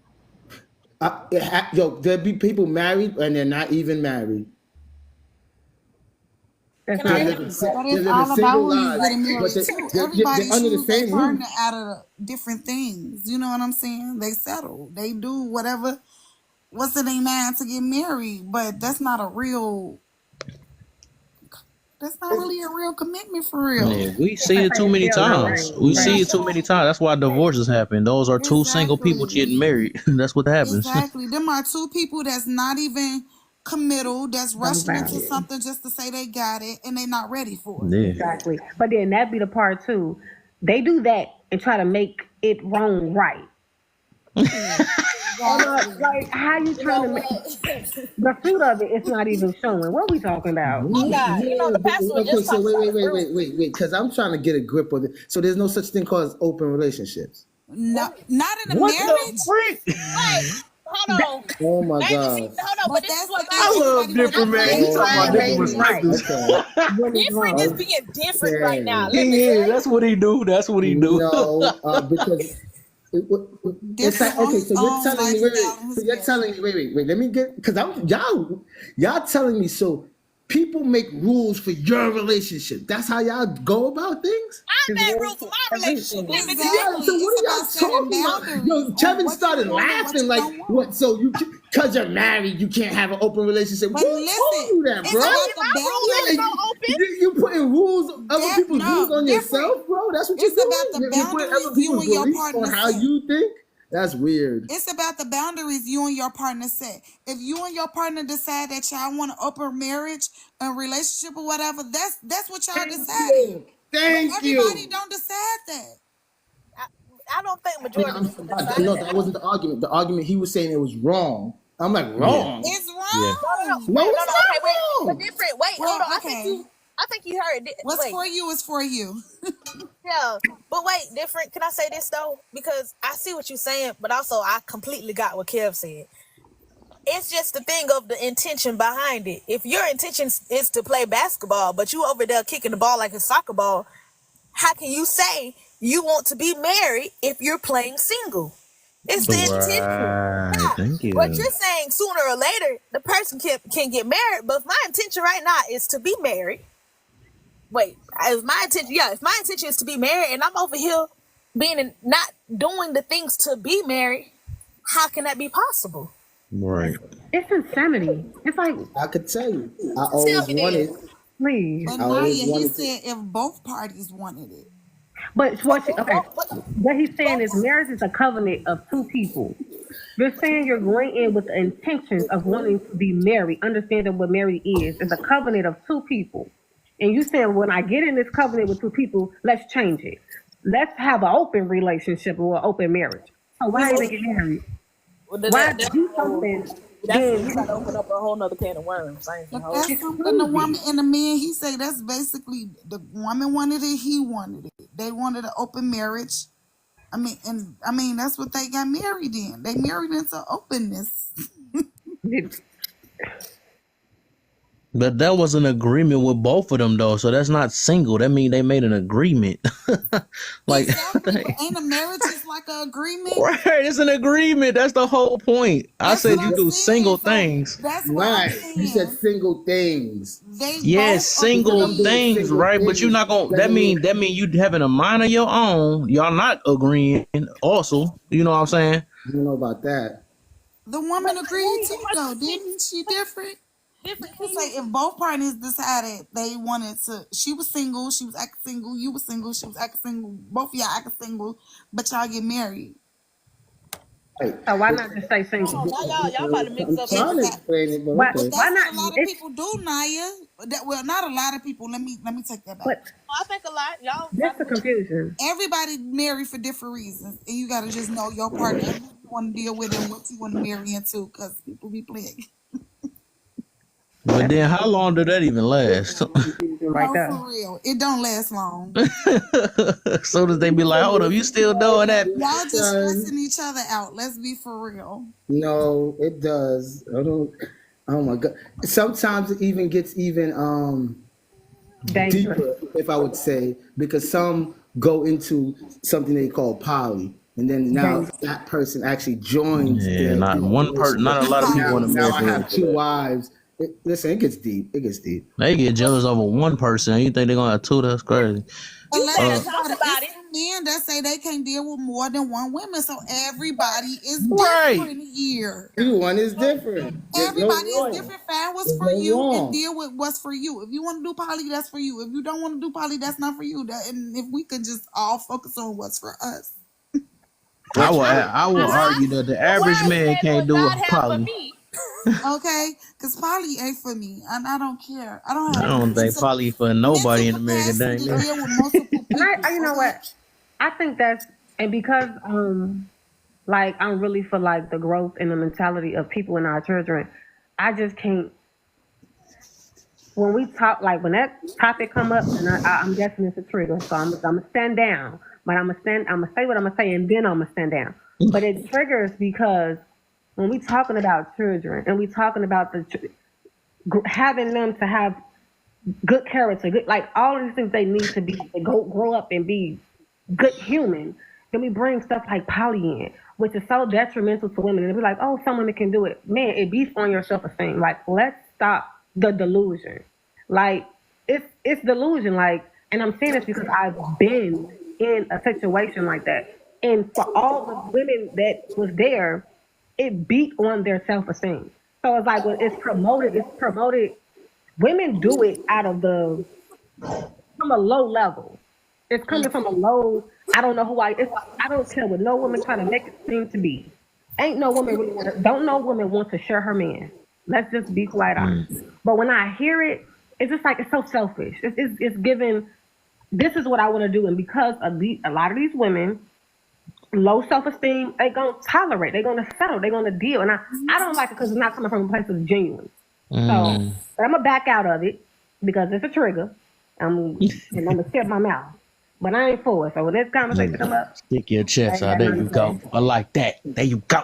that? There'll be people married and they're not even married. That's Can I not ask it. you a But question? They're it's living all about single who you lives, getting but married to. they're Everybody under the choose their same partner roof. out of different things. You know what I'm saying? They settle. They do whatever. What's in their mind to get married? But that's not a real. That's not really a real commitment for real. Yeah, we see it too many times. We see it too many times. That's why divorces happen. Those are two single people getting married. That's what happens. Exactly. Them are two people that's not even committal, that's rushing into value. something just to say they got it and they not ready for it. Yeah. Exactly. But then that be the part too. They do that and try to make it wrong right. Like how you trying to make the fruit of it? It's not even showing. What we talking about? My God, the pastor was Okay, just so talking about fruit. wait, because I'm trying to get a grip of it. So there's no such thing called open relationships. No, not in a What marriage. the freak? Wait, hold on. Oh my Hold God. on, but this is what I love different, man. You talking about different perspectives. different is being different right now. He is. That's what he do. That's what he do. No, because it's like, okay, so you're telling me, wait, let me get, because y'all telling me, so people make rules for your relationship. That's how y'all go about things? I made rules for my relationship. Yeah, so what are y'all talking about? Yo, Kevin started laughing like, what, so because you're married, you can't have an open relationship. Who told you that, bro? You putting rules, other people's rules on yourself, bro? That's what you're doing? About the You're putting other people's beliefs on how you think? That's weird. It's about the boundaries you and your partner set. If you and your partner decide that y'all want an open marriage, a relationship or whatever, that's what y'all decided. Thank you. Everybody don't decide that. I don't think majority of people decide No, that wasn't the argument. The argument, he was saying it was wrong. I'm like, wrong? It's wrong. No, it's not okay, wait, wrong. but different. Wait, Well, hold on. okay. I think you heard it. What's Wait. for you is for you. Yeah, but wait, different. Can I say this though? Because I see what you're saying, but also I completely got what Kev said. It's just the thing of the intention behind it. If your intention is to play basketball, but you over there kicking the ball like a soccer ball, how can you say you want to be married if you're playing single? It's the intention. Right. Thank you. What you're saying, sooner or later, the person can get married, but if my intention right now is to be married, if my intention is to be married and I'm over here not doing the things to be married, how can that be possible? Right. It's insanity. It's like I could tell you. I always wanted. Please. But Naya, he said if both parties wanted it. But what he's saying is marriage is a covenant of two people. You're saying you're going in with the intentions of wanting to be married, understanding what marriage is. It's a covenant of two people. And you saying when I get in this covenant with two people, let's change it. Let's have an open relationship or an open marriage. So why are they getting married? Why do something? That's trying to open up a whole nother can of worms. That's something the woman and the man, he say that's basically the woman wanted it, he wanted it. They wanted an open marriage. I mean that's what they got married in. They married into openness. But that was an agreement with both of them, though. So that's not single. That means they made an agreement. Like, ain't a marriage is like an agreement? Right, it's an agreement. That's the whole point. I said you do single things. That's right. You said single things. Yes, single things, right? But you're not gonna. That mean you having a mind of your own. Y'all not agreeing. Also, you know what I'm saying? I don't know about that. The woman agreed too, though. Didn't she? Different. Say if both parties decided they wanted to, she was single, she was acting single, you was single, she was acting single, both of y'all acting single, but y'all get married. So why not just say single? Y'all about to mix up. I'm trying to explain it, but Why A not? lot of people do, Naya. Well, not a lot of people. Let me take that back. I think a lot, y'all. That's the confusion. Everybody married for different reasons, and you got to just know your partner, who you want to deal with, and what you want to marry into, because people be playing. But then how long did that even last? Right No, there. for real. It don't last long. So does they be like, hold up, you still doing that? Y'all just Son, stressing each other out. Let's be for real. no, it does. I don't. Oh my god. Sometimes it even gets even Dangerous. deeper, if I would say, because some go into something they call poly, and then now Dangerous. that person actually joins Yeah, not one person, not a lot of people in Now I America ready have for two that. wives. Listen, it gets deep. It gets deep. They get jealous over one person. You think they're gonna have two? That's crazy. You Let's better think talk about it. about It's it. some men that say they can't deal with more than one woman, so everybody is Right. different here. Everyone is different. There's no Everybody is wrong. different. Find what's There's for no you and wrong. deal with what's for you. If you want to do poly, that's for you. If you don't want to do poly, that's not for you. And if we could just all focus on what's for us. I will argue that the average Word man said can't what do God a had for poly. me. Okay? Because poly ain't for me. And I don't care. I don't I have don't think poly for nobody in America. capacity Dang to deal with multiple And people. you know Okay? what? I think that's, and because like I'm really for like the growth and the mentality of people in our children, I just can't. When we talk, like when that topic come up, and I'm guessing it's a trigger, so I'm gonna stand down, but I'm gonna say what I'm gonna say, and then I'm gonna stand down. But it triggers because when we talking about children and we talking about having them to have good character, good, like all of these things they need to be to grow up and be good human. Then we bring stuff like poly in, which is so detrimental to women. And we're like, oh, some women can do it. Man, it beats on your self-esteem. Like, let's stop the delusion. Like, it's delusion. Like, and I'm saying this because I've been in a situation like that. And for all the women that was there, it beat on their self-esteem. So it's like when it's promoted. Women do it from a low level. It's coming from a low. I don't know I don't care what no woman trying to make it seem to be. Ain't no woman really don't no woman want to share her man. Let's just be quite honest. But when I hear it, it's just like it's so selfish. It's given. This is what I want to do, and because of a lot of these women, low self-esteem, they gonna tolerate. They're gonna settle. They're gonna deal, and I don't like it because it's not coming from a place of genuine. So, but I'm gonna back out of it because it's a trigger. And I'm gonna shut my mouth. But I ain't for it. So when this conversation come up, Stick your chest out. There you go. I like that. There you go.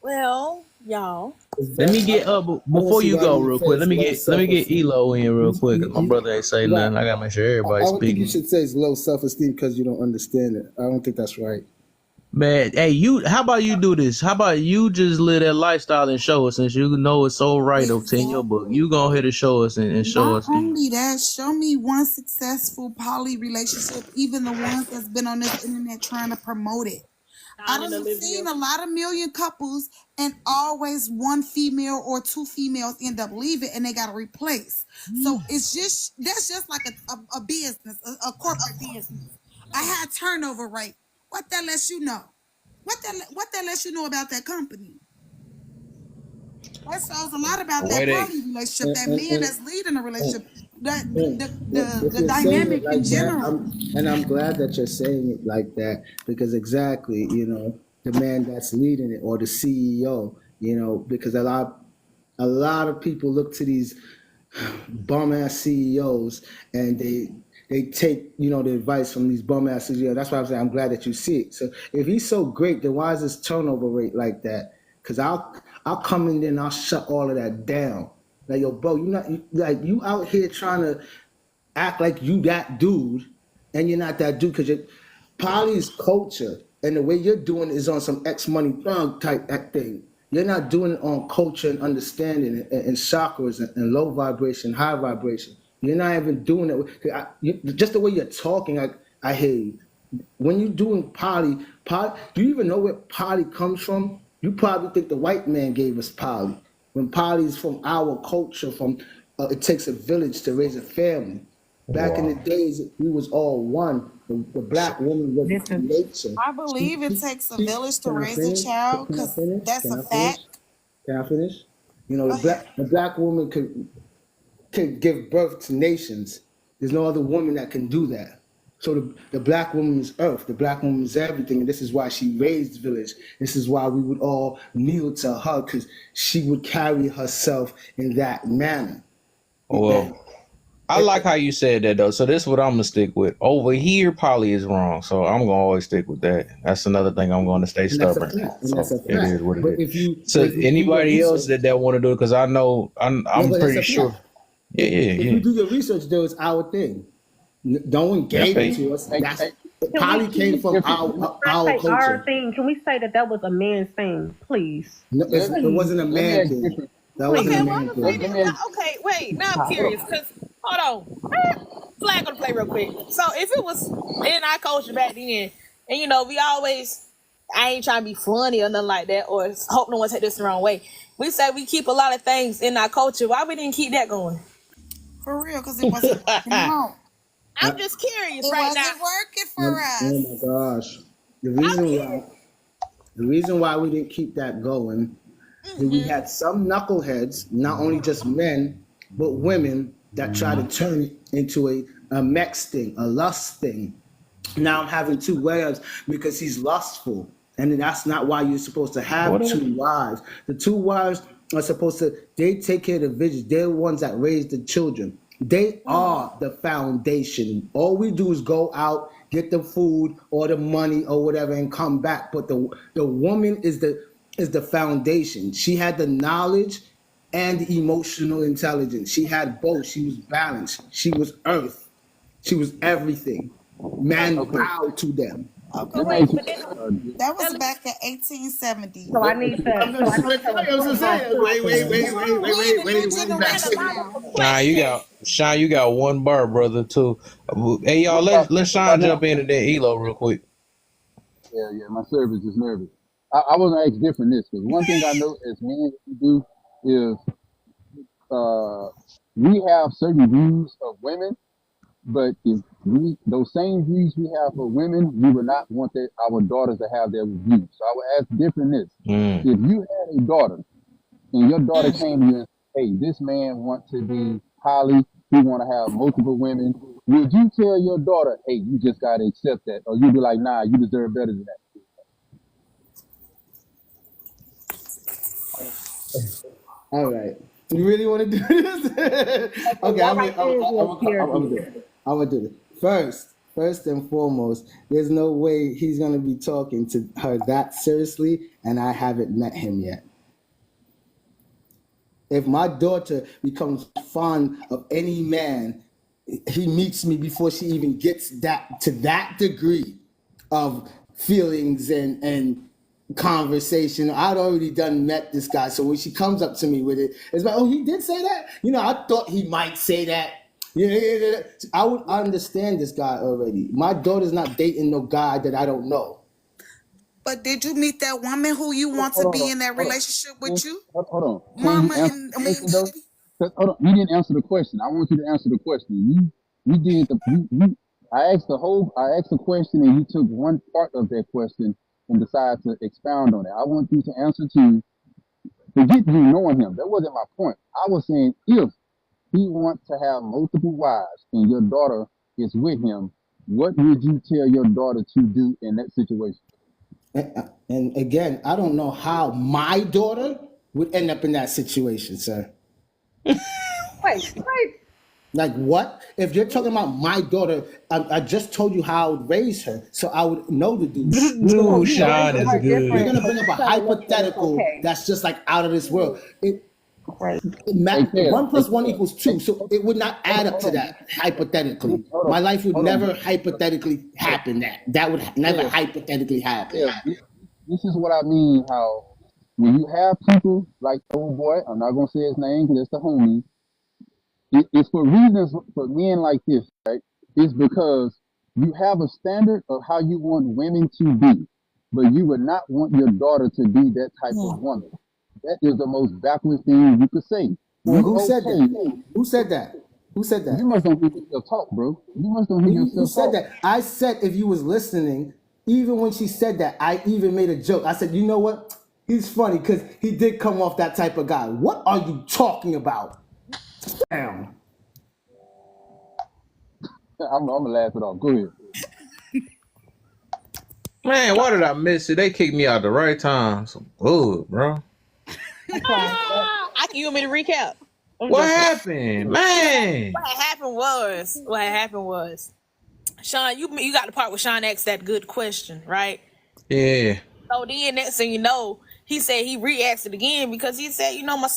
Well, y'all. Let me get before you go real quick. Let me get Elo in real quick. 'Cause my brother ain't saying nothing. I gotta make sure I everybody's don't think you speaking. should say it's low self-esteem because you don't understand it. I don't think that's right. Man, hey, how about you do this? How about you just live that lifestyle and show us, since you know it's so right up in your book. You go ahead and show us and show Not us. only that, show me one successful poly relationship, even the ones that's been on this internet trying to promote it. I Don and done Olivia. seen a lot of million couples, and always one female or two females end up leaving, and they got to replace. So that's just like a business, a corporate business. I had turnover rate. What that lets you know? What that lets you know about that company? That shows a lot about that poly relationship, that man that's leading a relationship, that If the you're saying dynamic it like in that, general. I'm glad that you're saying it like that because exactly, the man that's leading it or the CEO, because a lot of people look to these bum ass CEOs and they take the advice from these bum ass CEOs. That's why I'm saying I'm glad that you see it. So if he's so great, then why is his turnover rate like that? Because I'll come in there and I'll shut all of that down. Like, yo, bro, you out here trying to act like you that dude, and you're not that dude because Poly's culture and the way you're doing is on some X money type that thing. You're not doing it on culture and understanding and chakras and low vibration, high vibration. You're not even doing it. Just the way you're talking, I hear you. When you're doing poly, do you even know where poly comes from? You probably think the white man gave us poly. When poly is from our culture, from it takes a village to raise a family. Back in the days, we was all one. The black woman was nature. I believe it takes a village to Can I raise a finish? child, Can I because finish? that's Can a I finish? fact. Can I finish? Go ahead. The black woman could give birth to nations. There's no other woman that can do that. So the black woman is earth. The black woman is everything. And this is why she raised village. This is why we would all kneel to her, because she would carry herself in that manner. Well, I like how you said that though. So this is what I'm gonna stick with. Over here, Polly is wrong. So I'm gonna always stick with that. That's another thing I'm going to stay And that's a stubborn. fact. And So that's a it is fact. what But it if is. you So if you do your anybody else research, that want to do it, because I know I'm no, but it's pretty a sure. fact. Yeah, If yeah, you do your research, though, it's our thing. No one yeah. gave it Okay. to us. That's Can Polly we came from when I our say our culture. thing, can we say that was a man's thing, please? No, it Please, wasn't a Let me man ask thing. different. That wasn't Okay, a well, man I'm thing. gonna say Let this. me ask. Okay, wait. Now I'm Hold curious because hold on, flag on the play real quick. So if it was in our culture back then, and you know, we always, I ain't trying to be funny or nothing like that, or hope no one take this the wrong way. We say we keep a lot of things in our culture. Why we didn't keep that going? For real, because it wasn't working out. I'm just curious It right now. wasn't working Oh, for oh us. my gosh. The I'm reason curious. why the reason why we didn't keep that going is we had some knuckleheads, not only just men, but women that try to turn it into a mex thing, a lust thing. Now I'm having two wives because he's lustful. And that's not why you're supposed to have What? two wives. The two wives are supposed to, they take care of the vision. They're the ones that raise the children. They are the foundation. All we do is go out, get the food or the money or whatever and come back. But the woman is the foundation. She had the knowledge and the emotional intelligence. She had both. She was balanced. She was earth. She was everything. Man Okay. bowed to them. But Let me wait, ask you. but then That was that- back in 1870. So I need to. I'm So I just need to trying to remove say, wait, myself from this. Sean, you got one bar, brother. Too. Hey, y'all, let Sean jump in and then Elo real quick. Yeah, my service is nervous. I was gonna ask different this because one thing I know as men we do is we have certain views of women, but if we those same views we have for women, we would not want that our daughters to have their views. So I would ask different this: Mm. if you had a daughter and your daughter came to you and said, "Hey, this man wants to be poly, he want to have multiple women," would you tell your daughter, "Hey, you just gotta accept that," or you'd be like, "Nah, you deserve better than that"? All right. You really want to do this? Okay, I'm gonna do it. I'm gonna do it. First and foremost, there's no way he's gonna be talking to her that seriously, and I haven't met him yet. If my daughter becomes fond of any man, he meets me before she even gets that to that degree of feelings and conversation. I'd already done met this guy, so when she comes up to me with it, it's like, oh, he did say that. You know, I thought he might say that. Yeah. I would understand this guy already. My daughter's not dating no guy that I don't know. But did you meet that woman who you want to be in that relationship with you? Hold on. Can Mama you answer and the I mean, question though? 'Cause, hold on. You didn't answer the question. I want you to answer the question. You did the I asked the question and you took one part of that question and decided to expound on it. I want you to answer to forget you knowing him. That wasn't my point. I was saying if he wants to have multiple wives and your daughter is with him, what would you tell your daughter to do in that situation? And again, I don't know how my daughter would end up in that situation, sir. Wait. Like what? If you're talking about my daughter, I just told you how I would raise her, so I would know the dude. Dude, Sean is good. You're gonna bring up a hypothetical that's just like out of this world. One plus one equals two, so it would not add up to that hypothetically. My life would never hypothetically happen. That would never hypothetically happen. Yeah, this is what I mean. How when you have people like old boy, I'm not gonna say his name because it's the homie. It's for reasons for men like this, right? It's because you have a standard of how you want women to be, but you would not want your daughter to be that type of woman. That is the most backwards thing you could say. Well, who said that? Who said that? Who said that? You must don't hear yourself talk, bro. You must don't hear yourself Who said talk. that? I said if you was listening, even when she said that, I even made a joke. I said, you know what? He's funny because he did come off that type of guy. What are you talking about? Damn. I'm gonna laugh it off. Go ahead. Man, why did I miss it? They kicked me out the right time. So good, bro. You want me to recap? What happened, man? What happened was, Sean, you got the part where Sean asked that good question, right? Yeah. So then next thing you know, he said he re-asked it again because he said, my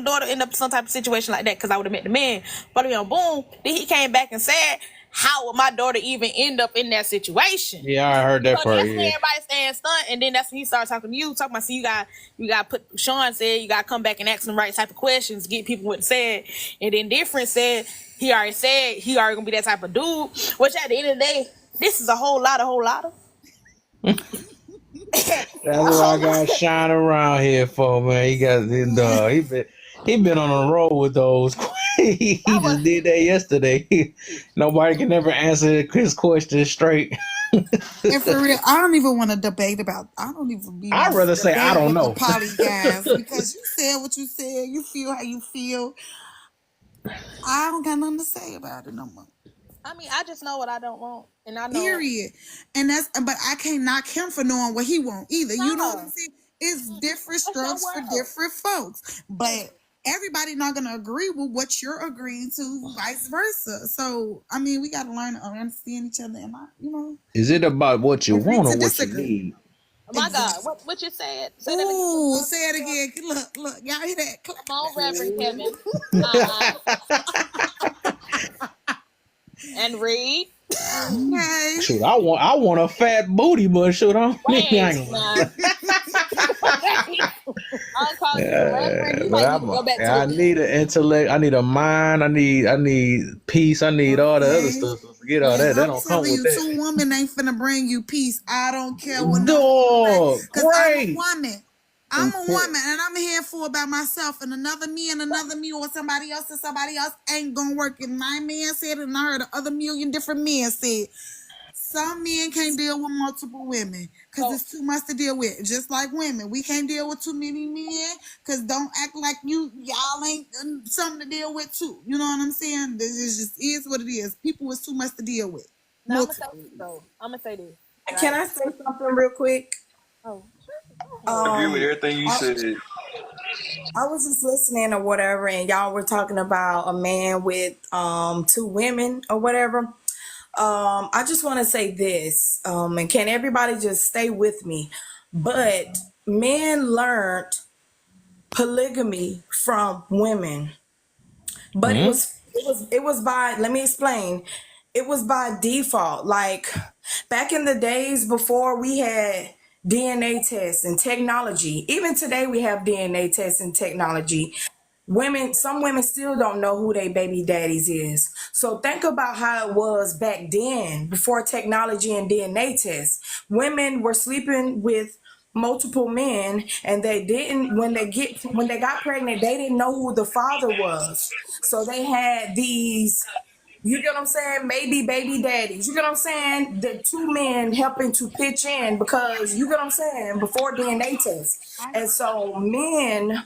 daughter ended up in some type of situation like that because I would have met the man. But boom, then he came back and said, how would my daughter even end up in that situation? Yeah, I heard that So part. that's Yeah. when everybody staying stunned, and then that's when he started talking to you, talking about, see, you got put. Sean said you got to come back and ask the right type of questions, get people what to say, and then Different said he already gonna be that type of dude. Which at the end of the day, this is a whole lot of. That's what I got Shine around here for, man. He got he been on a roll with those. he just did that yesterday. Nobody can ever answer his question straight. And for real, I don't even want to debate about. I don't even be. I'd rather say I don't know. The poly guys, because you said what you said. You feel how you feel. I don't got nothing to say about it no more. I mean, I just know what I don't want, and I know. Period. And but I can't knock him for knowing what he want either. You know what I'm saying? It's different strokes for different folks, but everybody not gonna agree with what you're agreeing to, vice versa. So I mean, we gotta learn to understand each other, and Is it about what you want or what you disagree. need? Oh my God, what you said? Say that again. Ooh, say it again. Look, y'all hear that? Come on, Reverend Kevin. And read. Okay. Shoot, I want a fat booty, but shoot, I need an intellect. I need a mind. I need peace. I need all the other stuff. So forget all that. That don't come with that. Two women ain't finna bring you peace. I don't care what. Dog, because I'm a woman. I'm a woman, and I'm here for by myself, and another me or somebody else ain't gonna work. And my man said it, and I heard other million different men said. Some men can't deal with multiple women because it's too much to deal with. Just like women, we can't deal with too many men because don't act like y'all ain't something to deal with too. You know what I'm saying? This just is what it is. People is too much to deal with. Now, I'm gonna say this. Right? Can I say something real quick? Oh, I agree with everything you said. I was just listening or whatever, and y'all were talking about a man with two women or whatever. I just want to say this, and can everybody just stay with me? But men learned polygamy from women, but it was by, let me explain. It was by default. Like back in the days before we had DNA tests and technology, even today we have DNA tests and technology. Some women still don't know who their baby daddies is. So think about how it was back then before technology and DNA tests. Women were sleeping with multiple men, and when they got pregnant, they didn't know who the father was. So they had these, you get what I'm saying, maybe baby daddies. You get what I'm saying? The two men helping to pitch in because, you get what I'm saying, before DNA tests. And so men,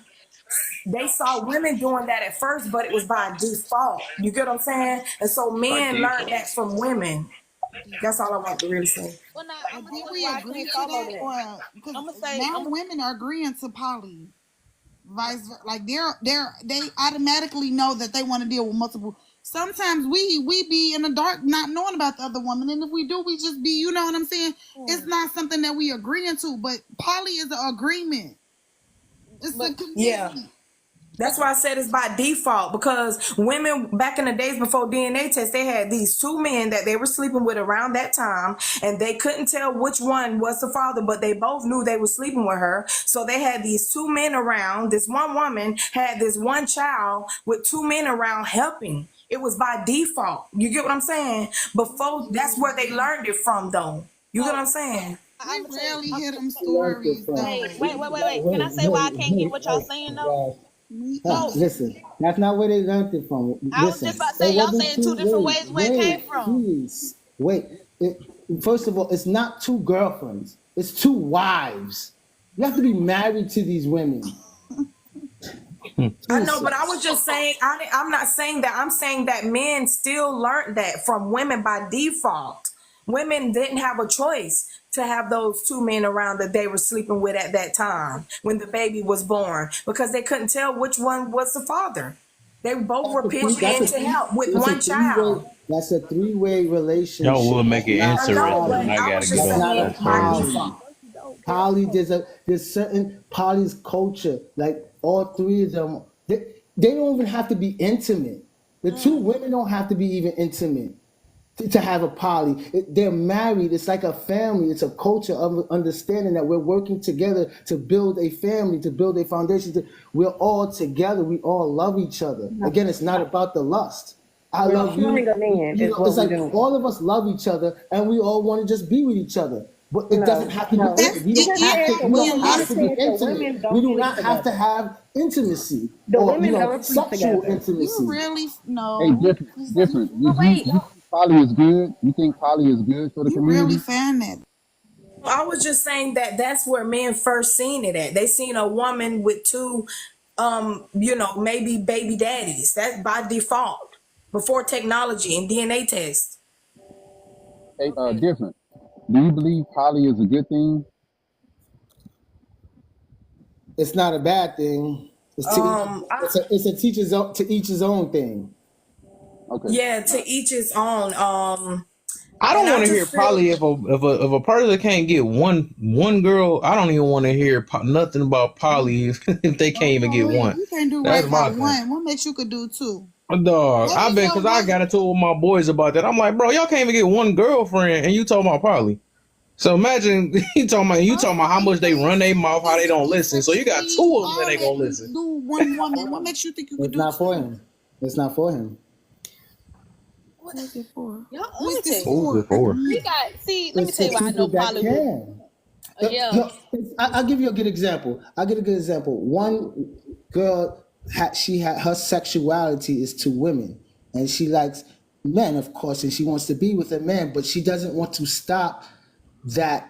they saw women doing that at first, but it was by default. You get what I'm saying? And so men learned that from women. That's all I want to really say. Well, now, did we agree to that, or because now women are agreeing to poly, vice versa. Like they automatically know that they want to deal with multiple. Sometimes we be in the dark, not knowing about the other woman, and if we do, we just be. You know what I'm saying? It's not something that we agreeing to, but poly is an agreement. It's a commitment. Yeah. That's why I said it's by default, because women back in the days before DNA tests, they had these two men that they were sleeping with around that time, and they couldn't tell which one was the father, but they both knew they were sleeping with her. So they had these two men around. This one woman had this one child with two men around helping. It was by default. You get what I'm saying? Before, that's where they learned it from, though. You get what I'm saying? I rarely hear them stories, though. Wait. Can I say why I can't get what y'all saying, though? Listen, that's not where they learned it from. I was just about to say, y'all saying two different ways where it came from. Please, wait. First of all, it's not two girlfriends. It's two wives. You have to be married to these women. I know, but I was just saying, I'm not saying that. I'm saying that men still learned that from women by default. Women didn't have a choice to have those two men around that they were sleeping with at that time when the baby was born, because they couldn't tell which one was the father. They both were pitched in to help with one child. That's a three-way relationship. Y'all will make it Not interesting. poly. I gotta was get just off. Not a saying That's by crazy. default. Poly, there's certain poly's culture, like all three of them, they don't even have to be intimate. The two women don't have to be even intimate to have a poly. They're married. It's like a family. It's a culture of understanding that we're working together to build a family, to build a foundation. We're all together. We all love each other. Again, it's not about the lust. I We're love you. killing a man You is know, what it's we like do. all of us love each other, and we all want to just be with each other. But it No, doesn't have to no. be. We don't You have said to. the We women. don't You have to be said the women intimate. don't We do sleep not have to together. have intimacy The or women don't sleep sexual together. intimacy. You really Hey, no. different. You Wait, think poly is good? You think poly is good for the you really community? found that. I was just saying that that's where men first seen it at. They seen a woman with two, maybe baby daddies. That's by default before technology and DNA tests. Hey, different. Do you believe poly is a good thing? It's not a bad thing. It's a teacher's own, to each his own thing. Okay. Yeah, to each his own. I don't And I want to hear just feel poly if a person can't get one girl. I don't even want to hear nothing about poly if they can't even get one. You can't do That's right my by thing. one. What makes you could do two? Dog, I Maybe bet your because I one. got into it with my boys about that. I'm like, bro, y'all can't even get one girlfriend, and you talking about poly. So imagine you talking about how much they run their mouth, how they don't listen. So you got two of them that ain't gonna listen. Do one woman. What makes you think you could It's do not for two? him. It's not for him. What is it for? Y'all, Who let me is this tell you. Who's it for? We got let me It's tell for you why I know people that Polly would. can. Yeah. No, I'll give you a good example. One girl she had her sexuality is to women, and she likes men, of course, and she wants to be with a man, but she doesn't want to stop that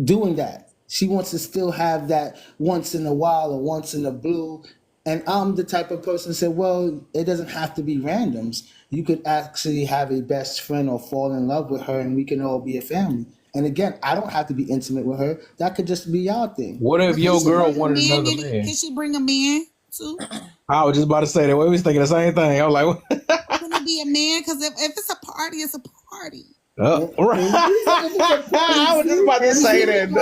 doing that. She wants to still have that once in a while or once in a blue. And I'm the type of person who said, well, it doesn't have to be randoms. You could actually have a best friend or fall in love with her, and we can all be a family. And again, I don't have to be intimate with her. That could just be y'all thing. What if But your can she girl bring a wanted man? another man? Can she bring a man too? I was just about to say that. We was thinking the same thing. I was like, Can it be a man? Because if it's a party, it's a party. right. I was just about to say that.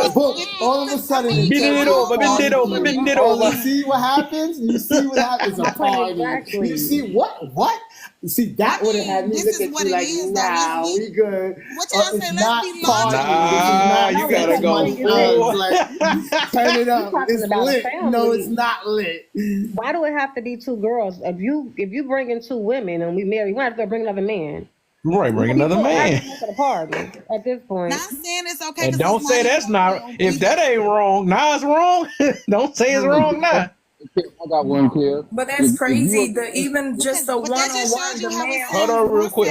All of a sudden, Bend it over, bend it over, bend it over. You see what happens? You see what happens? It's a party. Exactly. You see what? You see, that would have had me This look is at what you it like, is, though. nah, Let's be- we good. What y'all It's say? not Let's be party. logical. This is Nah, not you gotta sex go money full. thugs. Like, turn it up. talking It's about a lit. No, family. it's not lit. Why do it have to be two girls? If you bring in two women and we marry, why have to bring another man? Right, bring another man. To the party at this point. Not saying it's okay. And 'cause don't it's say not that's even not. real. If that ain't wrong, nah, it's wrong. Don't say it's wrong now. I got one, Kev. But that's If crazy. you Even just a But that just one-on-one, shows the you how it man. Hold sounds. on real quick.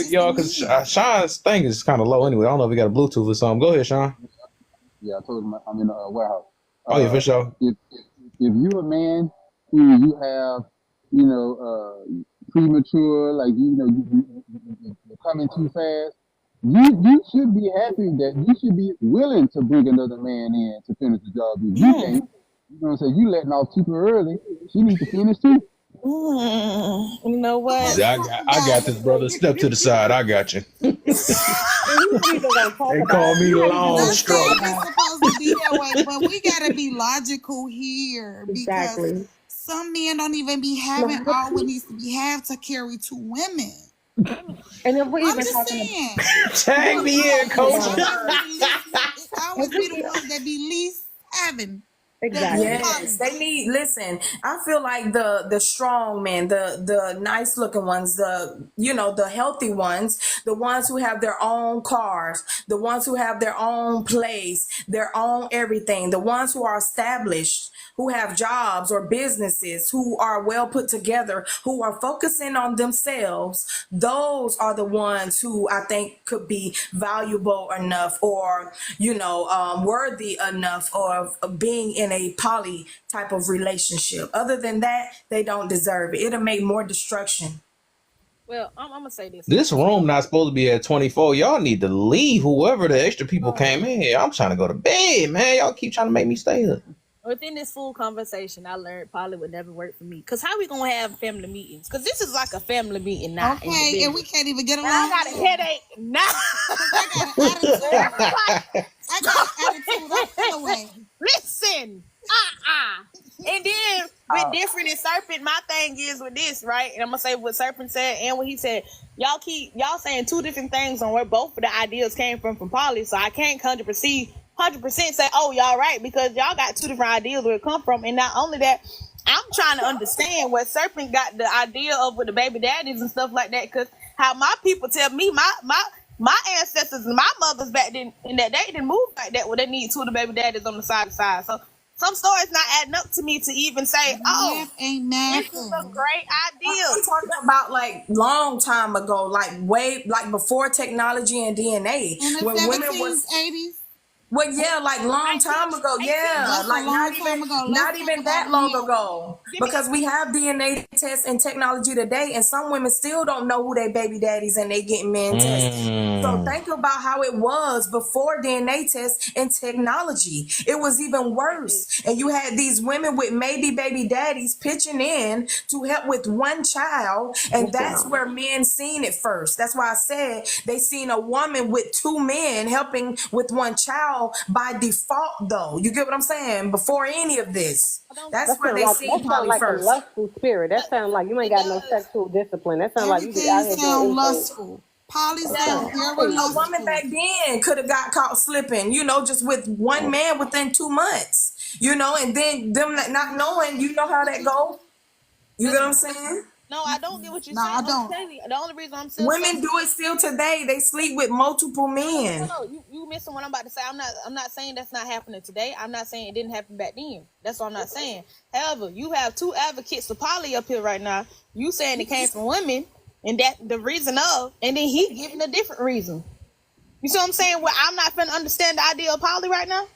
Just Y'all, because leave. Sean's thing is kind of low anyway. I don't know if he got a Bluetooth or something. Go ahead, Sean. Yeah, I told him I'm in a warehouse. Oh, yeah, for sure. If you're a man who you have, premature, like you're coming too fast, you should be happy that you should be willing to bring another man in to finish the job. If you can't, you know what I'm saying, you letting off too early. She needs to finish too. You know what? I got this, brother. Step to the side. I got you. They call me Long Not saying Stroke. it's supposed to be that way, but we gotta be logical here because Exactly. some men don't even be having all what needs to be had to carry two women. And if we I'm even just talking saying. Tag me in, coach. It's always be the ones that be least having. Exactly. Yes, they need. Listen, I feel like the strong men, the nice looking ones, the healthy ones, the ones who have their own cars, the ones who have their own place, their own everything, the ones who are established, who have jobs or businesses, who are well put together, who are focusing on themselves. Those are the ones who I think could be valuable enough, or worthy enough of being in in a poly type of relationship. Other than that, they don't deserve it. It'll make more destruction. Well, I'm gonna say this. This room not supposed to be at 24. Y'all need to leave. Whoever the extra people came in here. I'm trying to go to bed, man. Y'all keep trying to make me stay up. Within this full conversation, I learned poly would never work for me. Cause how we gonna have family meetings? Cause this is like a family meeting now. Okay, and we can't even get along. I got a headache now. I got an attitude. I feel away. Listen, and then with different and Serpent, my thing is with this, right? And I'm gonna say what Serpent said and what he said. Y'all saying two different things on where both of the ideas came from poly. So I can't 100% say, oh, y'all right, because y'all got two different ideas where it come from. And not only that, I'm trying to understand where Serpent got the idea of with the baby daddies and stuff like that. Because how my people tell me, my ancestors and my mothers back then, in that they didn't move like that, where they need two of the baby daddies on the side to side. So some stories not adding up to me to even say, oh, this is a great idea. I'm talking about like long time ago, like way like before technology and DNA. In the when 70s, women was 80s. Well, yeah, like long time ago, yeah, That's like a long time ago. Let's not talk even about that long now. ago, because we have DNA tests and technology today, and some women still don't know who their baby daddies and they getting men tested. So think about how it was before DNA tests and technology. It was even worse, and you had these women with maybe baby daddies pitching in to help with one child, and that's where men seen it first. That's why I said they seen a woman with two men helping with one child by default, though. You get what I'm saying? Before any of this, that's where they seen poly first. A lustful spirit. That sounds like you ain't got no sexual discipline. That sounds like you just out here sound doing lustful. Poly sound very A lustful. woman back then could have got caught slipping, just with one man within 2 months, and then them not knowing, how that go. You get what I'm saying? No, I don't get what you're No, saying. I don't. The only reason I'm still Women do it still today. They sleep with multiple men. No, you missing what I'm about to say. I'm not saying that's not happening today. I'm not saying it didn't happen back then. That's what I'm not saying. However, you have two advocates for poly up here right now. You saying it came from women, and that the reason of, and then he giving a different reason. You see what I'm saying? Well, I'm not finna understand the idea of poly right now.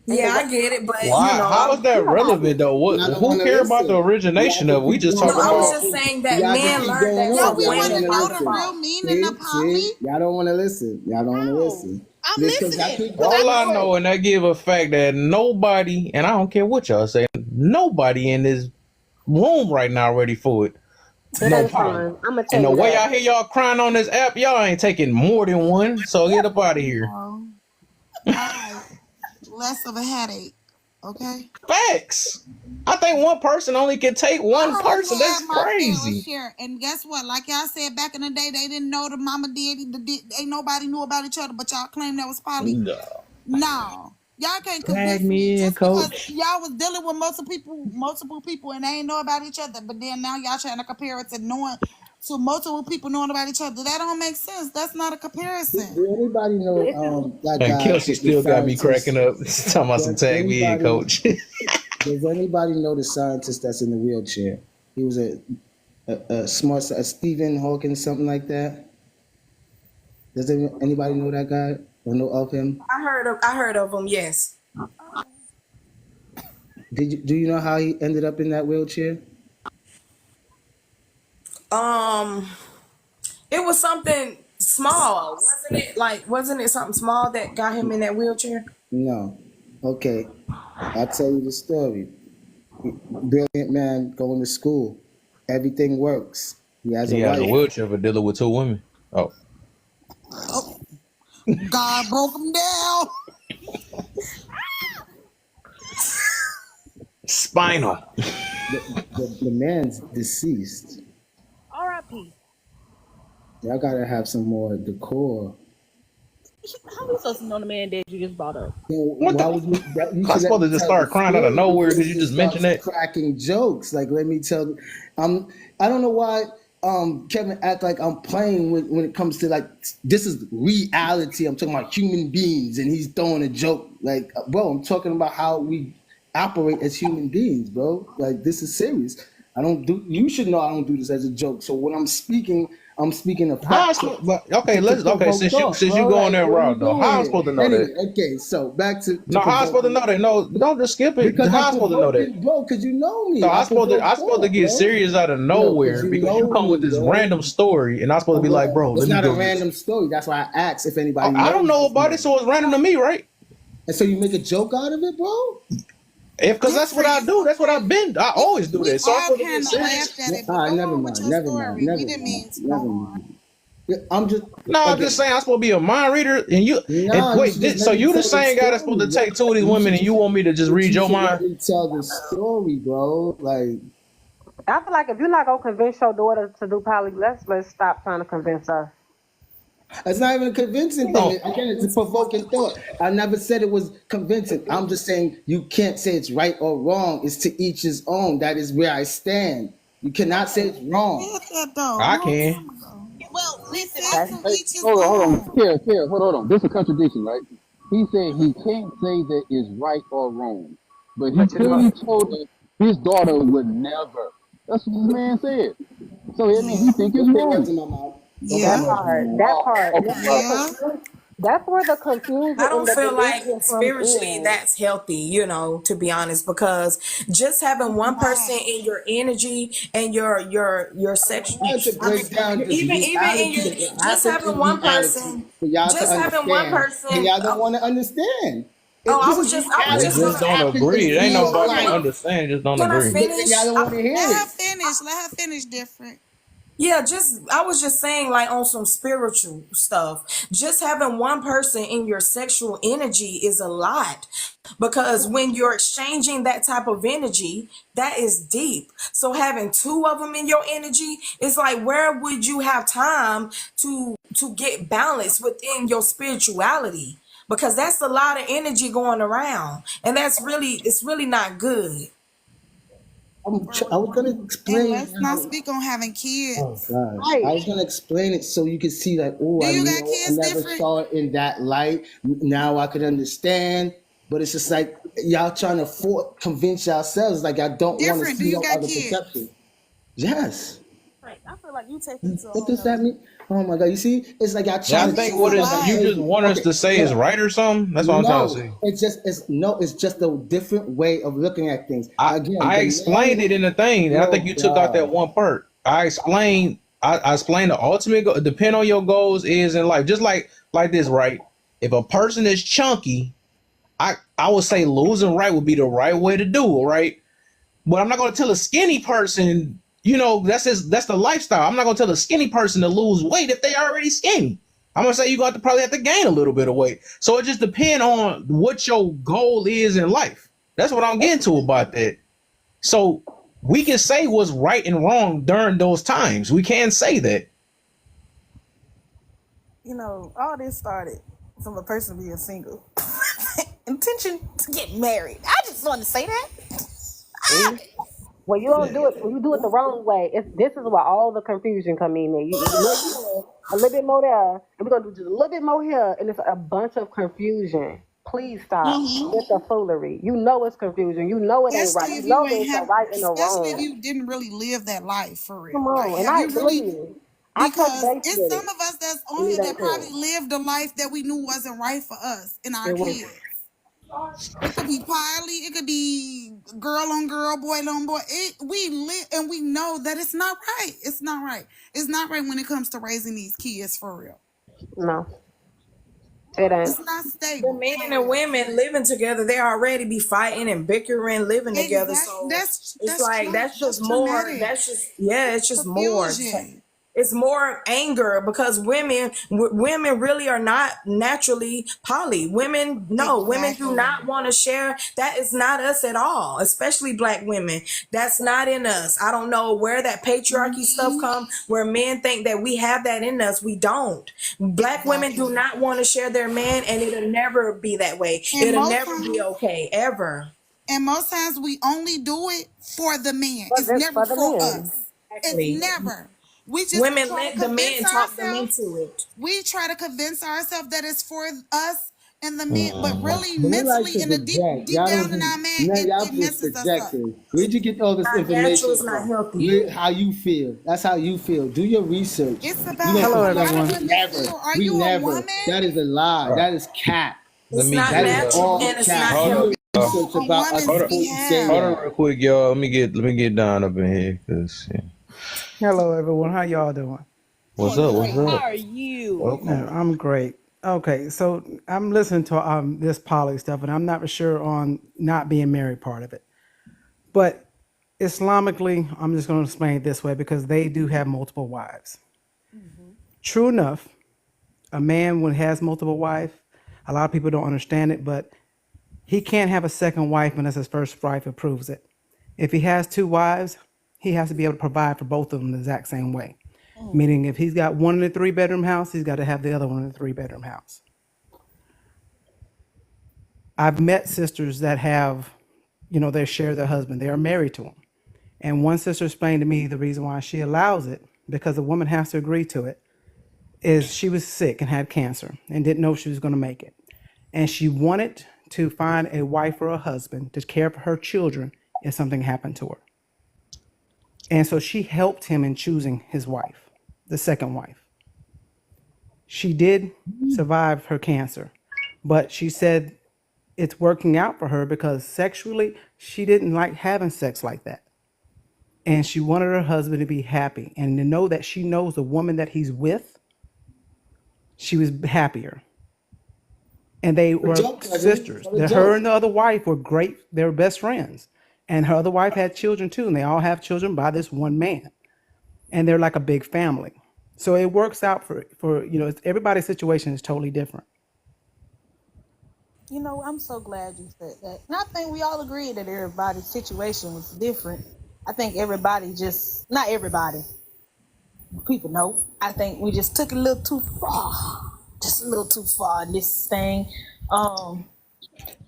Yeah, I get it, but Why? How is that relevant though? Who care about the origination of it? We just talking I was about. just saying that men learned that No, from we want to women. know the real meaning of poly. Y'all don't want to listen. Y'all don't want to listen. I'm listening. All I know, and that give a fact that nobody, and I don't care what y'all say, nobody in this room right now ready for it. No problem. I'm gonna tell And the you way that. I hear y'all crying on this app, y'all ain't taking more than one. So get up out of here. Alright. Less of a headache. Okay. Facts. I think one person only can take one person. That's crazy. Share. And guess what? Like y'all said back in the day, they didn't know the mama daddy. Ain't nobody knew about each other, but y'all claim that was poly. No. Y'all can't convince Tag me in, because coach. y'all was dealing with multiple people, and they ain't know about each other. But then now y'all trying to compare it to multiple people knowing about each other. That don't make sense. That's not a comparison. Do anybody know that And guy? Kelsey still got me cracking up. Talking about some tag me in, coach. Does anybody know the scientist that's in the wheelchair? He was a smart, Stephen Hawking, something like that. Does anybody know that guy or know of him? I heard of him. Yes. Do you know how he ended up in that wheelchair? It was something small, wasn't it? Wasn't it something small that got him in that wheelchair? No. Okay. I'll tell you the story. Brilliant man going to school. Everything works. He has He a has a wife. wheelchair for dealing with two women. Oh. God broke him down. Spinal. The man's deceased. R.I.P. Y'all gotta have some more decor. How we supposed to know the man that you just brought up? What Why the? would you I'm supposed to just start crying out of nowhere because you just mentioned that. Cracking jokes. Like, let me tell you, I don't know why Kevin act like I'm playing when it comes to like this is reality. I'm talking about human beings, and he's throwing a joke. Like, bro, I'm talking about how we operate as human beings, bro. Like, this is serious. You should know I don't do this as a joke. So when I'm speaking, I'm speaking of How I facts supposed, but okay, to let's okay. provoke Since you thought, since you bro. going Like, that where you route though, how I'm going supposed to here? know Anyway, that? okay, so back to No, how I'm supposed to provoking. know that? No, don't just skip it. Because How I'm I'm supposed to know that? provoking, bro, because you know me. So I provoke I supposed to thought, get bro. serious out of No, because nowhere you because you know come with me, this bro. random story, and I'm supposed to be like, bro, It's let me not a go get. random story. That's why I asked if anybody I don't knows know this about man. it, so it's random to me, right? And so you make a joke out of it, bro? Because that's what I do. That's what I've been. I always do We that. So I'm all supposed to get kind of serious. laughed at it, All but right, go never on with mind, your never mind, story. We never didn't mean mind, to. never mind. Yeah, I'm just No, I'm just saying I'm supposed to be a mind reader, and you. nah. And You wait, should just so let me you the tell the same guy that's supposed to story. take two of these You women, should and you just, want me to just but read you your should let mind? me tell the story, bro. Like, I feel like if you're not gonna convince your daughter to do poly, let's stop trying to convince her. it's not even a convincing No, thing. Again, it's a provoking thought. I never said it was convincing. I'm just saying you can't say it's right or wrong. It's to each his own. That is where I stand. You cannot say it's wrong. Said that though a I long can. time ago. Well, We listen, said I to Hey, each his hold on. own. Kara, hold on. This is a contradiction, right? He said he can't say that it's right or wrong, but he But you clearly know, told us his daughter would never. That's what this man said. So I mean, he Yeah. think it's Don't put words wrong. in my mouth. Don't put that Yeah. words in my part, mouth. that part, Okay, that's all where right. Yeah. confusion. That's where the confusion I and don't the feel like delusion comes spiritually in. that's healthy, you know, to be honest, because just having It's one person not. in your energy and your I'm section, trying to I mean, break down just even in reality your, that just happened having in one reality person, for y'all to just having one understand, and person. y'all don't want to understand. I This was is just, I was We just reality. just gonna This don't ask. happened agree. in It ain't real nobody Okay, life, understand. Just don't can I agree. but then finish? y'all don't want to hear Let her it. finish. Let her finish different. Yeah, just I was just saying, like, on some spiritual stuff. Just having one person in your sexual energy is a lot, because when you're exchanging that type of energy, that is deep. So having two of them in your energy, it's like, where would you have time to get balance within your spirituality? Because that's a lot of energy going around, and it's really not good. I was gonna And explain let's not how. speak on having Oh kids. gosh, Right. I was gonna explain it so you could see, like, oh, Do I you got I kids never different? saw it in that light. Now I could understand, but it's just like y'all trying to convince yourselves, like I don't want to Different. Do see you no got other kids? perception. Yes. right. I feel like you take it to a What whole does nother. that mean? Oh my God! You see, it's like y'all Yeah, I trying It to think means say what a stuff is that's you lot. just crazy. want us Okay, to say is no, right or something. That's what I'm trying to no, say. it's just a different way of looking at things. I Again, I the explained it man. in the thing, and I think Oh you took out that God. one part. I explained the ultimate goal, depend on your goals is in life. Just like this, right? If a person is chunky, I would say losing right would be the right way to do it, right? But I'm not gonna tell a skinny person, that's the lifestyle. I'm not gonna tell a skinny person to lose weight if they already skinny. I'm gonna say you're going to probably have to gain a little bit of weight. So it just depends on what your goal is in life. That's what I'm getting to about that. So we can say what's right and wrong during those times. We can say that. You know, all this started from a person being single. Intention to get married. I just want to say that. See? When you don't do it, when you do it the wrong way, this is where all the confusion come in. There, you look here, a little bit more there, and we're gonna do just a little bit more here, and it's a bunch of confusion. Please stop Mm-hmm. with the foolery. You know it's confusion. You know it ain't right. Especially You if you know ain't there's a have, right and a especially if wrong. you didn't really live that life for real. Come Like, on, and have I you believe really? me. I touch Because base it's with some it, of us that's on and here it that ain't probably cool. lived a life that we knew wasn't right for us and our It was. kids. It could be poly, it could be girl on girl, boy on boy. We live and we know that it's not right. It's not right. It's not right when it comes to raising these kids for real. No, it ain't. It's not The stable men for and real. women living together, they already be fighting and bickering, living together. Exactly. So it's like that's more. Traumatic. That's just it's just more. Confusion. It's more anger because women really are not naturally poly. Women, no, women do Exactly. not want to share. That is not us at all, especially black women. That's not in us. I don't know where that patriarchy stuff comes, where men think that we have that in us. We don't. Black women do Exactly. not want to share their man, and it'll never be that way. And It'll most never be times okay, ever. and most times we only do it for the man. It's never For the for men. us. It's Exactly. never. We just Women try to let the convince men talk them ourselves. into it. We try to convince ourselves that it's for us, And the men, but Mm. really But we like mentally to in the project. deep Y'all down don't in just, our man, no, it, y'all it just messes us up. projecting. Where'd you get all this Not natural. information It's not from? healthy. How you feel. That's how you feel. Do your research. It's You about know, how Hello, a lot of everyone. women feel. Are we you a never. woman? That is a lie. All right. That is cap. Let It's me not That get is natural all and it's cap. not hold Do up. healthy. your research A about us woman's Hold up. before you say Hold behalf. on that. real quick, y'all. Let me get Don up in here, cause yeah. Hello, everyone. How y'all doing? What's Doing up? great. What's How up? are you? No, Welcome. I'm great. Okay, so I'm listening to this poly stuff, and I'm not sure on not being married part of it. But Islamically, I'm just going to explain it this way because they do have multiple wives. True enough, a man when has multiple wives, a lot of people don't understand it, but he can't have a second wife unless his first wife approves it. If he has two wives, he has to be able to provide for both of them the exact same way. Meaning, if he's got one in a 3-bedroom house, he's got to have the other one in a 3-bedroom house. I've met sisters that have, they share their husband. They are married to him. And one sister explained to me the reason why she allows it, because the woman has to agree to it, is she was sick and had cancer and didn't know she was going to make it. And she wanted to find a wife or a husband to care for her children if something happened to her. And so she helped him in choosing his wife, the second wife. She did survive her cancer, but she said it's working out for her because sexually she didn't like having sex like that. And she wanted her husband to be happy and to know that she knows the woman that he's with, she was happier. And they A were joke, cousin. sisters. A Her joke. and the other wife were great. They were best friends. And her other wife had children too. And they all have children by this one man. And they're like a big family. So it works out for everybody's situation is totally different. You know, I'm so glad you said that. And I think we all agree that everybody's situation was different. I think everybody not everybody, people know. I think we just took it a little too far. Just a little too far in this thing.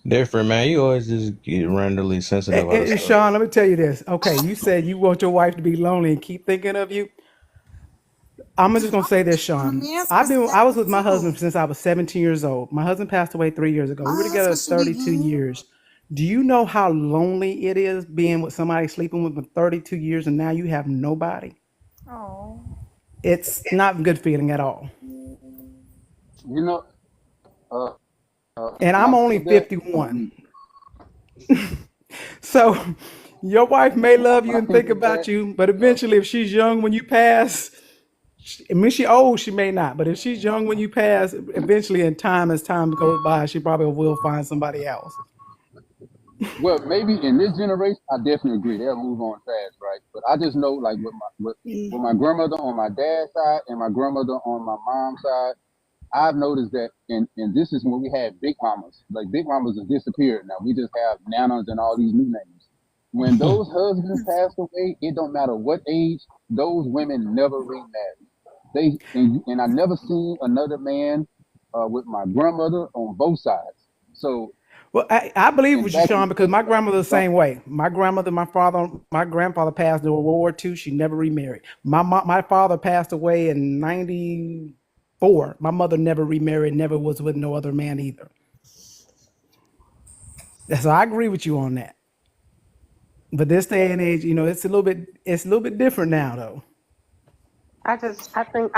Different, man. You always just get randomly sensitive out of And stuff. Sean, let me tell you this. Okay, you said you want your wife to be lonely and keep thinking of you. I'm just gonna say this, From a Sean. man's I was perspective with my husband too. since I was 17 years old. My husband passed away 3 years ago. We were My together husband should be 32 good. years. Do you know how lonely it is being with somebody sleeping with for 32 years and now you have nobody? Oh. It's not a good feeling at all. You know, uh, And can I'm I only say that? 51. So your wife may love When you I and think think of about that, you, but eventually if she's young when you pass, I mean, she old, she may not, but if she's young when you pass, eventually in time, as time goes by, she probably will find somebody else. well, maybe in this generation, I definitely agree. They'll move on fast, right? But I just know, like, with my grandmother on my dad's side and my grandmother on my mom's side, I've noticed that, and this is when we had big mamas. Like, big mamas have disappeared now. We just have nanas and all these new names. When those husbands passed away, it don't matter what age, those women never remarried. And I never seen another man with my grandmother on both sides. So, Well, I believe and with you, back Sean, because my grandmother the don't, same way. My grandmother, my grandfather passed in World War II. She never remarried. My father passed away in '94. My mother never remarried, never was with no other man either. So I agree with you on that. But this day and age, it's a little bit different now, though. I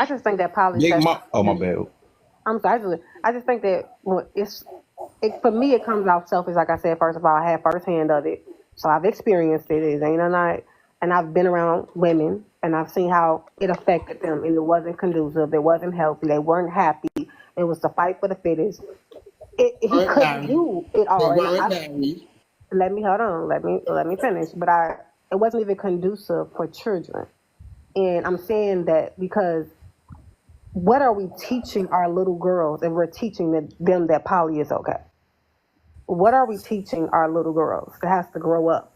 just think that poly Big sex. Mom. Oh, my bad. I'm sorry. I just think that for me it comes out selfish. Like I said, first of all, I had firsthand of it, so I've experienced it. It ain't a night, and I've been around women, and I've seen how it affected them, and it wasn't conducive. It wasn't healthy. They weren't happy. It was the fight for the fittest. He Weren't couldn't married. do it They all, and weren't married. let me hold on. Let me finish. But it wasn't even conducive for children, and I'm saying that because what are we teaching our little girls if we're teaching them that poly is okay? What are we teaching our little girls that has to grow up?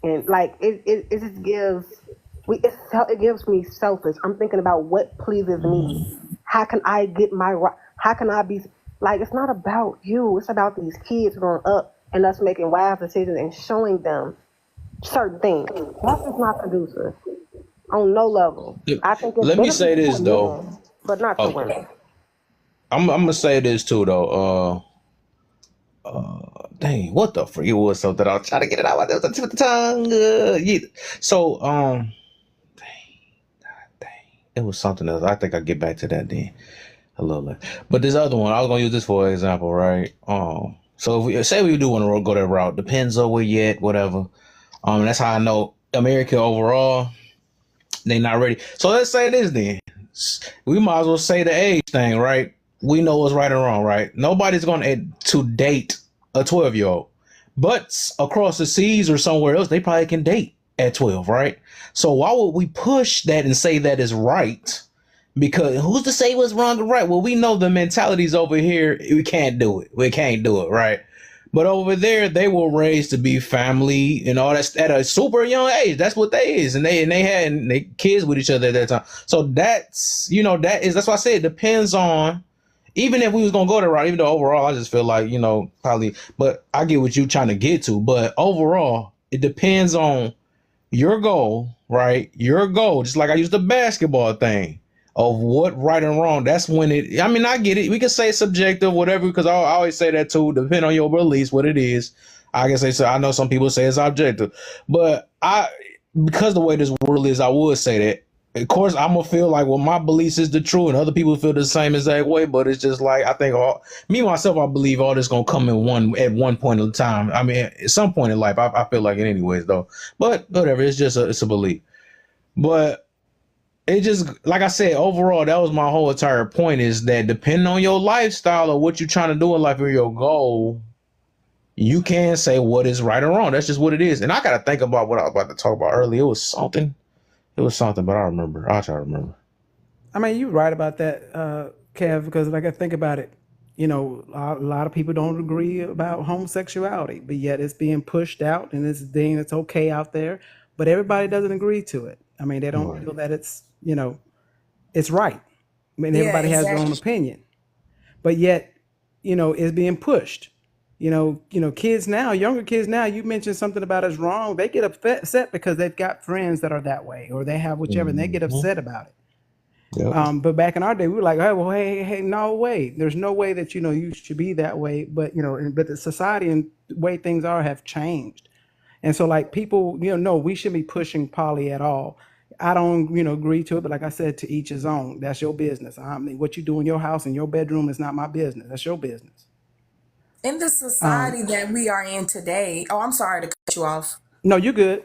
And like it just it gives me selfish. I'm thinking about what pleases me. How can I get how can I be like, it's not about you. It's about these kids growing up and us making wise decisions and showing them certain things. That's just not conducive on no level. I think it's Let me say beneficial this to though. men, but not to Oh, women. I'm gonna say this too though. Dang, what the freak? It was something. I was trying to get it out. There was a tip of the tongue. Yeah. So, it was something else. I think I'll get back to that then a little bit. But this other one, I was gonna use this for example, right? So if we say we do want to go that route, depends on where you at, whatever. That's how I know America overall, they not ready. So let's say this then. We might as well say the age thing, right? We know what's right and wrong, right? Nobody's gonna to date a 12-year-old, but across the seas or somewhere else, they probably can date at 12, right? So why would we push that and say that is right? Because who's to say what's wrong or right? Well, we know the mentalities over here. We can't do it. We can't do it, right? But over there, they were raised to be family and all that at a super young age. That's what they is, and they had kids with each other at that time. So that's that's why I say it depends on. Even if we was gonna go that route, even though overall I just feel like probably, but I get what you trying to get to. But overall, it depends on your goal, right? Your goal, just like I used the basketball thing of what right and wrong. That's when it. I mean, I get it. We can say subjective, whatever, because I always say that too. Depending on your beliefs, what it is. I can say so. I know some people say it's objective, but because the way this world is, I would say that. Of course, I'm gonna feel like, well, my beliefs is the truth, and other people feel the same exact way. But it's just like I think myself, I believe all this gonna come at one point in time. I mean, at some point in life, I feel like it anyways, though. But whatever, it's just it's a belief. But it just like I said, overall, that was my whole entire point. Is that depending on your lifestyle or what you're trying to do in life or your goal, you can say what is right or wrong. That's just what it is. And I gotta think about what I was about to talk about earlier. It was something, but I remember. I'll try to remember. I mean, you're right about that, Kev, because like I think about it, a lot of people don't agree about homosexuality, but yet it's being pushed out and it's a thing that's okay out there, but everybody doesn't agree to it. I mean, they don't feel that it's, it's right. I mean, Yeah, everybody has their own exactly. opinion, but yet, it's being pushed. Kids now, younger kids now, you mentioned something about it's wrong. They get upset because they've got friends that are that way, or they have whichever, and they get upset about it. Yep. But back in our day, we were like, hey, no way. There's no way that, you should be that way. But, but the society and the way things are have changed. And so like people, no, we shouldn't be pushing poly at all. I don't, agree to it. But like I said, to each his own. That's your business. I mean, what you do in your house and your bedroom is not my business. That's your business. In the society that we are in today, oh, I'm sorry to cut you off. No, you're good.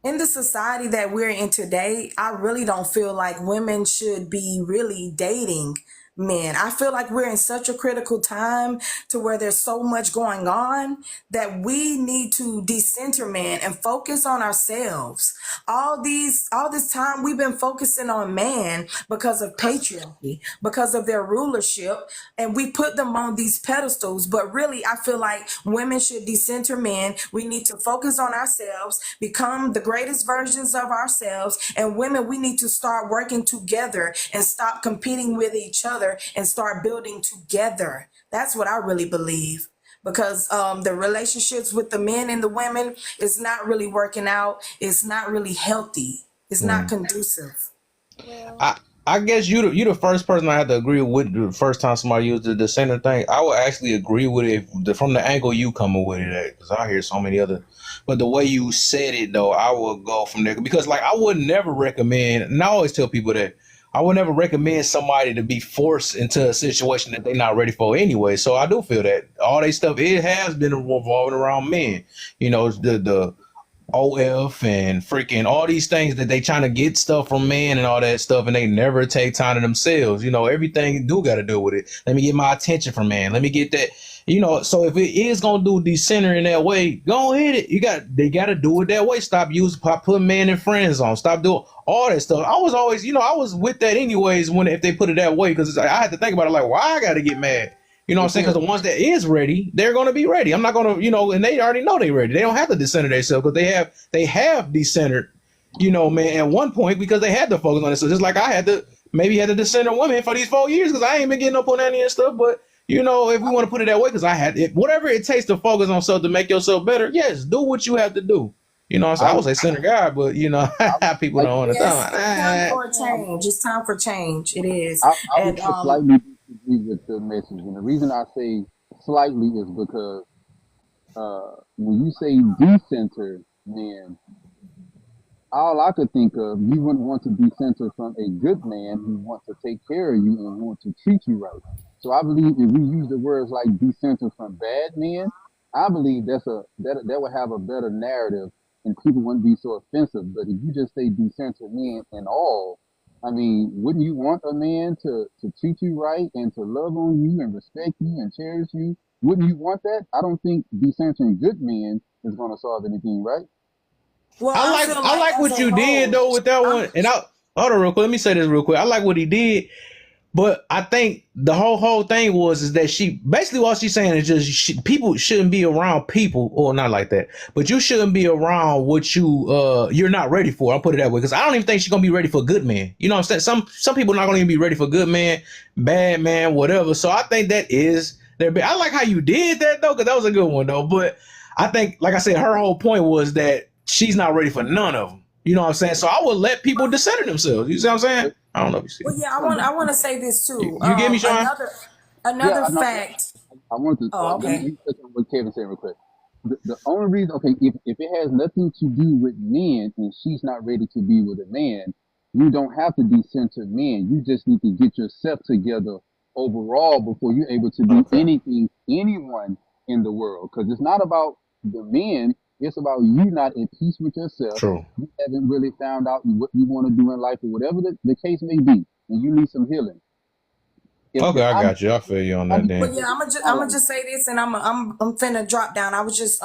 In the society that we're in today, I really don't feel like women should be really dating men. I feel like we're in such a critical time to where there's so much going on that we need to decenter man and focus on ourselves. All this time we've been focusing on man because of patriarchy, because of their rulership, and we put them on these pedestals. But really, I feel like women should decenter men. We need to focus on ourselves, become the greatest versions of ourselves, and women, we need to start working together and stop competing with each other and start building together. That's what I really believe, because the relationships with the men and the women is not really working out. It's not really healthy. It's not conducive. I guess you the first person I had to agree with the first time somebody used the center thing. I would actually agree with it from the angle you coming with it at, because I hear so many other. But the way you said it though, I would go from there, because like I would never recommend, and I always tell people that I would never recommend somebody to be forced into a situation that they're not ready for anyway. So I do feel that all they stuff, it has been revolving around men. The OF and freaking all these things that they trying to get stuff from men and all that stuff, and they never take time to themselves. Everything do got to do with it. Let me get my attention from man. Let me get that. So if it is gonna do decenter in that way, go ahead. They got to do it that way. Stop putting man and friends on. Stop doing all that stuff. I was always, I was with that anyways if they put it that way, because I had to think about it like, why I got to get mad. You know what I'm saying? Because the ones that is ready, they're going to be ready. I'm not going to, and they already know they're ready. They don't have to decenter themselves, because they have decentered, man, at one point, because they had to focus on it. So just like I had to decenter women for these 4 years, because I ain't been getting up on any and stuff. But, if we want to put it that way, because whatever it takes to focus on something to make yourself better, yes, do what you have to do. So I would say center guy, but people don't want to Yes, it's time for a change. It's time for change. It is. I would slightly disagree with the message, and the reason I say slightly is because When you say decenter men, all I could think of, you wouldn't want to decenter from a good man who wants to take care of you and want to treat you right. So I believe if we use the words like decenter from bad men, I believe that would have a better narrative and people wouldn't be so offensive. But if you just say decenter men and all, I mean, wouldn't you want a man to treat you right and to love on you and respect you and cherish you? Wouldn't you want that? I don't think decentering good men is going to solve anything, right? Well, I like what you did though with that one. And hold on real quick. Let me say this real quick. I like what he did, but I think the whole thing is that she basically what she's saying is just people shouldn't be around people, or not like that, but you shouldn't be around what you're not ready for. I'll put it that way, because I don't even think she's gonna be ready for good men. You know what I'm saying? Some people are not gonna even be ready for good man, bad man, whatever. So I think that is there. I like how you did that though, because that was a good one though. But I think, like I said, her whole point was that she's not ready for none of them. You know what I'm saying? So I would let people decenter themselves. You see what I'm saying? I don't know if you see. Well, yeah, I want to say this too. You get me, Sean? Another fact. I want to. Oh, okay. Let me touch on what Kevin said real quick. The only reason, okay, if it has nothing to do with men and she's not ready to be with a man, you don't have to decenter men. You just need to get yourself together overall before you're able to be anyone in the world. Because it's not about the men. It's about you not in peace with yourself. True. You haven't really found out what you want to do in life or whatever the case may be, and you need some healing. Okay, I got you. I feel you on that. Then. But yeah, I'm gonna just say this, and I'm finna drop down. I was just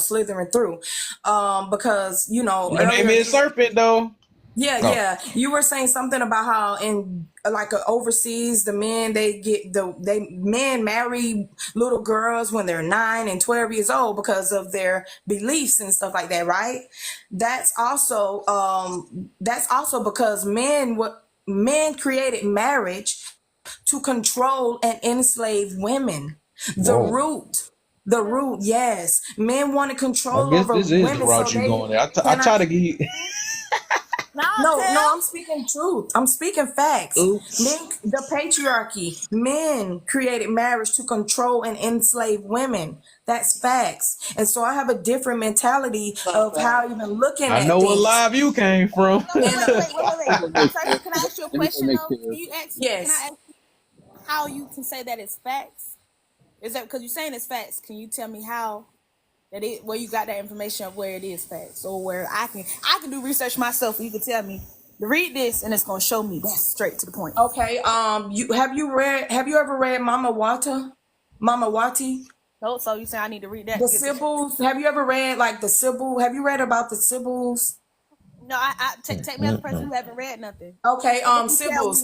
slithering through, because Your name is Serpent though. Yeah. You were saying something about how in overseas the men they men marry little girls when they're 9 and 12 years old because of their beliefs and stuff like that, right? That's also because men created marriage to control and enslave women. The root, yes. Men want to control over this is women. the route you going there. I try to get you. No, I'm speaking truth. I'm speaking facts. Men, the patriarchy, men created marriage to control and enslave women. That's facts. And so I have a different mentality of how even looking at I know what live you came from. Wait. Can I ask you a question though? Can I ask you how you can say that it's facts? Is that because you're saying it's facts? Can you tell me how where you got that information of where it is facts, or where I can do research myself and you can tell me to read this and it's gonna show me that's straight to the point. Okay. Have you ever read Mama Wati? No, so you say I need to read that. The Sibyls. Have you ever read the Sibyl? Have you read about the Sibyls? No, I take me as a person who haven't read nothing. Okay, Sibyls, Sybils.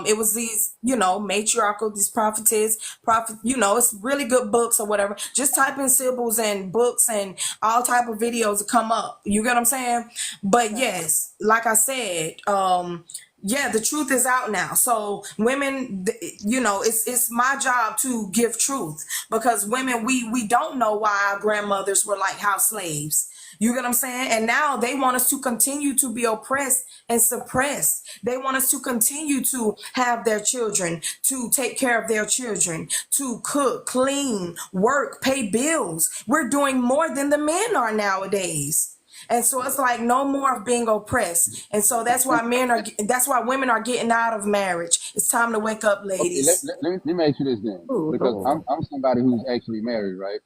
It was these, matriarchal, these prophetess, it's really good books or whatever. Just type in Sibyls and books and all type of videos to come up. You get what I'm saying? But yes, like I said, the truth is out now. So women, it's my job to give truth, because women, we don't know why our grandmothers were like house slaves. You get what I'm saying? And now they want us to continue to be oppressed and suppressed. They want us to continue to have their children, to take care of their children, to cook, clean, work, pay bills. We're doing more than the men are nowadays. And so it's like no more of being oppressed. And so that's why women are getting out of marriage. It's time to wake up, ladies. Okay, let me ask you this then, because I'm somebody who's actually married, right?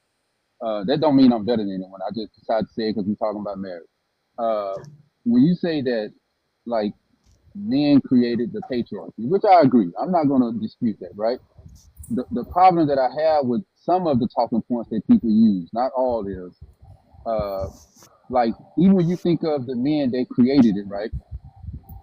That don't mean I'm better than anyone. I just decided to say it because we're talking about marriage. When you say that, men created the patriarchy, which I agree. I'm not going to dispute that, right? The problem that I have with some of the talking points that people use, not all is, even when you think of the men that created it, right?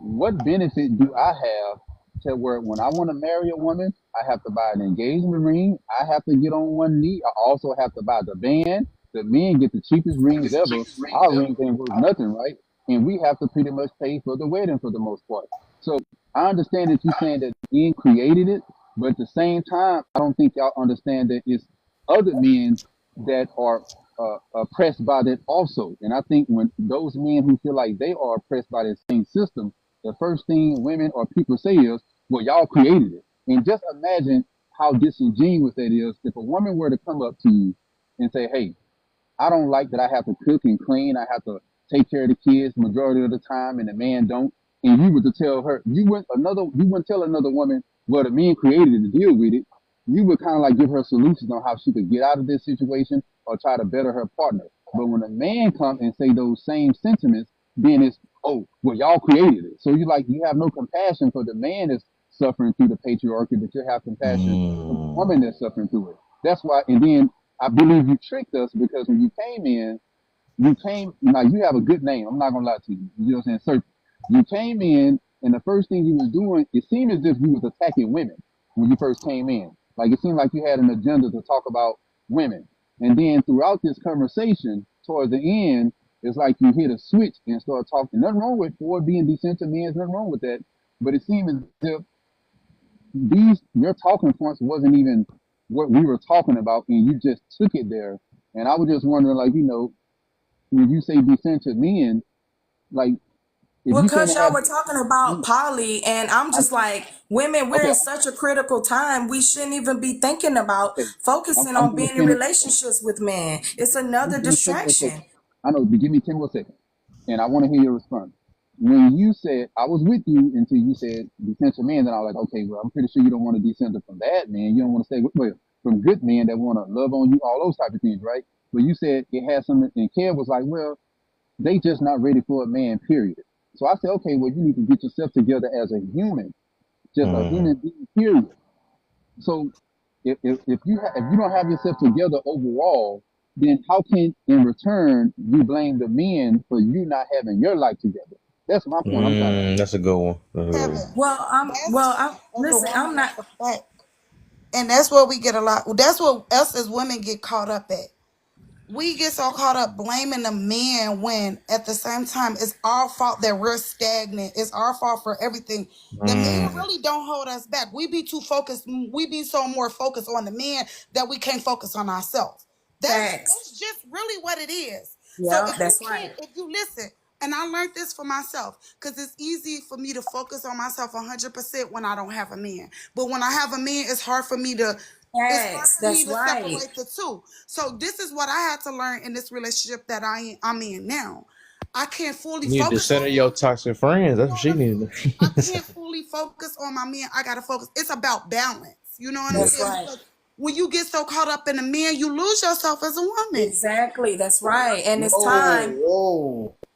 What benefit do I have to where when I want to marry a woman, I have to buy an engagement ring, I have to get on one knee, I also have to buy the band. The men get the cheapest rings ever. Our rings ain't worth nothing, right? And we have to pretty much pay for the wedding for the most part. So I understand that you're saying that men created it, but at the same time, I don't think y'all understand that it's other men that are oppressed by that also. And I think when those men who feel like they are oppressed by the same system, the first thing women or people say is, well, y'all created it. And just imagine how disingenuous that is. If a woman were to come up to you and say, "Hey, I don't like that I have to cook and clean. I have to take care of the kids majority of the time, and the man don't." And you were to tell her, you wouldn't tell another woman, well, the man created it to deal with it. You would kind of like give her solutions on how she could get out of this situation or try to better her partner. But when a man comes and say those same sentiments, then it's, oh, well, y'all created it. So you have no compassion for the man that's suffering through the patriarchy, but you have compassion for the woman that's suffering through it. That's why, and then I believe you tricked us, because when you came in, you have a good name. I'm not gonna lie to you. You know what I'm saying? Serpent. You came in, and the first thing you was doing, it seemed as if you was attacking women when you first came in. Like, it seemed like you had an agenda to talk about women. And then throughout this conversation, towards the end, it's like you hit a switch and start talking. Nothing wrong with Ford being decent to men. There's nothing wrong with that. But it seemed as if your talking points wasn't even what we were talking about, and you just took it there. And I was just wondering, like, when you say decent to men, like, if Well, you because can't y'all have, were talking about poly, and I'm just like, women, we're okay, in such a critical time. We shouldn't even be thinking about okay, focusing I'm on gonna being in finish. relationships with men. It's another Just give me 10 more seconds. distraction. I know, but give me 10 more seconds, and I want to hear your response. When you said, I was with you until you said decent to men, then I was like, okay, well, I'm pretty sure you don't want to descend from bad men. You don't want to stay from good men that want to love on you, all those type of things, right? But you said it had something, and Kev was like, well, they just not ready for a man, period. So I said, okay, well, you need to get yourself together as a human, just a human being, period. So if you don't have yourself together overall, then how can, in return, you blame the men for you not having your life together? That's my point. I'm trying to. That's a good one. Listen, I'm not. And that's what we get a lot. That's what us as women get caught up at. We get so caught up blaming the man when at the same time it's our fault that we're stagnant. It's our fault for everything. The men really don't hold us back. We be too focused. We be so more focused on the man that we can't focus on ourselves. That's just really what it is. So Yeah, if that's you right. can't, if you listen, and I learned this for myself, because it's easy for me to focus on myself 100% when I don't have a man. But when I have a man, it's hard for me to That's right. separate the two. So this is what I had to learn in this relationship that I'm in now. I can't fully You need to focus center on your toxic friends. That's what she needed. I can't fully focus on my man. I gotta focus. It's about balance. You know what I'm That's saying? right. Because when you get so caught up in a man, you lose yourself as a woman. Exactly. That's right. And it's time.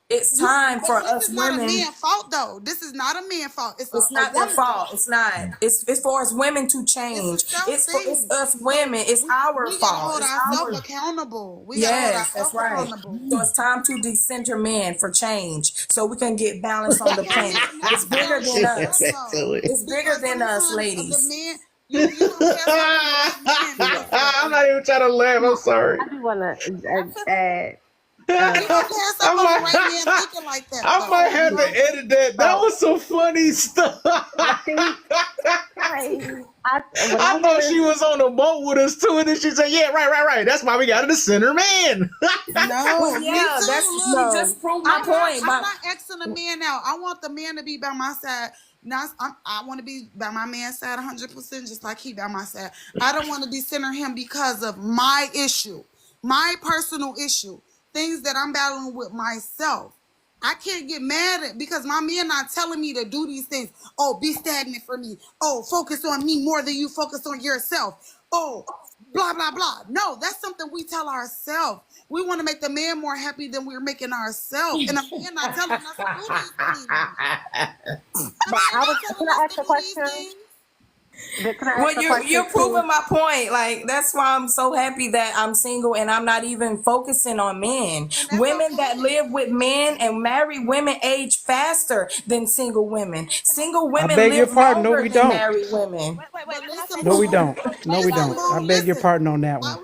It's time for us This is not a women. man's fault, though. This is not a man's fault. It's not their fault. It's not. It's for us women to change. It's us women. It's our We gotta fault. hold It's ourselves our. accountable. We Yes, gotta that's hold right. ourselves accountable. So it's time to decenter men for change, so we can get balance on the planet. It's bigger than us. It's bigger than us, ladies. I'm not even trying to laugh. I'm sorry. I just want to add. I might have to edit that. That was some funny stuff. I thought she was on the boat with us too, and then she said, "Yeah, right. That's why we got the center man." No, yeah, you just proved my point. I'm not Xing the man out. I want the man to be by my side. I want to be by my man's side 100%, just like he by my side. I don't want to decenter him because of my issue, my personal issue, things that I'm battling with myself. I can't get mad at because my man not telling me to do these things. Oh, be stagnant for me. Oh, focus on me more than you focus on yourself. Oh, blah, blah, blah. No, that's something we tell ourselves. We want to make the man more happy than we're making ourselves. And the man not telling us to do these things. Can I ask a question? Well, you're proving my point. Like, that's why I'm so happy that I'm single and I'm not even focusing on men. Women that live with men and marry women age faster than single women. Single women beg your live pardon. No, longer we than don't. married women. No, we don't. No, we don't. I beg your pardon on that one.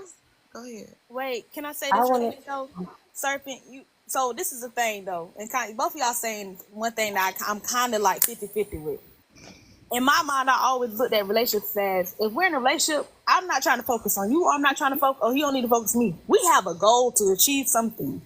Go ahead. Wait, can I say this real quick though? Serpent, so this is the thing though, and both of y'all saying one thing that I'm kind of like 50-50 with. In my mind, I always looked at relationships as, if we're in a relationship, I'm not trying to focus on you, or I'm not trying to focus, or you don't need to focus on me. We have a goal to achieve something,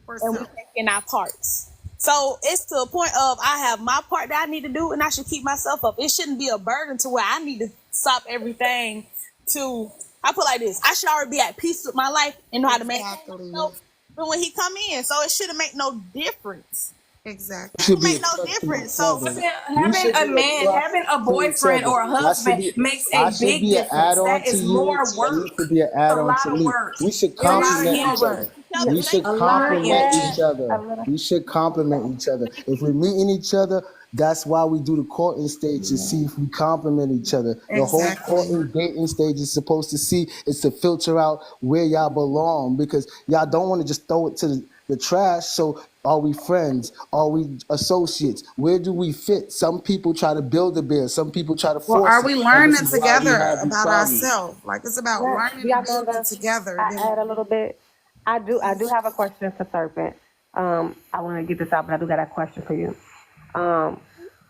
and we're taking our parts. So it's to a point of I have my part that I need to do, and I should keep myself up. It shouldn't be a burden to where I need to stop everything to, I put like this, I should already be at peace with my life and know how to maintain Exactly. myself. But when he come in, so it shouldn't make no difference. Exactly. It Should shouldn't be make no accepting difference. each So other. We Having should a be a man, plus having a to each boyfriend other. or a husband makes I a should big be an difference. add-on That to is you, more and you work. should be an A add-on to lot of me. work. We should And a lot of complement each handwork. other. Together, We it should ain't A lot, complement yeah. each other. We should complement each other. If we're meeting each other, that's why we do the courting stage, to see if we complement each other. The whole Exactly. courting dating stage is supposed to see, is to filter out where y'all belong, because y'all don't want to just throw it to the trash. So are we friends? Are we associates? Where do we fit? Some people try to build a bear. Some people try to Well, force are it. we And this learning is why we together have these about problems. ourselves? Like it's about Well, learning and building Yolanda, together. I Then add a little bit. I do have a question for Serpent. I want to get this out, but I do got a question for you. Um,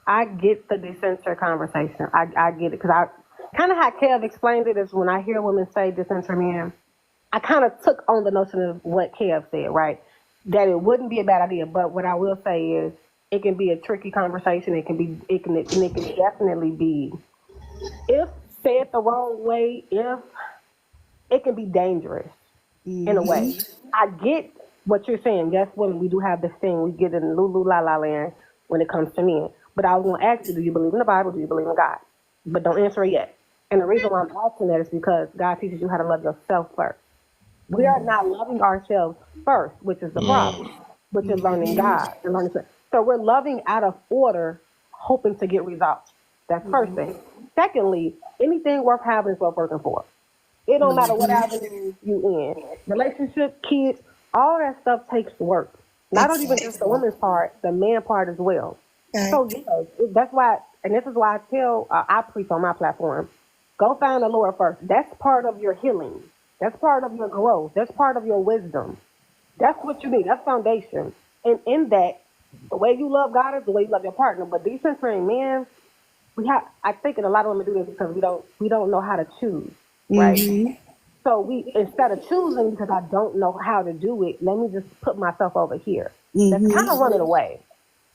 I get the decenter conversation. I get it because I kind of how Kev explained it is when I hear women say decenter men, I kind of took on the notion of what Kev said, right? That it wouldn't be a bad idea, but what I will say is it can be a tricky conversation. It can definitely be, if said the wrong way, if it can be dangerous in a way. I get what you're saying. Yes, women, we do have this thing. We get in Lulu La La land when it comes to men. But I was going to ask you, do you believe in the Bible? Do you believe in God? But don't answer it yet. And the reason why I'm asking that is because God teaches you how to love yourself first. We are not loving ourselves first, which is the problem, which is learning God and learning. So we're loving out of order, hoping to get results. That's first thing. Secondly, anything worth having is worth working for. It don't matter what avenue you in. Relationship, kids, all that stuff takes work. Not only even just the woman's part, the man part as well. So yeah, that's why, and this is why I tell, I preach on my platform, go find the Lord first. That's part of your healing. That's part of your growth. That's part of your wisdom. That's what you need. That's foundation. And in that, the way you love God is the way you love your partner. But decentering men, I think that a lot of women do this because we don't know how to choose, right? So we, instead of choosing because I don't know how to do it, let me just put myself over here. That's kind of running away.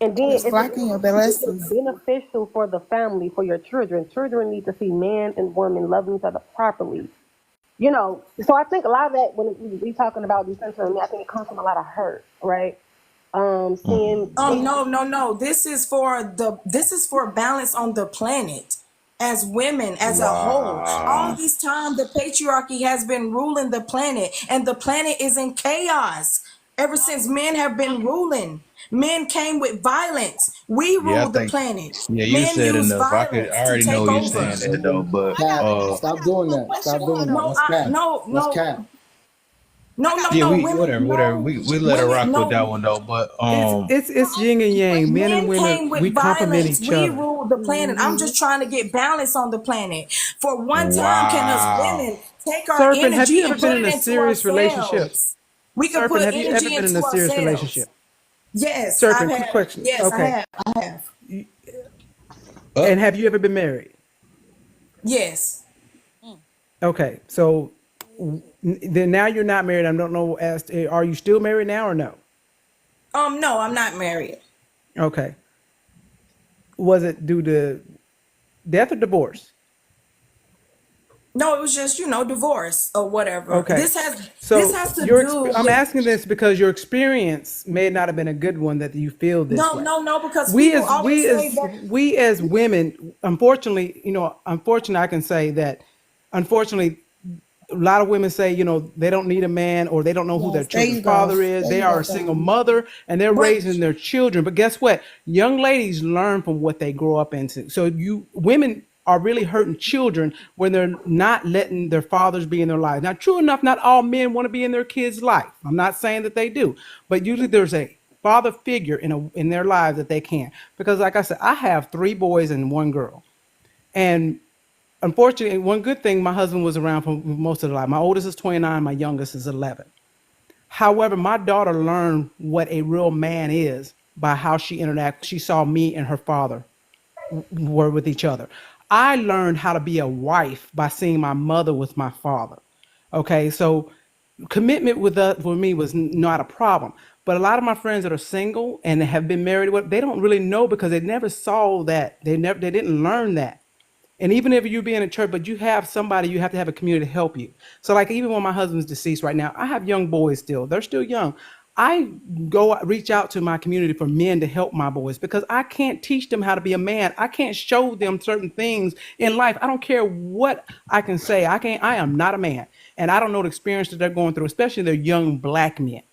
And then it's blocking your blessings. it's beneficial for the family, for your children. Children need to see man and woman loving each other properly. You know, so I think a lot of that when we talking about decentering, I think it comes from a lot of hurt, right? Seeing No. This is for balance on the planet. As women, as a whole, all this time the patriarchy has been ruling the planet, and the planet is in chaos. Ever since men have been ruling, men came with violence. We Yeah, I rule the think. planet. Yeah, you Men said use enough. I violence to already know take what you're over. saying there though, but Cap, stop doing that. Stop doing that. That's cap. That's cap. yeah, whatever. No, We let her women, rock with that no. one though. But It's yin and yang. Men and Men came women, we with complement violence. each We other. rule the planet. I'm just trying to get balance on the planet. For one time, can us wow. women take our Serpent, have you energy ever and been put in it a into serious relationship? ourselves? We can Serpent, put have you ever energy been in into a serious ourselves. relationship? Yes, I've Serpent, quick had. question. Yes, I Okay. have. And have you ever been married? Yes. Okay. So then now you're not married. I don't know, are you still married now or no? No, I'm not married. Okay. Was it due to death or divorce? No, it was just divorce or whatever. Okay. This So has to do I'm with asking this because your experience may not have been a good one that you feel this way. no, because We people as always we say as that. we as women, unfortunately, I can say that unfortunately a lot of women say, they don't need a man or they don't know who their Yes, there children's you go. father is. There They you are go, a single Dom. mother and they're But raising their children. But guess what? Young ladies learn from what they grow up into. So women are really hurting children when they're not letting their fathers be in their lives. Now, true enough, not all men want to be in their kids' life. I'm not saying that they do, but usually there's a father figure in their lives that they can. Because like I said, I have 3 boys and 1 girl. And unfortunately, one good thing, my husband was around for most of the life. My oldest is 29, my youngest is 11. However, my daughter learned what a real man is by how she interacts. She saw me and her father were with each other. I learned how to be a wife by seeing my mother with my father. Okay, so commitment with me was not a problem. But a lot of my friends that are single and have been married, they don't really know because they never saw that. They didn't learn that And even if you be in a church, but you have somebody, you have to have a community to help you. So like even when my husband's deceased right now, I have young boys still. They're still young. I go reach out to my community for men to help my boys because I can't teach them how to be a man. I can't show them certain things in life. I don't care what I can say. I am not a man. And I don't know the experience that they're going through, especially their young black men.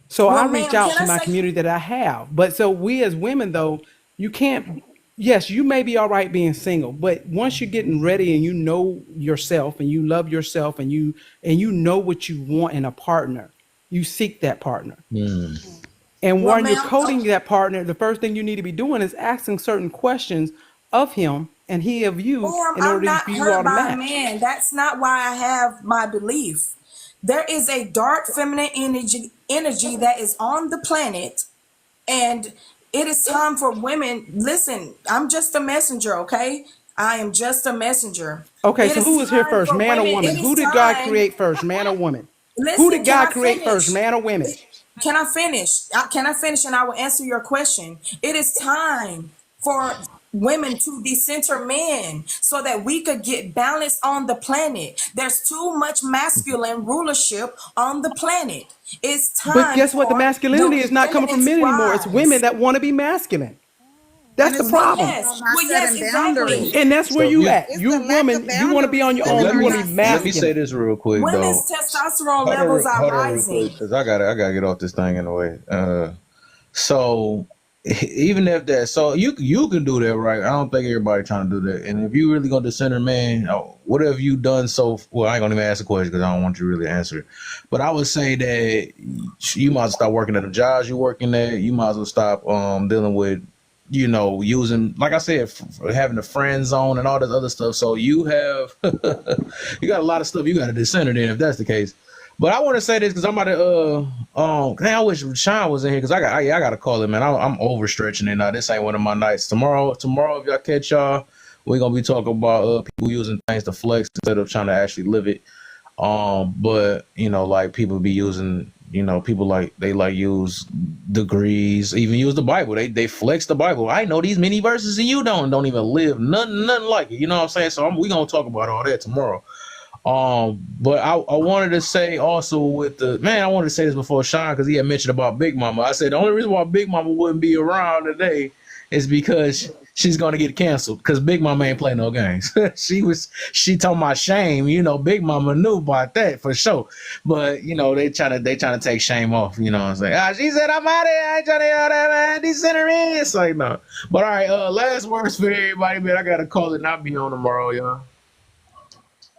So I Well, reach ma'am, out can to I my say community that I have. But so we as women though, you can't, yes, you may be all right being single, but once you're getting ready and you know yourself and you love yourself and you know what you want in a partner, you seek that partner. And well, when you're ma'am, courting that partner, the first thing you need to be doing is asking certain questions of him and he of you ma'am, in I'm order not for you all hurt to by a match. man. That's not why I have my belief. There is a dark feminine energy that is on the planet, and it is time for women. Listen, I'm just a messenger, okay? I am just a messenger. Okay, It so is who was here time first, for man or women. woman? It Who is did God time. create first, man or woman? Who Listen, did can God I create first, finish? man or women? Can I finish? Can I finish and I will answer your question? It is time for women to decenter men so that we could get balance on the planet. There's too much masculine rulership on the planet. It's But time guess what? The for masculinity the is not coming feminine from to men anymore. It's women rise. that want to be masculine. And That's the it's Well, problem. women yes. not Well, yes, setting exactly. boundaries. And that's where So you you at. It's You the lack of woman, you want to be on boundaries your that own. let You we're want me to be not let me say setting. masculine. this real quick Women's though. testosterone levels are Hold on real quick, rising. because I gotta get off this thing in a way. So even if that, so you can do that, right? I don't think everybody trying to do that. And if you really gonna center man, what have you done so? Well, I ain't gonna even ask the question because I don't want you to really answer it. But I would say that you might as well stop working at the jobs you working at. You might as well stop dealing with, using, like I said, having the friend zone and all this other stuff. So you have you got a lot of stuff you got to decenter in if that's the case. But I want to say this because I'm about to I wish Sean was in here because I got to call him, man. I'm overstretching it now. This ain't one of my nights. Tomorrow if y'all catch y'all, we're gonna be talking about people using things to flex instead of trying to actually live it. But like people be using, people they use degrees, even use the Bible. They flex the Bible. I know these many verses and you don't even live nothing like it. You know what I'm saying? So we gonna talk about all that tomorrow. But I wanted to say also I wanted to say this before Sean because he had mentioned about Big Mama. I said the only reason why Big Mama wouldn't be around today is because she's gonna get canceled because Big Mama ain't play no games. she talking about shame. Big Mama knew about that for sure. But they trying to take shame off. You know what I'm saying? She said I'm out of here. I ain't trying to hear all that, man. Decenter in. It's like no. But all right. Last words for everybody, man. I gotta call it not be on tomorrow, y'all.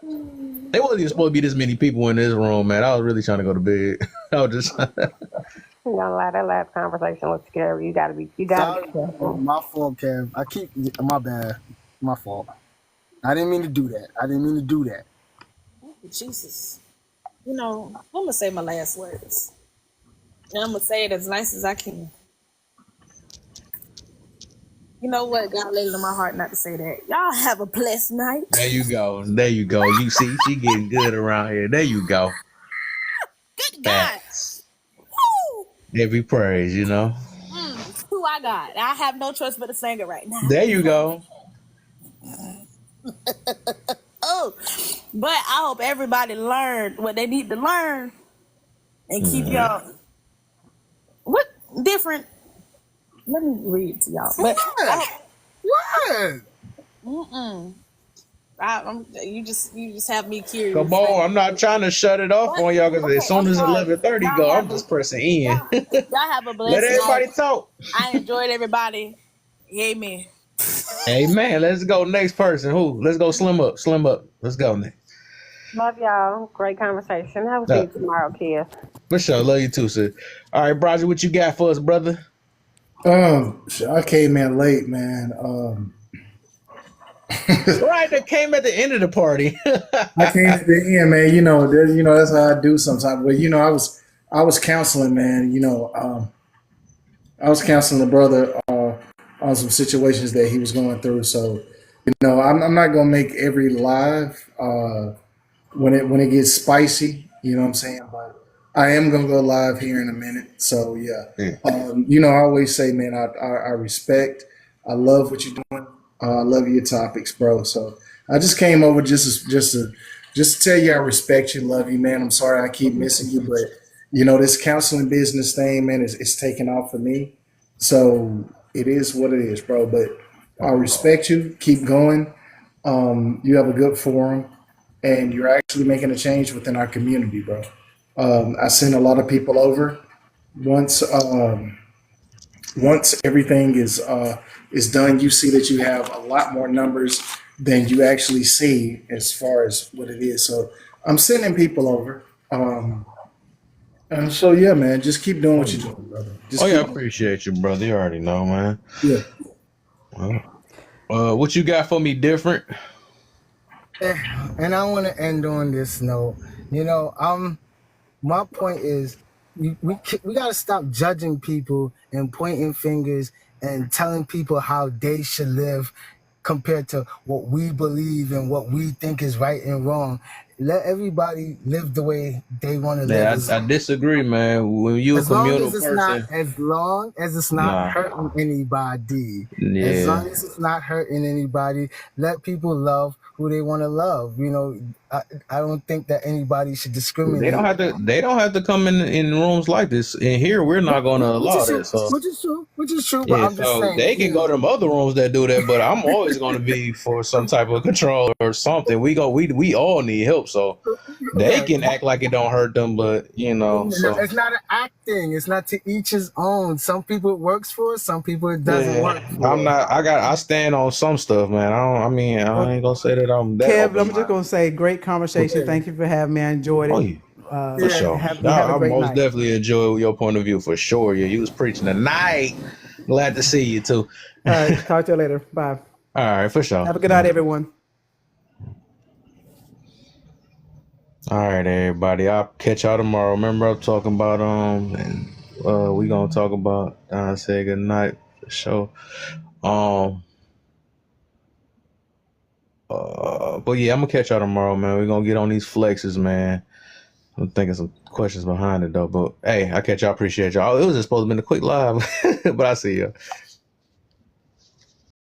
There wasn't even supposed to be this many people in this room, man. I was really trying to go to bed. I was just. I'm gonna lie, that last conversation was scary. You gotta be Sorry, careful. my fault, Kev. My bad. My fault. I didn't mean to do that. Jesus. I'm going to say my last words. And I'm going to say it as nice as I can. You know what? God laid it in my heart not to say that. Y'all have a blessed night. There you go. You see, she getting good around here. There you go. Good God. Woo! Every praise, Who I got? I have no choice but to sing it right now. There you go. Oh, but I hope everybody learned what they need to learn and keep y'all. What different? Let me read to y'all. But you just have me curious. Come on, I'm not trying to shut it off on y'all because as soon as 11:30 go, I'm just pressing in. Y'all have a blessed Let everybody night. talk. I enjoyed everybody. Amen. Amen. Let's go next person. Who? Let's go Slim Up. Let's go next. Love y'all. Great conversation. Have a see you tomorrow, Kev. For sure. Love you too, sis. All right, Broderick, what you got for us, brother? I came in late, man. Right, that came at the end of the party. I came at the end, man. That's how I do sometimes. But I was counseling, man. I was counseling the brother on some situations that he was going through. So, I'm not gonna make every live when it gets spicy. You know what I'm saying? But I am gonna go live here in a minute. So yeah. I always say, man, I respect, I love what you're doing. I love your topics, bro. So I just came over just to tell you I respect you, love you, man. I'm sorry I keep missing you, but this counseling business thing, man, is taking off for me. So it is what it is, bro. But I respect you. Keep going. You have a good forum, and you're actually making a change within our community, bro. I send a lot of people over. Once once everything is done, you see that you have a lot more numbers than you actually see as far as what it is. So I'm sending people over. And so yeah, man, just keep doing what you're doing, brother. Just Oh yeah, I keep appreciate you, brother. You already know, man. yeah. Well, what you got for me different? And I want to end on this note. My point is, we got to stop judging people and pointing fingers and telling people how they should live compared to what we believe and what we think is right and wrong. Let everybody live the way they want to live. Yeah, I disagree, man. When you a As long communal as it's person, not nah, hurting anybody. As yeah. long as it's not hurting anybody, let people love who they want to love. I don't think that anybody should They discriminate. don't have to. They don't have to come in rooms like this. In here, we're not going to Which allow is true. that. So Which is true. But yeah, I'm just so saying, they can go to them other rooms that do that. But I'm always going to be for some type of control or something. We all need help. So they yeah. can act like it don't hurt them, but so It's not an acting. It's not to each his own. Some people it works for. Some people it doesn't work yeah, for. I'm not. I stand on some stuff, man. I ain't gonna say that I'm that Kev, open I'm just minded. gonna say, great conversation. Thank you for having me. I enjoyed Oh it. yeah, for sure. You have a I great most night. definitely enjoy your point of view for sure. Yeah, you was preaching tonight. Glad to see you too. All right, talk to you later. Bye. All right, for sure. Have a good night, everyone. All right, everybody. I'll catch y'all tomorrow. Remember, I'm talking about and we gonna talk about say good night for sure. But yeah, I'm gonna catch y'all tomorrow, man. We're gonna get on these flexes, man. I'm thinking some questions behind it though. But hey, I catch y'all. Appreciate y'all. It was just supposed to be a quick live, but I see you.